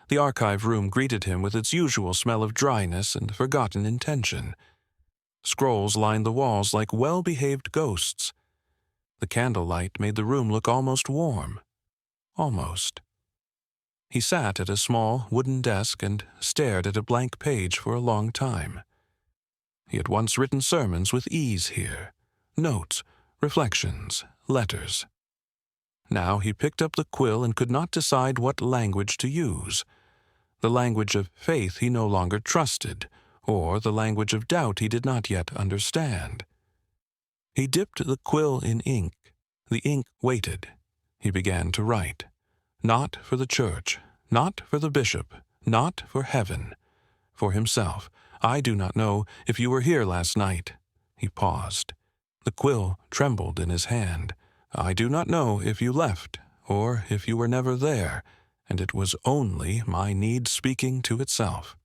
S1: The archive room greeted him with its usual smell of dryness and forgotten intention. Scrolls lined the walls like well-behaved ghosts. The candlelight made the room look almost warm. Almost. He sat at a small wooden desk and stared at a blank page for a long time. He had once written sermons with ease here, notes, reflections, letters. Now he picked up the quill and could not decide what language to use. The language of faith he no longer trusted, or the language of doubt he did not yet understand. He dipped the quill in ink. The ink waited. He began to write. Not for the church, not for the bishop, not for heaven. For himself. "I do not know if you were here last night." He paused. The quill trembled in his hand. "I do not know if you left, or if you were never there, and it was only my need speaking to itself.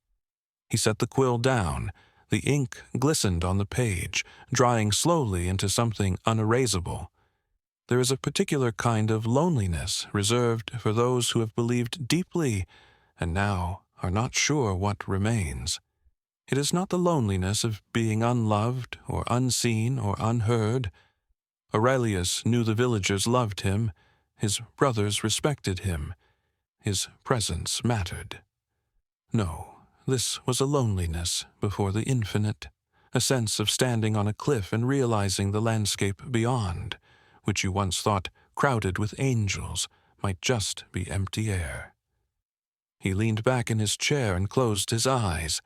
S1: He set the quill down. The ink glistened on the page, drying slowly into something unerasable. There is a particular kind of loneliness reserved for those who have believed deeply and now are not sure what remains. It is not the loneliness of being unloved or unseen or unheard. Aurelius knew the villagers loved him, his brothers respected him, his presence mattered. No, this was a loneliness before the infinite, a sense of standing on a cliff and realizing the landscape beyond, which you once thought crowded with angels, might just be empty air. He leaned back in his chair and closed his eyes.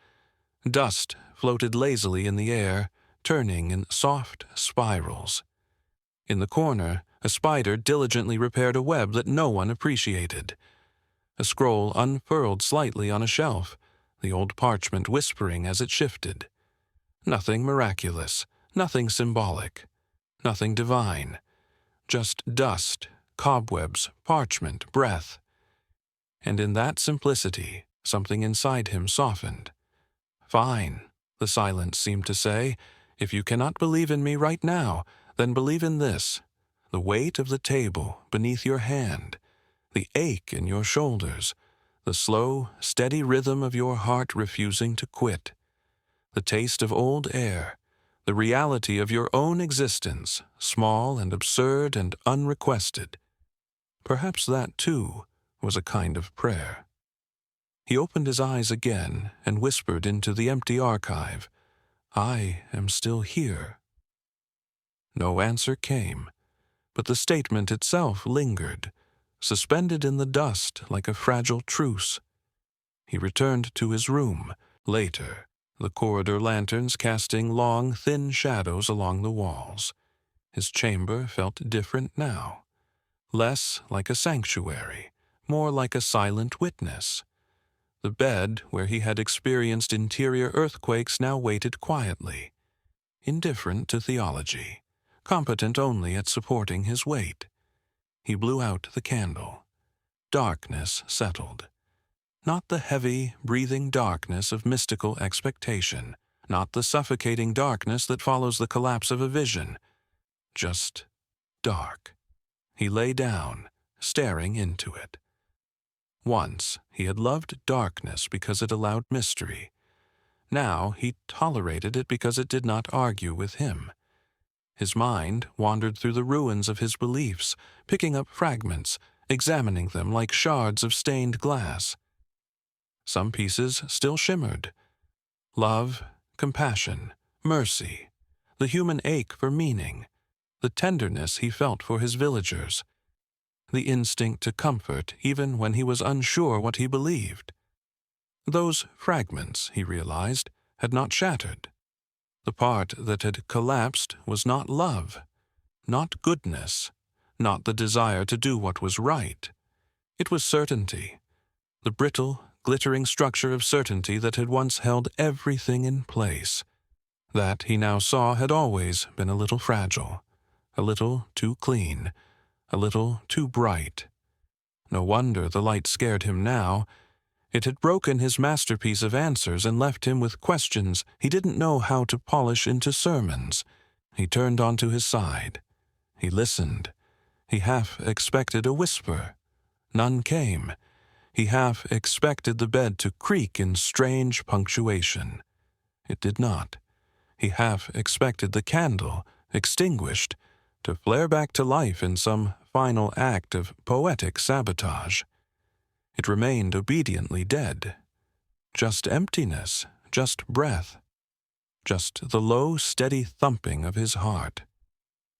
S1: Dust floated lazily in the air, turning in soft spirals. In the corner, a spider diligently repaired a web that no one appreciated. A scroll unfurled slightly on a shelf, the old parchment whispering as it shifted. Nothing miraculous, nothing symbolic, nothing divine. Just dust, cobwebs, parchment, breath. And in that simplicity, something inside him softened. "Fine," the silence seemed to say. "If you cannot believe in me right now, then believe in this. The weight of the table beneath your hand, the ache in your shoulders, the slow, steady rhythm of your heart refusing to quit, the taste of old air, the reality of your own existence, small and absurd and unrequested." Perhaps that, too, was a kind of prayer. He opened his eyes again and whispered into the empty archive, "I am still here." No answer came, but the statement itself lingered, suspended in the dust like a fragile truce. He returned to his room, later, the corridor lanterns casting long, thin shadows along the walls. His chamber felt different now, less like a sanctuary, more like a silent witness. The bed, where he had experienced interior earthquakes, now waited quietly, indifferent to theology, competent only at supporting his weight. He blew out the candle. Darkness settled. Not the heavy, breathing darkness of mystical expectation, not the suffocating darkness that follows the collapse of a vision. Just dark. He lay down, staring into it. Once he had loved darkness because it allowed mystery. Now he tolerated it because it did not argue with him. His mind wandered through the ruins of his beliefs, picking up fragments, examining them like shards of stained glass. Some pieces still shimmered. Love, compassion, mercy, the human ache for meaning, the tenderness he felt for his villagers, the instinct to comfort even when he was unsure what he believed. Those fragments, he realized, had not shattered. The part that had collapsed was not love, not goodness, not the desire to do what was right. It was certainty, the brittle, glittering structure of certainty that had once held everything in place. That, he now saw, had always been a little fragile, a little too clean, a little too bright. No wonder the light scared him now. It had broken his masterpiece of answers and left him with questions he didn't know how to polish into sermons. He turned onto his side. He listened. He half expected a whisper. None came. He half expected the bed to creak in strange punctuation. It did not. He half expected the candle, extinguished, to flare back to life in some final act of poetic sabotage. It remained obediently dead. Just emptiness, just breath, just the low, steady thumping of his heart.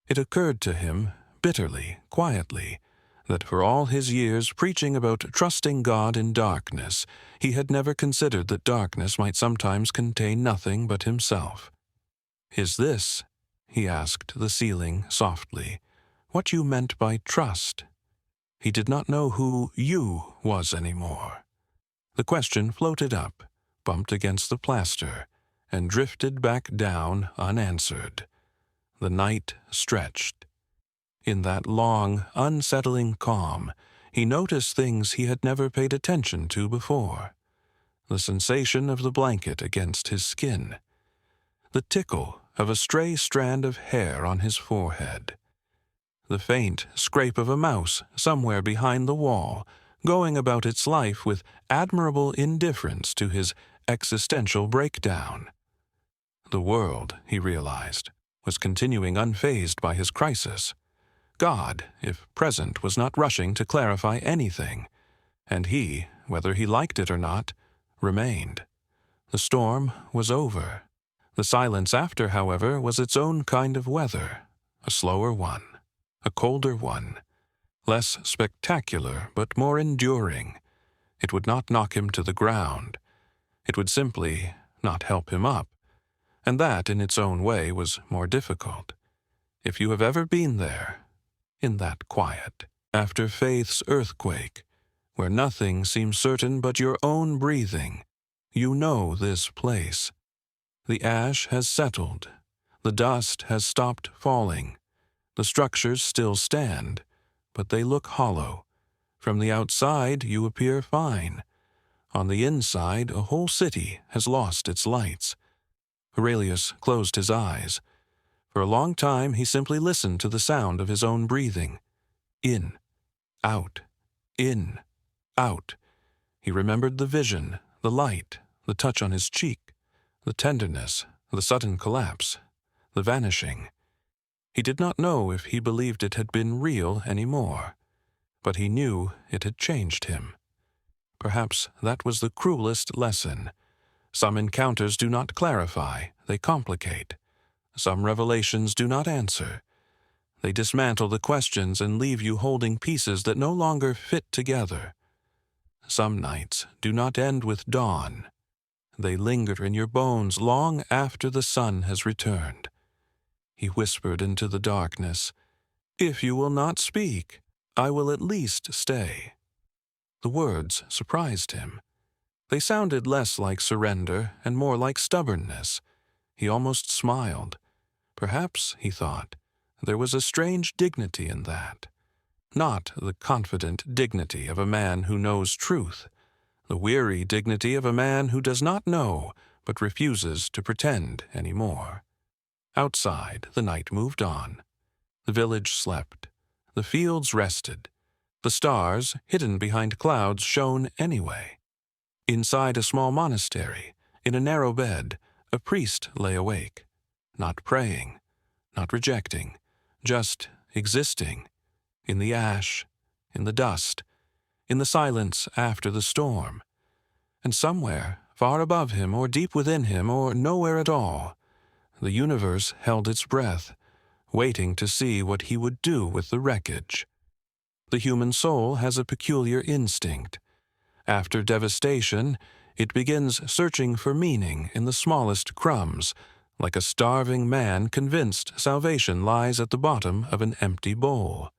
S1: It occurred to him, bitterly, quietly, that for all his years preaching about trusting God in darkness, he had never considered that darkness might sometimes contain nothing but himself. "Is this," he asked the ceiling softly, "what you meant by trust?" He did not know who "you" was anymore. The question floated up, bumped against the plaster, and drifted back down unanswered. The night stretched. In that long, unsettling calm, he noticed things he had never paid attention to before. The sensation of the blanket against his skin, the tickle of a stray strand of hair on his forehead, the faint scrape of a mouse somewhere behind the wall, going about its life with admirable indifference to his existential breakdown. The world, he realized, was continuing unfazed by his crisis. God, if present, was not rushing to clarify anything, and he, whether he liked it or not, remained. The storm was over. The silence after, however, was its own kind of weather, a slower one, a colder one, less spectacular but more enduring. It would not knock him to the ground. It would simply not help him up, and that in its own way was more difficult. If you have ever been there, in that quiet, after faith's earthquake, where nothing seems certain but your own breathing, you know this place. The ash has settled. The dust has stopped falling. The structures still stand, but they look hollow. From the outside you appear fine. On the inside a whole city has lost its lights. Aurelius closed his eyes. For a long time he simply listened to the sound of his own breathing. In, out, in, out. He remembered the vision, the light, the touch on his cheek, the tenderness, the sudden collapse, the vanishing. He did not know if he believed it had been real any more, but he knew it had changed him. Perhaps that was the cruelest lesson. Some encounters do not clarify, they complicate. Some revelations do not answer. They dismantle the questions and leave you holding pieces that no longer fit together. Some nights do not end with dawn. They linger in your bones long after the sun has returned. He whispered into the darkness, "If you will not speak, I will at least stay." The words surprised him. They sounded less like surrender and more like stubbornness. He almost smiled. Perhaps, he thought, there was a strange dignity in that. Not the confident dignity of a man who knows truth, the weary dignity of a man who does not know but refuses to pretend any more. Outside, the night moved on. The village slept. The fields rested. The stars, hidden behind clouds, shone anyway. Inside a small monastery, in a narrow bed, a priest lay awake, not praying, not rejecting, just existing, in the ash, in the dust, in the silence after the storm. And somewhere, far above him or deep within him or nowhere at all, the universe held its breath, waiting to see what he would do with the wreckage. The human soul has a peculiar instinct. After devastation, it begins searching for meaning in the smallest crumbs, like a starving man convinced salvation lies at the bottom of an empty bowl.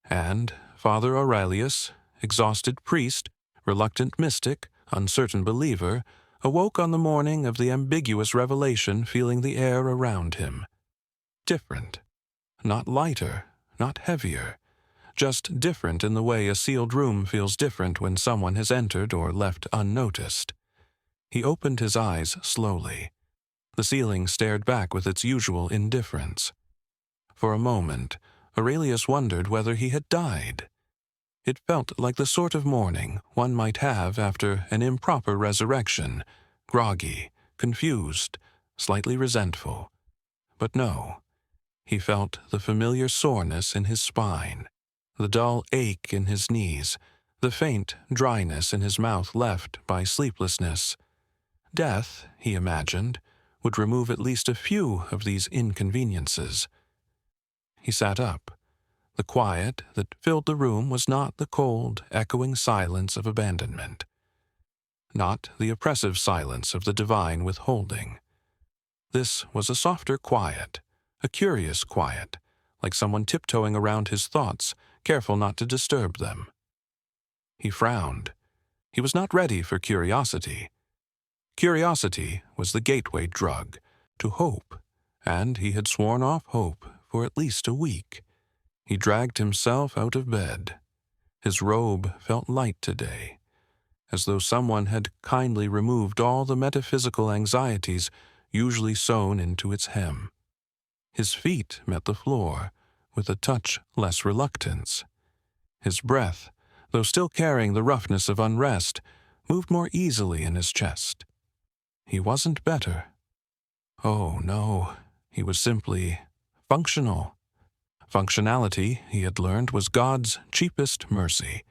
S1: And Father Aurelius, exhausted priest, reluctant mystic, uncertain believer, awoke on the morning of the ambiguous revelation feeling the air around him. Different. Not lighter, not heavier. Just different in the way a sealed room feels different when someone has entered or left unnoticed. He opened his eyes slowly. The ceiling stared back with its usual indifference. For a moment, Aurelius wondered whether he had died. It felt like the sort of morning one might have after an improper resurrection, groggy, confused, slightly resentful. But no, he felt the familiar soreness in his spine, the dull ache in his knees, the faint dryness in his mouth left by sleeplessness. Death, he imagined, would remove at least a few of these inconveniences. He sat up. The quiet that filled the room was not the cold, echoing silence of abandonment, not the oppressive silence of the divine withholding. This was a softer quiet, a curious quiet, like someone tiptoeing around his thoughts, careful not to disturb them. He frowned. He was not ready for curiosity. Curiosity was the gateway drug to hope, and he had sworn off hope for at least a week. He dragged himself out of bed. His robe felt light today, as though someone had kindly removed all the metaphysical anxieties usually sewn into its hem. His feet met the floor with a touch less reluctance. His breath, though still carrying the roughness of unrest, moved more easily in his chest. He wasn't better. Oh, no, he was simply functional. Functionality, he had learned, was God's cheapest mercy.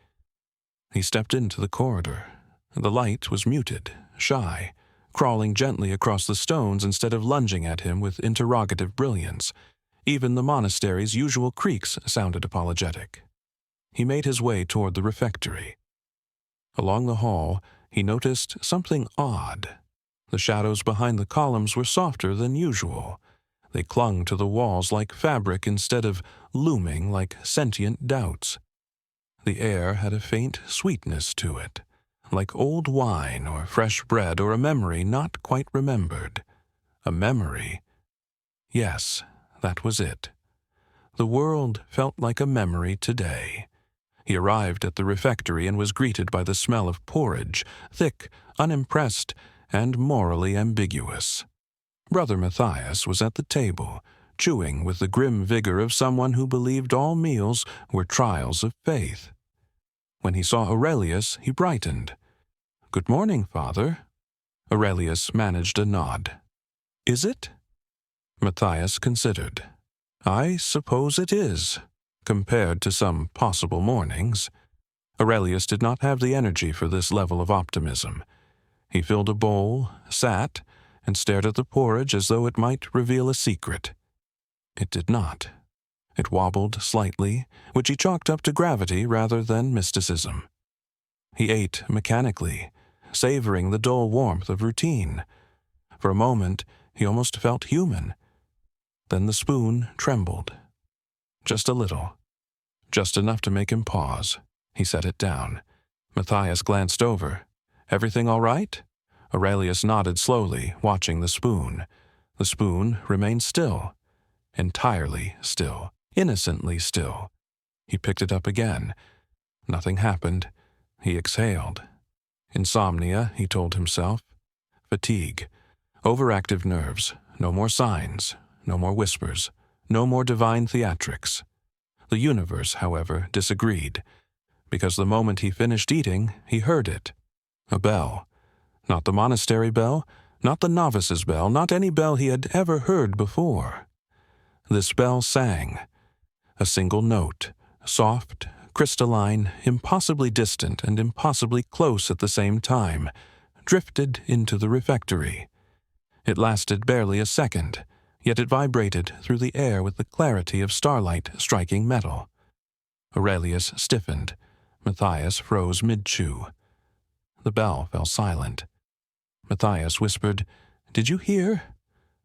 S1: He stepped into the corridor. The light was muted, shy, crawling gently across the stones instead of lunging at him with interrogative brilliance. Even the monastery's usual creaks sounded apologetic. He made his way toward the refectory. Along the hall, he noticed something odd. The shadows behind the columns were softer than usual. They clung to the walls like fabric instead of looming like sentient doubts. The air had a faint sweetness to it, like old wine or fresh bread or a memory not quite remembered. A memory. Yes, that was it. The world felt like a memory today. He arrived at the refectory and was greeted by the smell of porridge, thick, unimpressed, and morally ambiguous. Brother Matthias was at the table, chewing with the grim vigor of someone who believed all meals were trials of faith. When he saw Aurelius, he brightened. "Good morning, Father." Aurelius managed a nod. "Is it?" Matthias considered. "I suppose it is, compared to some possible mornings." Aurelius did not have the energy for this level of optimism. He filled a bowl, sat, and stared at the porridge as though it might reveal a secret. It did not. It wobbled slightly, which he chalked up to gravity rather than mysticism. He ate mechanically, savoring the dull warmth of routine. For a moment, he almost felt human. Then the spoon trembled. Just a little. Just enough to make him pause. He set it down. Matthias glanced over. "Everything all right?" Aurelius nodded slowly, watching the spoon. The spoon remained still. Entirely still. Innocently still. He picked it up again. Nothing happened. He exhaled. Insomnia, he told himself. Fatigue. Overactive nerves. No more signs. No more whispers. No more divine theatrics. The universe, however, disagreed, because the moment he finished eating, he heard it. A bell. Not the monastery bell, not the novice's bell, not any bell he had ever heard before. This bell sang. A single note, soft, crystalline, impossibly distant and impossibly close at the same time, drifted into the refectory. It lasted barely a second, yet it vibrated through the air with the clarity of starlight striking metal. Aurelius stiffened. Matthias froze mid-chew. The bell fell silent. Matthias whispered, "Did you hear?"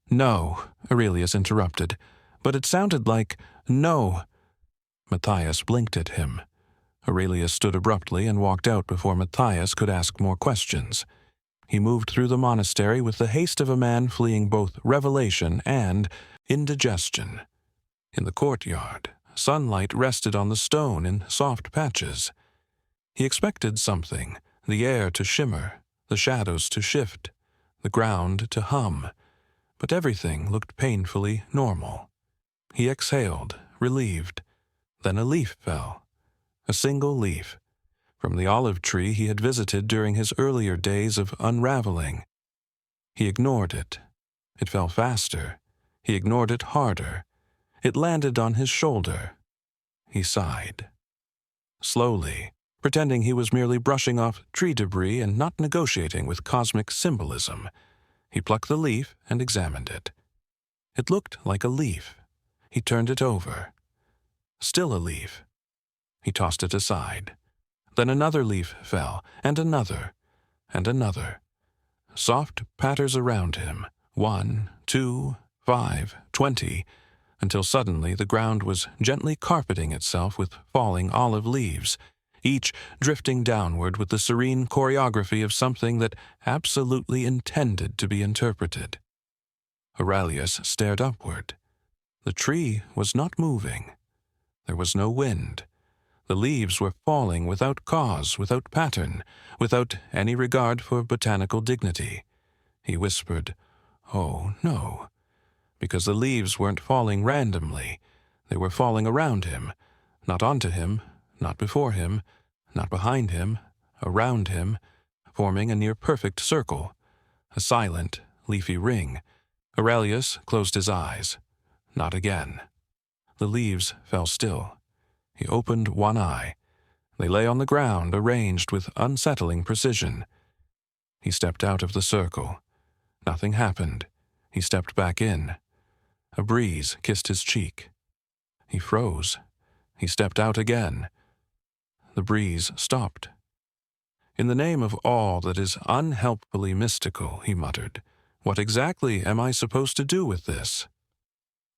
S1: "No," Aurelius interrupted, "but it sounded like no." Matthias blinked at him. Aurelius stood abruptly and walked out before Matthias could ask more questions. He moved through the monastery with the haste of a man fleeing both revelation and indigestion. In the courtyard, sunlight rested on the stone in soft patches. He expected something, the air to shimmer, the shadows to shift, the ground to hum, but everything looked painfully normal. He exhaled, relieved. Then a leaf fell. A single leaf. From the olive tree he had visited during his earlier days of unraveling. He ignored it. It fell faster. He ignored it harder. It landed on his shoulder. He sighed. Slowly, pretending he was merely brushing off tree debris and not negotiating with cosmic symbolism, he plucked the leaf and examined it. It looked like a leaf. He turned it over. Still a leaf. He tossed it aside. Then another leaf fell, and another, and another. Soft patters around him, 1, 2, 5, 20, until suddenly the ground was gently carpeting itself with falling olive leaves, each drifting downward with the serene choreography of something that absolutely intended to be interpreted. Aurelius stared upward. The tree was not moving. There was no wind. The leaves were falling without cause, without pattern, without any regard for botanical dignity. He whispered, "Oh, no," because the leaves weren't falling randomly. They were falling around him, not onto him, not before him, not behind him, around him, forming a near-perfect circle, a silent, leafy ring. Aurelius closed his eyes. Not again. The leaves fell still. He opened one eye. They lay on the ground, arranged with unsettling precision. He stepped out of the circle. Nothing happened. He stepped back in. A breeze kissed his cheek. He froze. He stepped out again. The breeze stopped. "In the name of all that is unhelpfully mystical," he muttered, "what exactly am I supposed to do with this?"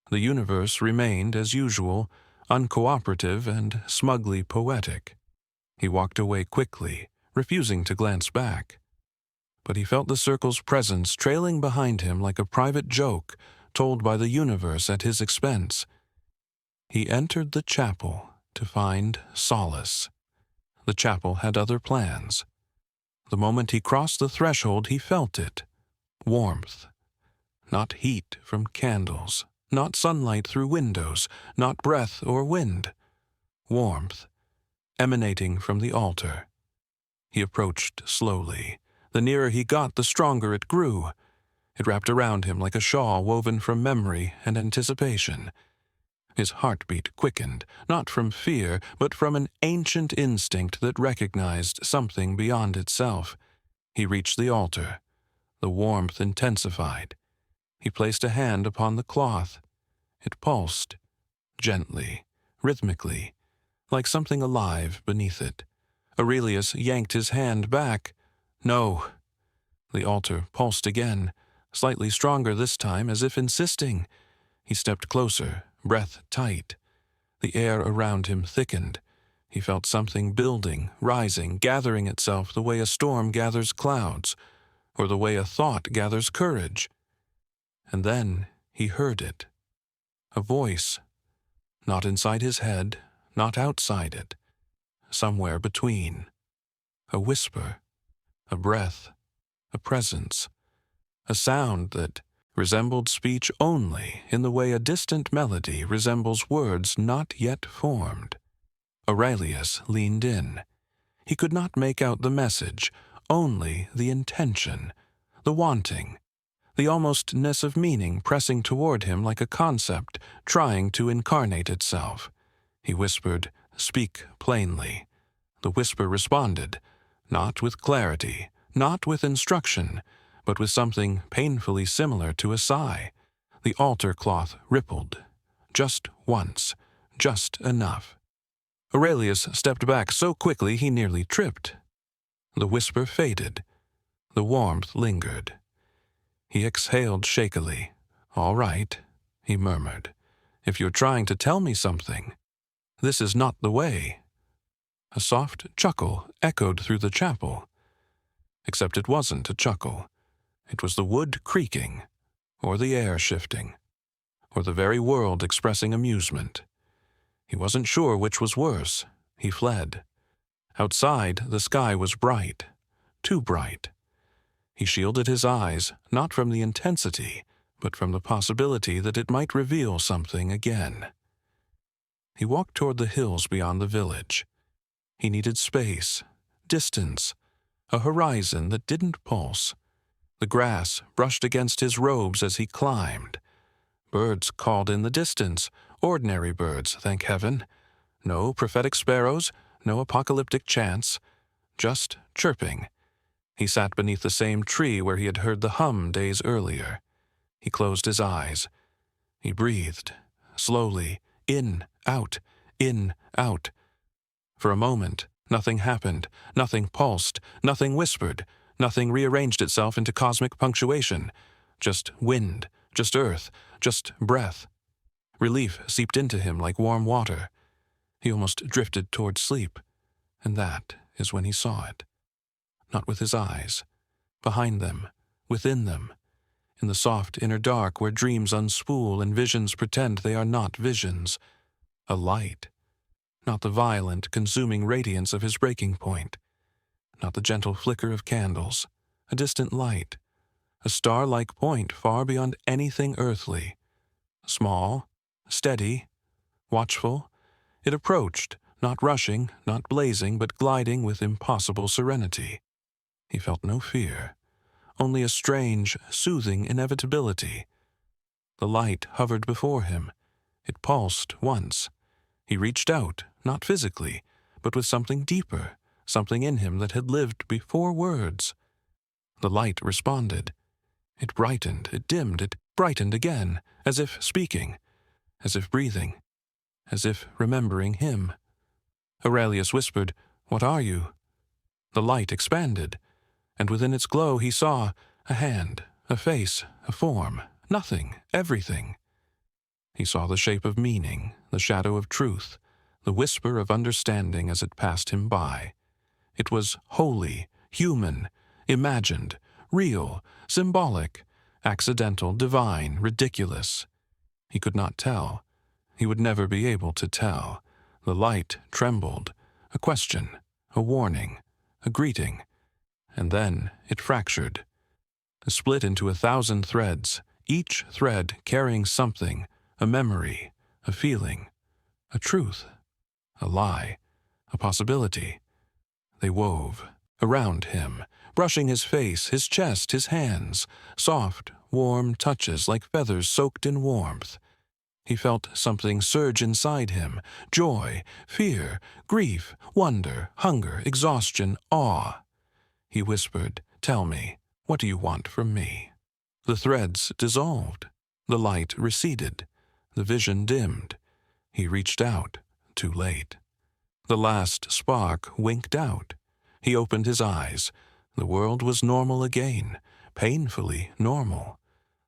S1: The universe remained, as usual, uncooperative and smugly poetic. He walked away quickly, refusing to glance back. But he felt the circle's presence trailing behind him like a private joke told by the universe at his expense. He entered the chapel to find solace. The chapel had other plans. The moment he crossed the threshold, he felt it. Warmth. Not heat from candles, not sunlight through windows, not breath or wind. Warmth, emanating from the altar. He approached slowly. The nearer he got, the stronger it grew. It wrapped around him like a shawl woven from memory and anticipation. His heartbeat quickened, not from fear, but from an ancient instinct that recognized something beyond itself. He reached the altar. The warmth intensified. He placed a hand upon the cloth. It pulsed, gently, rhythmically, like something alive beneath it. Aurelius yanked his hand back. "No." The altar pulsed again, slightly stronger this time, as if insisting. He stepped closer, breath tight. The air around him thickened. He felt something building, rising, gathering itself the way a storm gathers clouds, or the way a thought gathers courage. And then he heard it. A voice. Not inside his head, not outside it. Somewhere between. A whisper. A breath. A presence. A sound that resembled speech only in the way a distant melody resembles words not yet formed. Aurelius leaned in. He could not make out the message, only the intention, the wanting, the almostness of meaning pressing toward him like a concept trying to incarnate itself. He whispered, "Speak plainly." The whisper responded, not with clarity, not with instruction, but with something painfully similar to a sigh. The altar cloth rippled. Just once. Just enough. Aurelius stepped back so quickly he nearly tripped. The whisper faded. The warmth lingered. He exhaled shakily. "All right," he murmured. "If you're trying to tell me something, this is not the way." A soft chuckle echoed through the chapel. Except it wasn't a chuckle. It was the wood creaking, or the air shifting, or the very world expressing amusement. He wasn't sure which was worse. He fled. Outside, the sky was bright. Too bright. He shielded his eyes, not from the intensity, but from the possibility that it might reveal something again. He walked toward the hills beyond the village. He needed space, distance, a horizon that didn't pulse. The grass brushed against his robes as he climbed. Birds called in the distance, ordinary birds, thank heaven. No prophetic sparrows, no apocalyptic chants, just chirping. He sat beneath the same tree where he had heard the hum days earlier. He closed his eyes. He breathed, slowly, in, out, in, out. For a moment, nothing happened, nothing pulsed, nothing whispered, nothing rearranged itself into cosmic punctuation. Just wind, just earth, just breath. Relief seeped into him like warm water. He almost drifted toward sleep, and that is when he saw it. Not with his eyes. Behind them, within them, in the soft inner dark where dreams unspool and visions pretend they are not visions. A light. not the violent, consuming radiance of his breaking point, not the gentle flicker of candles, a distant light, a star-like point far beyond anything earthly. Small, steady, watchful, it approached, not rushing, not blazing, but gliding with impossible serenity. He felt no fear, only a strange, soothing inevitability. The light hovered before him. It pulsed once. He reached out, not physically, but with something deeper, something in him that had lived before words. The light responded. It brightened, it dimmed, it brightened again, as if speaking, as if breathing, as if remembering him. Aurelius whispered, "What are you?" The light expanded, and within its glow he saw a hand, a face, a form, nothing, everything. He saw the shape of meaning, the shadow of truth, the whisper of understanding as it passed him by. It was holy, human, imagined, real, symbolic, accidental, divine, ridiculous. He could not tell. He would never be able to tell. The light trembled, a question, a warning, a greeting, and then it fractured, split into 1,000 threads, each thread carrying something, a memory, a feeling, a truth, a lie, a possibility. They wove around him, brushing his face, his chest, his hands, soft, warm touches like feathers soaked in warmth. He felt something surge inside him, joy, fear, grief, wonder, hunger, exhaustion, awe. He whispered, "Tell me, what do you want from me?" The threads dissolved. The light receded. The vision dimmed. He reached out, too late. The last spark winked out. He opened his eyes. The world was normal again, painfully normal.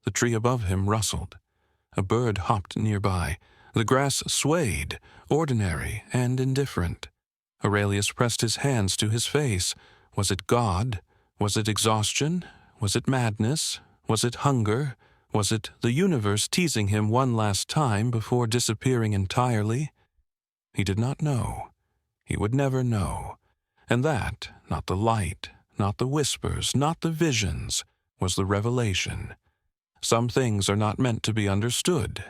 S1: The tree above him rustled. A bird hopped nearby. The grass swayed, ordinary and indifferent. Aurelius pressed his hands to his face. Was it God? Was it exhaustion? Was it madness? Was it hunger? Was it the universe teasing him one last time before disappearing entirely? He did not know. He would never know. And that, not the light, not the whispers, not the visions, was the revelation. Some things are not meant to be understood.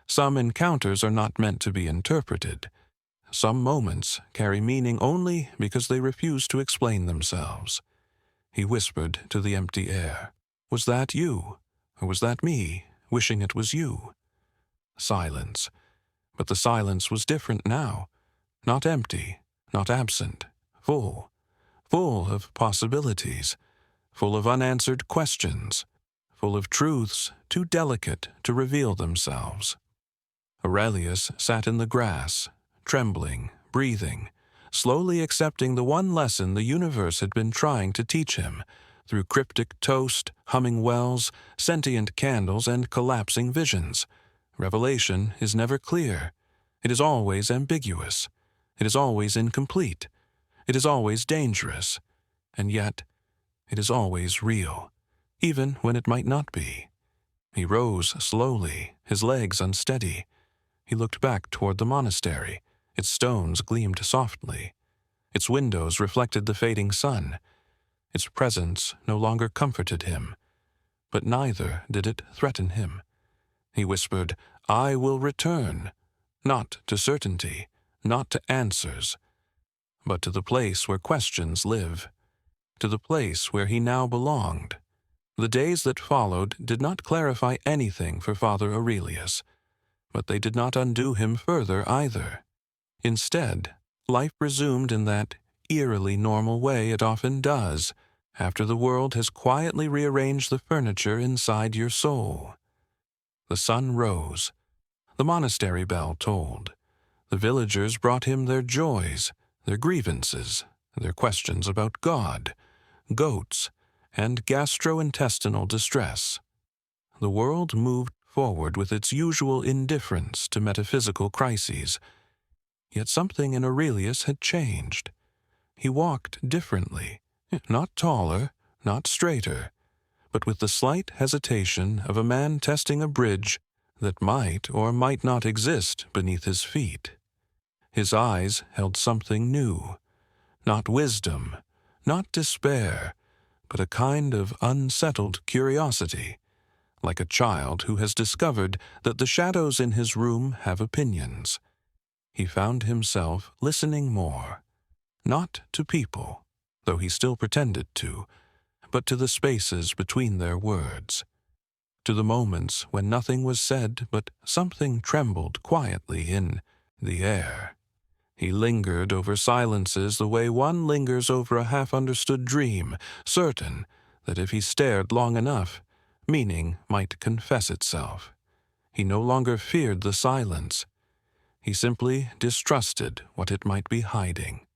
S1: Some encounters are not meant to be interpreted. Some moments carry meaning only because they refuse to explain themselves. He whispered to the empty air, "Was that you? Or was that me, wishing it was you?" Silence. But the silence was different now. Not empty, not absent, full. Full of possibilities. Full of unanswered questions. Full of truths too delicate to reveal themselves. Aurelius sat in the grass, trembling, breathing, slowly accepting the one lesson the universe had been trying to teach him, through cryptic toast, humming wells, sentient candles, and collapsing visions. Revelation is never clear. It is always ambiguous. It is always incomplete. It is always dangerous. And yet, it is always real, even when it might not be. He rose slowly, his legs unsteady. He looked back toward the monastery. Its stones gleamed softly. Its windows reflected the fading sun. Its presence no longer comforted him, but neither did it threaten him. He whispered, "I will return, not to certainty, not to answers, but to the place where questions live, to the place where he now belonged." The days that followed did not clarify anything for Father Aurelius, but they did not undo him further either. Instead, life resumed in that eerily normal way it often does after the world has quietly rearranged the furniture inside your soul. The sun rose. The monastery bell tolled. The villagers brought him their joys, their grievances, their questions about God, goats, and gastrointestinal distress. The world moved forward with its usual indifference to metaphysical crises. Yet something in Aurelius had changed. He walked differently, not taller, not straighter, but with the slight hesitation of a man testing a bridge that might or might not exist beneath his feet. His eyes held something new, not wisdom, not despair, but a kind of unsettled curiosity, like a child who has discovered that the shadows in his room have opinions. He found himself listening more, not to people, though he still pretended to, but to the spaces between their words, to the moments when nothing was said but something trembled quietly in the air. He lingered over silences the way one lingers over a half-understood dream, certain that if he stared long enough, meaning might confess itself. He no longer feared the silence. He simply distrusted what it might be hiding.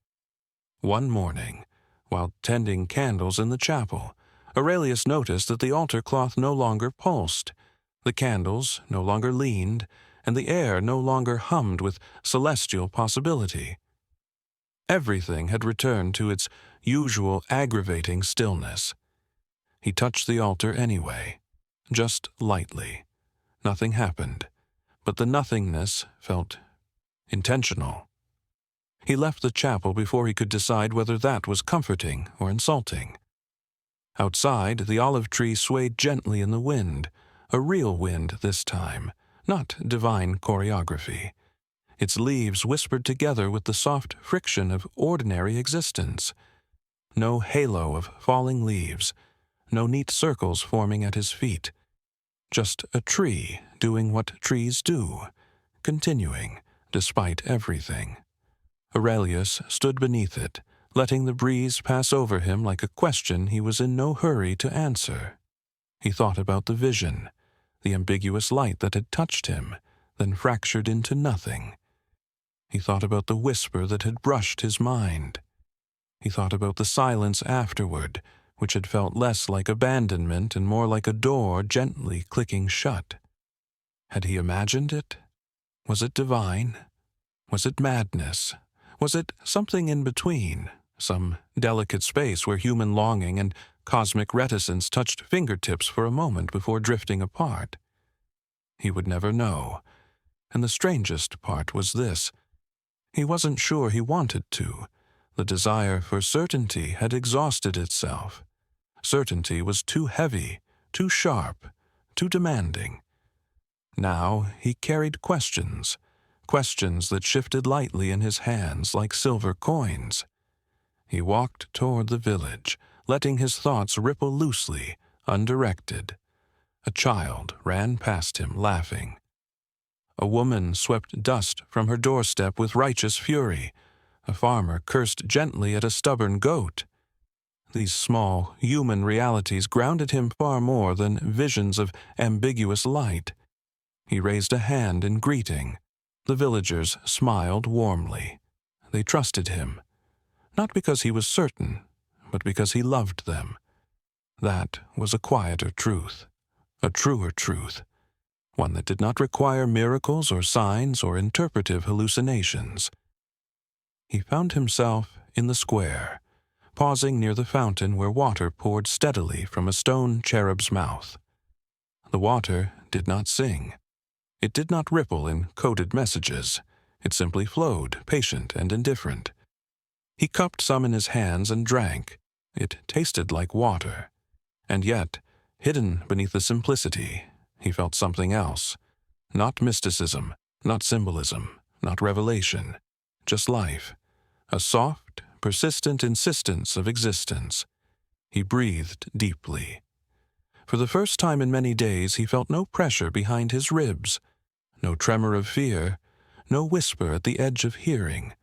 S1: One morning, while tending candles in the chapel, Aurelius noticed that the altar cloth no longer pulsed, the candles no longer leaned, and the air no longer hummed with celestial possibility. Everything had returned to its usual aggravating stillness. He touched the altar anyway, just lightly. Nothing happened, but the nothingness felt intentional. He left the chapel before he could decide whether that was comforting or insulting. Outside, the olive tree swayed gently in the wind, a real wind this time, not divine choreography. Its leaves whispered together with the soft friction of ordinary existence. No halo of falling leaves, no neat circles forming at his feet. Just a tree doing what trees do, continuing despite everything. Aurelius stood beneath it, letting the breeze pass over him like a question he was in no hurry to answer. He thought about the vision, the ambiguous light that had touched him, then fractured into nothing. He thought about the whisper that had brushed his mind. He thought about the silence afterward, which had felt less like abandonment and more like a door gently clicking shut. Had he imagined it? Was it divine? Was it madness? Was it something in between, some delicate space where human longing and cosmic reticence touched fingertips for a moment before drifting apart? He would never know, and the strangest part was this. He wasn't sure he wanted to. The desire for certainty had exhausted itself. Certainty was too heavy, too sharp, too demanding. Now he carried questions that shifted lightly in his hands like silver coins. He walked toward the village, letting his thoughts ripple loosely, undirected. A child ran past him, laughing. A woman swept dust from her doorstep with righteous fury. A farmer cursed gently at a stubborn goat. These small, human realities grounded him far more than visions of ambiguous light. He raised a hand in greeting. The villagers smiled warmly. They trusted him, not because he was certain, but because he loved them. That was a quieter truth, a truer truth, one that did not require miracles or signs or interpretive hallucinations. He found himself in the square, pausing near the fountain where water poured steadily from a stone cherub's mouth. The water did not sing. It did not ripple in coded messages. It simply flowed, patient and indifferent. He cupped some in his hands and drank. It tasted like water. And yet, hidden beneath the simplicity, he felt something else. Not mysticism, not symbolism, not revelation, just life. A soft, persistent insistence of existence. He breathed deeply. For the first time in many days, he felt no pressure behind his ribs, no tremor of fear, no whisper at the edge of hearing.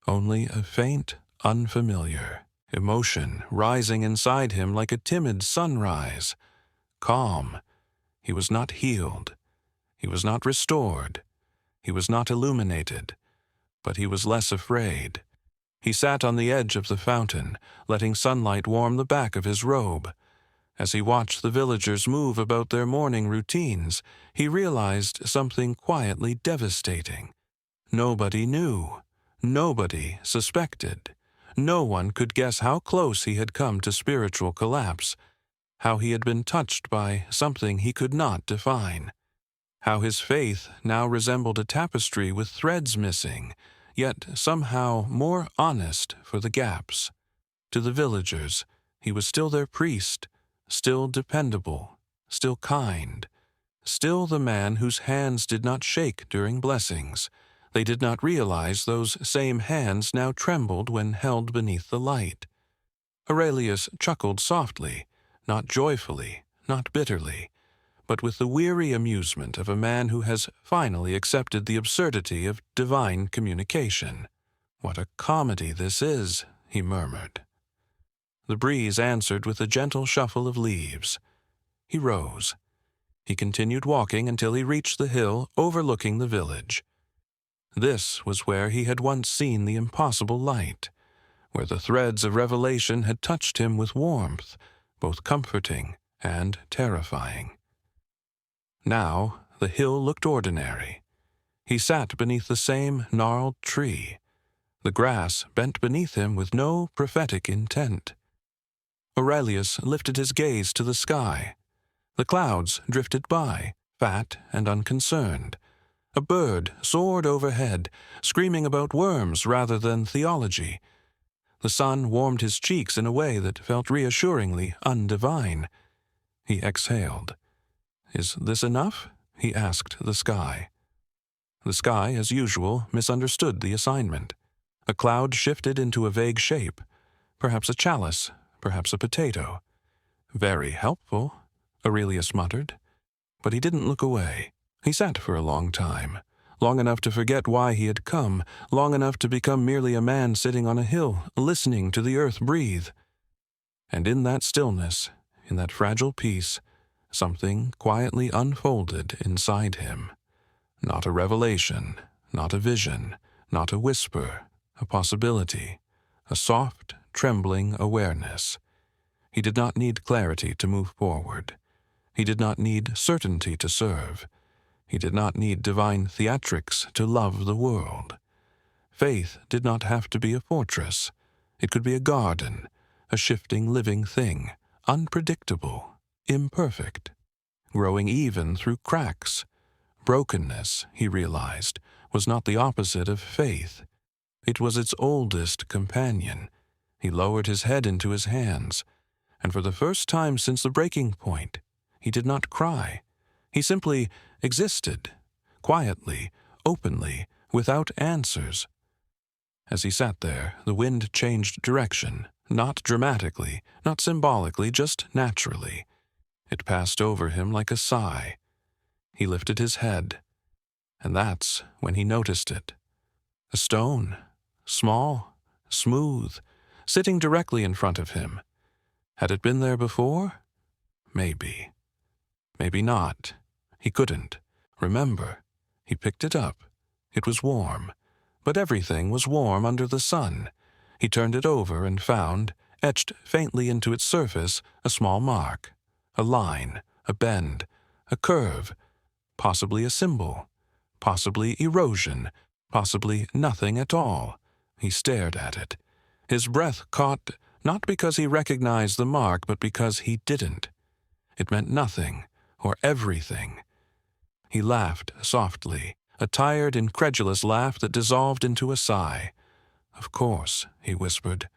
S1: Only a faint, unfamiliar emotion rising inside him like a timid sunrise. Calm. He was not healed. He was not restored. He was not illuminated. But he was less afraid. He sat on the edge of the fountain, letting sunlight warm the back of his robe. As he watched the villagers move about their morning routines, he realized something quietly devastating. Nobody knew. Nobody suspected. No one could guess how close he had come to spiritual collapse, how he had been touched by something he could not define, how his faith now resembled a tapestry with threads missing, yet somehow more honest for the gaps. To the villagers, he was still their priest, still dependable, still kind, still the man whose hands did not shake during blessings. They did not realize those same hands now trembled when held beneath the light. Aurelius chuckled softly, not joyfully, not bitterly, but with the weary amusement of a man who has finally accepted the absurdity of divine communication. "What a comedy this is," he murmured. The breeze answered with a gentle shuffle of leaves. He rose. He continued walking until he reached the hill overlooking the village. This was where he had once seen the impossible light, where the threads of revelation had touched him with warmth, both comforting and terrifying. Now the hill looked ordinary. He sat beneath the same gnarled tree. The grass bent beneath him with no prophetic intent. Aurelius lifted his gaze to the sky. The clouds drifted by, fat and unconcerned. A bird soared overhead, screaming about worms rather than theology. The sun warmed his cheeks in a way that felt reassuringly undivine. He exhaled. "Is this enough?" he asked the sky. The sky, as usual, misunderstood the assignment. A cloud shifted into a vague shape, perhaps a chalice, perhaps a potato. "Very helpful," Aurelius muttered. But he didn't look away. He sat for a long time, long enough to forget why he had come, long enough to become merely a man sitting on a hill, listening to the earth breathe. And in that stillness, in that fragile peace, something quietly unfolded inside him. Not a revelation, not a vision, not a whisper, a possibility, a soft, trembling awareness. He did not need clarity to move forward. He did not need certainty to serve. He did not need divine theatrics to love the world. Faith did not have to be a fortress. It could be a garden, a shifting living thing, unpredictable, imperfect, growing even through cracks. Brokenness, he realized, was not the opposite of faith. It was its oldest companion. He lowered his head into his hands, and for the first time since the breaking point, he did not cry. He simply existed, quietly, openly, without answers. As he sat there, the wind changed direction, not dramatically, not symbolically, just naturally. It passed over him like a sigh. He lifted his head, and that's when he noticed it. A stone, small, smooth, sitting directly in front of him. Had it been there before? Maybe. Maybe not. He couldn't. Remember, he picked it up. It was warm, but everything was warm under the sun. He turned it over and found, etched faintly into its surface, a small mark, a line, a bend, a curve, possibly a symbol, possibly erosion, possibly nothing at all. He stared at it. His breath caught, not because he recognized the mark, but because he didn't. It meant nothing, or everything. He laughed softly, a tired, incredulous laugh that dissolved into a sigh. "Of course," he whispered.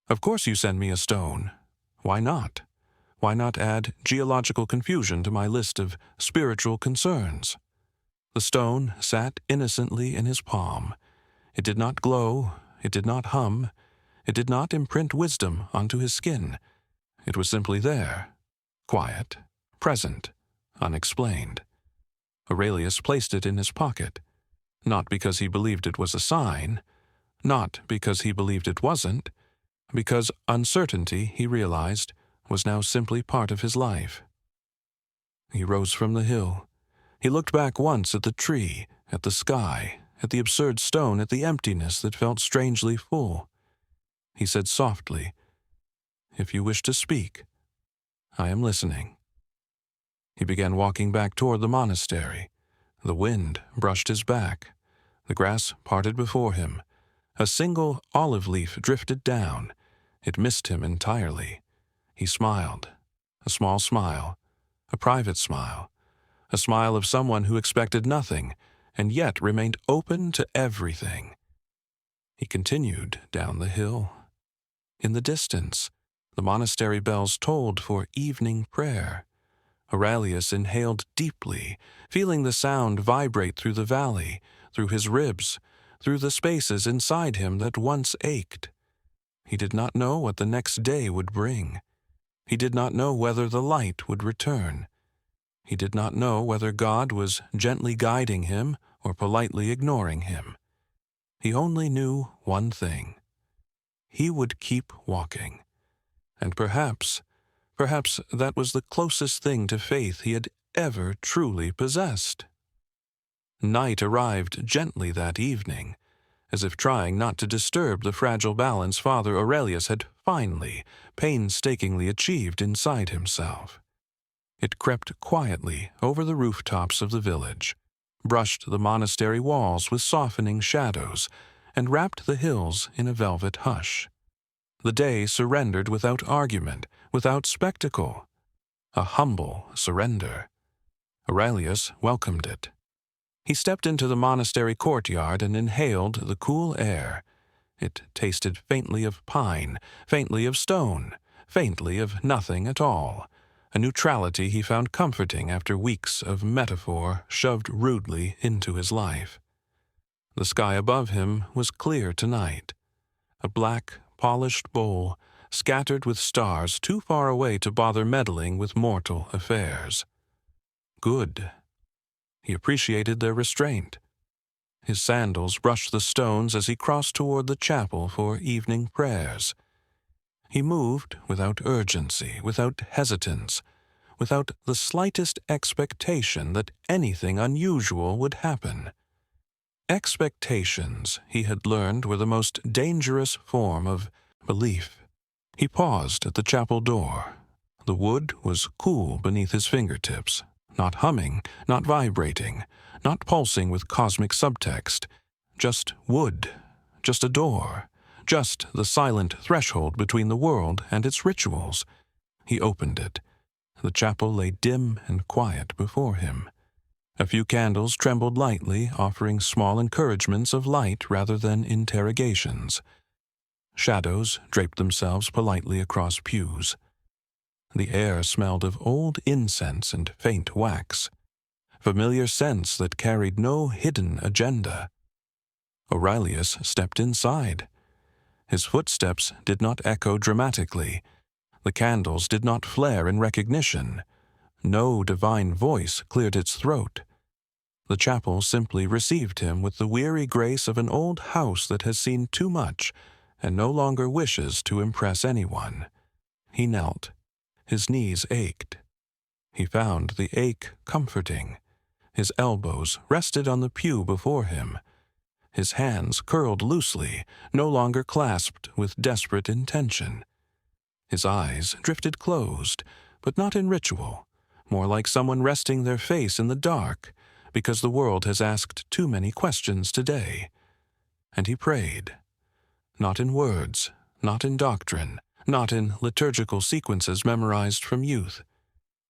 S1: "Of course you send me a stone. Why not? Why not add geological confusion to my list of spiritual concerns?" The stone sat innocently in his palm. It did not glow, it did not hum, it did not imprint wisdom onto his skin. It was simply there, quiet, present, unexplained. Aurelius placed it in his pocket, not because he believed it was a sign, not because he believed it wasn't, because uncertainty, he realized, was now simply part of his life. He rose from the hill. He looked back once at the tree, at the sky, at the absurd stone, at the emptiness that felt strangely full. He said softly, "If you wish to speak, I am listening." He began walking back toward the monastery. The wind brushed his back. The grass parted before him. A single olive leaf drifted down. It missed him entirely. He smiled, a small smile, a private smile, a smile of someone who expected nothing and yet remained open to everything. He continued down the hill. In the distance, the monastery bells tolled for evening prayer. Aurelius inhaled deeply, feeling the sound vibrate through the valley, through his ribs, through the spaces inside him that once ached. He did not know what the next day would bring. He did not know whether the light would return. He did not know whether God was gently guiding him or politely ignoring him. He only knew one thing. He would keep walking. And perhaps that was the closest thing to faith he had ever truly possessed. Night arrived gently that evening, as if trying not to disturb the fragile balance Father Aurelius had finally, painstakingly achieved inside himself. It crept quietly over the rooftops of the village, brushed the monastery walls with softening shadows, and wrapped the hills in a velvet hush. The day surrendered without argument, without spectacle. A humble surrender. Aurelius welcomed it. He stepped into the monastery courtyard and inhaled the cool air. It tasted faintly of pine, faintly of stone, faintly of nothing at all, a neutrality he found comforting after weeks of metaphor shoved rudely into his life. The sky above him was clear tonight, a black, polished bowl, scattered with stars too far away to bother meddling with mortal affairs. Good. He appreciated their restraint. His sandals brushed the stones as he crossed toward the chapel for evening prayers. He moved without urgency, without hesitance, without the slightest expectation that anything unusual would happen. Expectations, he had learned, were the most dangerous form of belief. He paused at the chapel door. The wood was cool beneath his fingertips, not humming, not vibrating, not pulsing with cosmic subtext. Just wood, just a door, just the silent threshold between the world and its rituals. He opened it. The chapel lay dim and quiet before him. A few candles trembled lightly, offering small encouragements of light rather than interrogations. Shadows draped themselves politely across pews. The air smelled of old incense and faint wax, familiar scents that carried no hidden agenda. Aurelius stepped inside. His footsteps did not echo dramatically. The candles did not flare in recognition. No divine voice cleared its throat. The chapel simply received him with the weary grace of an old house that has seen too much and no longer wishes to impress anyone. He knelt. His knees ached. He found the ache comforting. His elbows rested on the pew before him. His hands curled loosely, no longer clasped with desperate intention. His eyes drifted closed, but not in ritual, more like someone resting their face in the dark, because the world has asked too many questions today. And he prayed. Not in words, not in doctrine, not in liturgical sequences memorized from youth.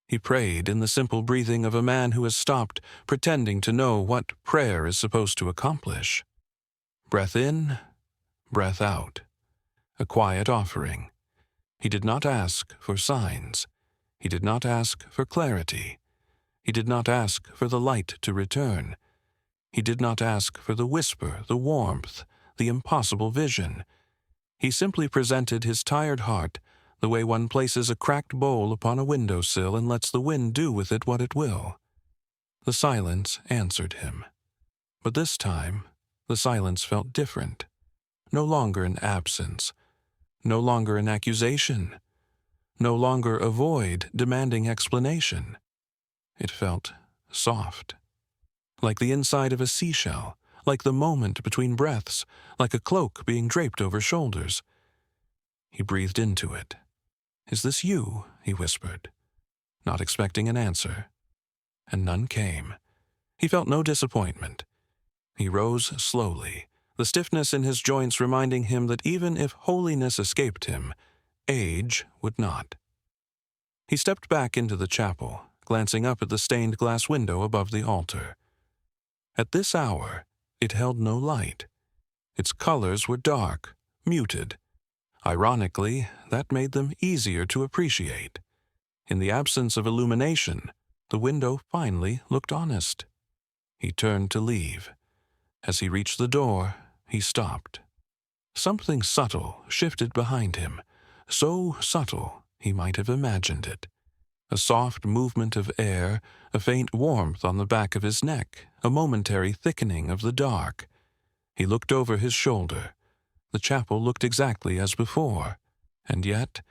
S1: He prayed in the simple breathing of a man who has stopped pretending to know what prayer is supposed to accomplish. Breath in, breath out. A quiet offering. He did not ask for signs. He did not ask for clarity. He did not ask for the light to return. He did not ask for the whisper, the warmth, the impossible vision. He simply presented his tired heart the way one places a cracked bowl upon a windowsill and lets the wind do with it what it will. The silence answered him. But this time, the silence felt different. No longer an absence. No longer an accusation. No longer a void demanding explanation. It felt soft. Like the inside of a seashell, like the moment between breaths, like a cloak being draped over shoulders. He breathed into it. "Is this you?" he whispered, not expecting an answer. And none came. He felt no disappointment. He rose slowly, the stiffness in his joints reminding him that even if holiness escaped him, age would not. He stepped back into the chapel, glancing up at the stained glass window above the altar. At this hour, it held no light. Its colors were dark, muted. Ironically, that made them easier to appreciate. In the absence of illumination, the window finally looked honest. He turned to leave. As he reached the door, he stopped. Something subtle shifted behind him, so subtle he might have imagined it. A soft movement of air, a faint warmth on the back of his neck, a momentary thickening of the dark. He looked over his shoulder. The chapel looked exactly as before, and yet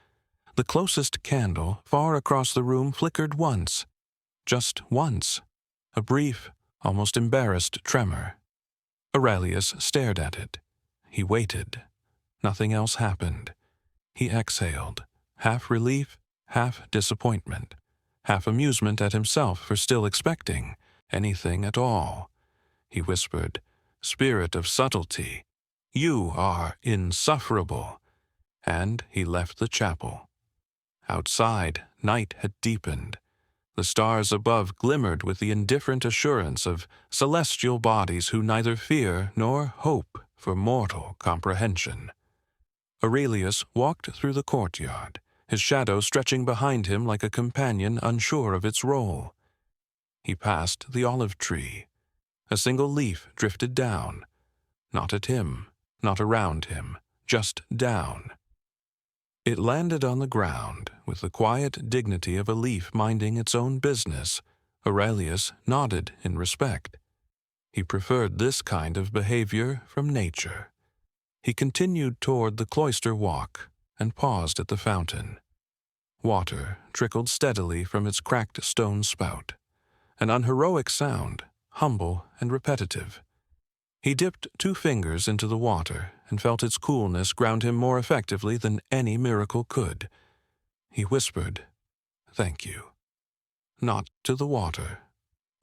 S1: the closest candle far across the room flickered once, just once, a brief, almost embarrassed tremor. Aurelius stared at it. He waited. Nothing else happened. He exhaled, half relief, half disappointment, half amusement at himself for still expecting anything at all. He whispered, "Spirit of subtlety, you are insufferable," and he left the chapel. Outside, night had deepened. The stars above glimmered with the indifferent assurance of celestial bodies who neither fear nor hope for mortal comprehension. Aurelius walked through the courtyard, his shadow stretching behind him like a companion unsure of its role. He passed the olive tree. A single leaf drifted down, not at him, not around him, just down. It landed on the ground with the quiet dignity of a leaf minding its own business. Aurelius nodded in respect. He preferred this kind of behavior from nature. He continued toward the cloister walk and paused at the fountain. Water trickled steadily from its cracked stone spout, an unheroic sound, humble and repetitive. He dipped 2 fingers into the water and felt its coolness ground him more effectively than any miracle could. He whispered, "Thank you." Not to the water,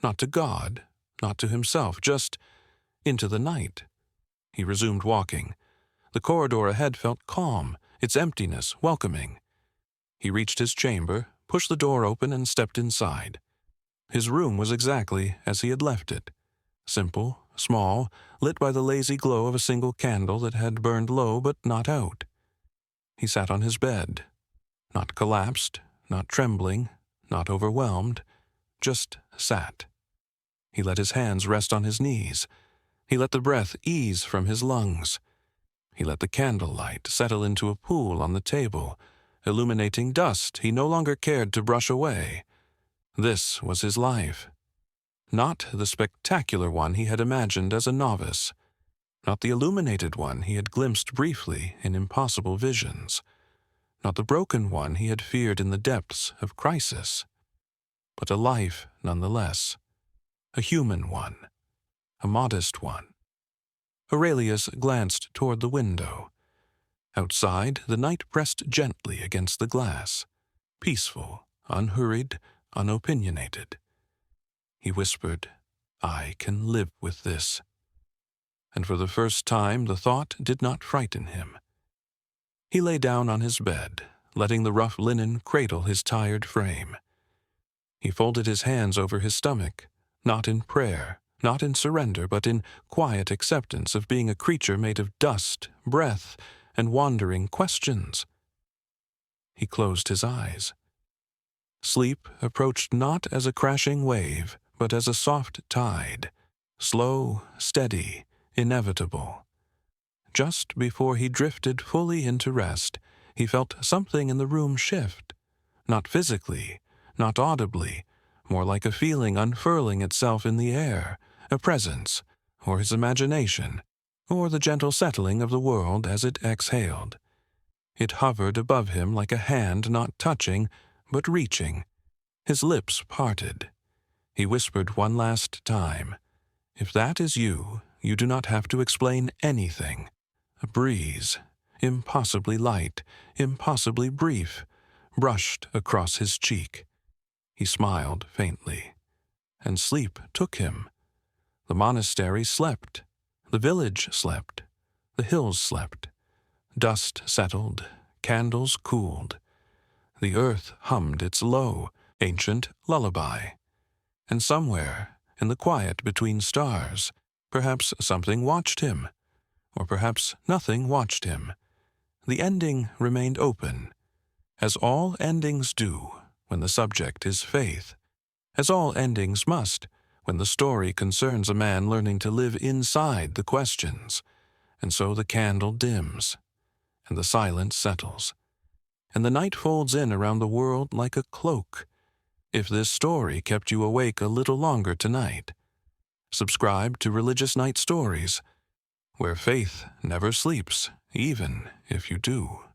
S1: not to God, not to himself, just into the night. He resumed walking. The corridor ahead felt calm, its emptiness welcoming. He reached his chamber, pushed the door open, and stepped inside. His room was exactly as he had left it. Simple, small, lit by the lazy glow of a single candle that had burned low but not out. He sat on his bed, not collapsed, not trembling, not overwhelmed, just sat. He let his hands rest on his knees. He let the breath ease from his lungs. He let the candlelight settle into a pool on the table, illuminating dust he no longer cared to brush away. This was his life. Not the spectacular one he had imagined as a novice, not the illuminated one he had glimpsed briefly in impossible visions, not the broken one he had feared in the depths of crisis, but a life nonetheless, a human one, a modest one. Aurelius glanced toward the window. Outside, the night pressed gently against the glass, peaceful, unhurried, unopinionated. He whispered, "I can live with this." And for the first time the thought did not frighten him. He lay down on his bed, letting the rough linen cradle his tired frame. He folded his hands over his stomach, not in prayer, not in surrender, but in quiet acceptance of being a creature made of dust, breath, and wandering questions. He closed his eyes. Sleep approached not as a crashing wave, but as a soft tide, slow, steady, inevitable. Just before he drifted fully into rest, he felt something in the room shift, not physically, not audibly, more like a feeling unfurling itself in the air, a presence, or his imagination, or the gentle settling of the world as it exhaled. It hovered above him like a hand not touching, but reaching. His lips parted. He whispered one last time, "If that is you, you do not have to explain anything." A breeze, impossibly light, impossibly brief, brushed across his cheek. He smiled faintly, and sleep took him. The monastery slept. The village slept. The hills slept. Dust settled. Candles cooled. The earth hummed its low, ancient lullaby. And somewhere, in the quiet between stars, perhaps something watched him, or perhaps nothing watched him. The ending remained open, as all endings do when the subject is faith, as all endings must when the story concerns a man learning to live inside the questions. And so the candle dims, and the silence settles, and the night folds in around the world like a cloak. If this story kept you awake a little longer tonight, subscribe to Religious Night Stories, where faith never sleeps, even if you do.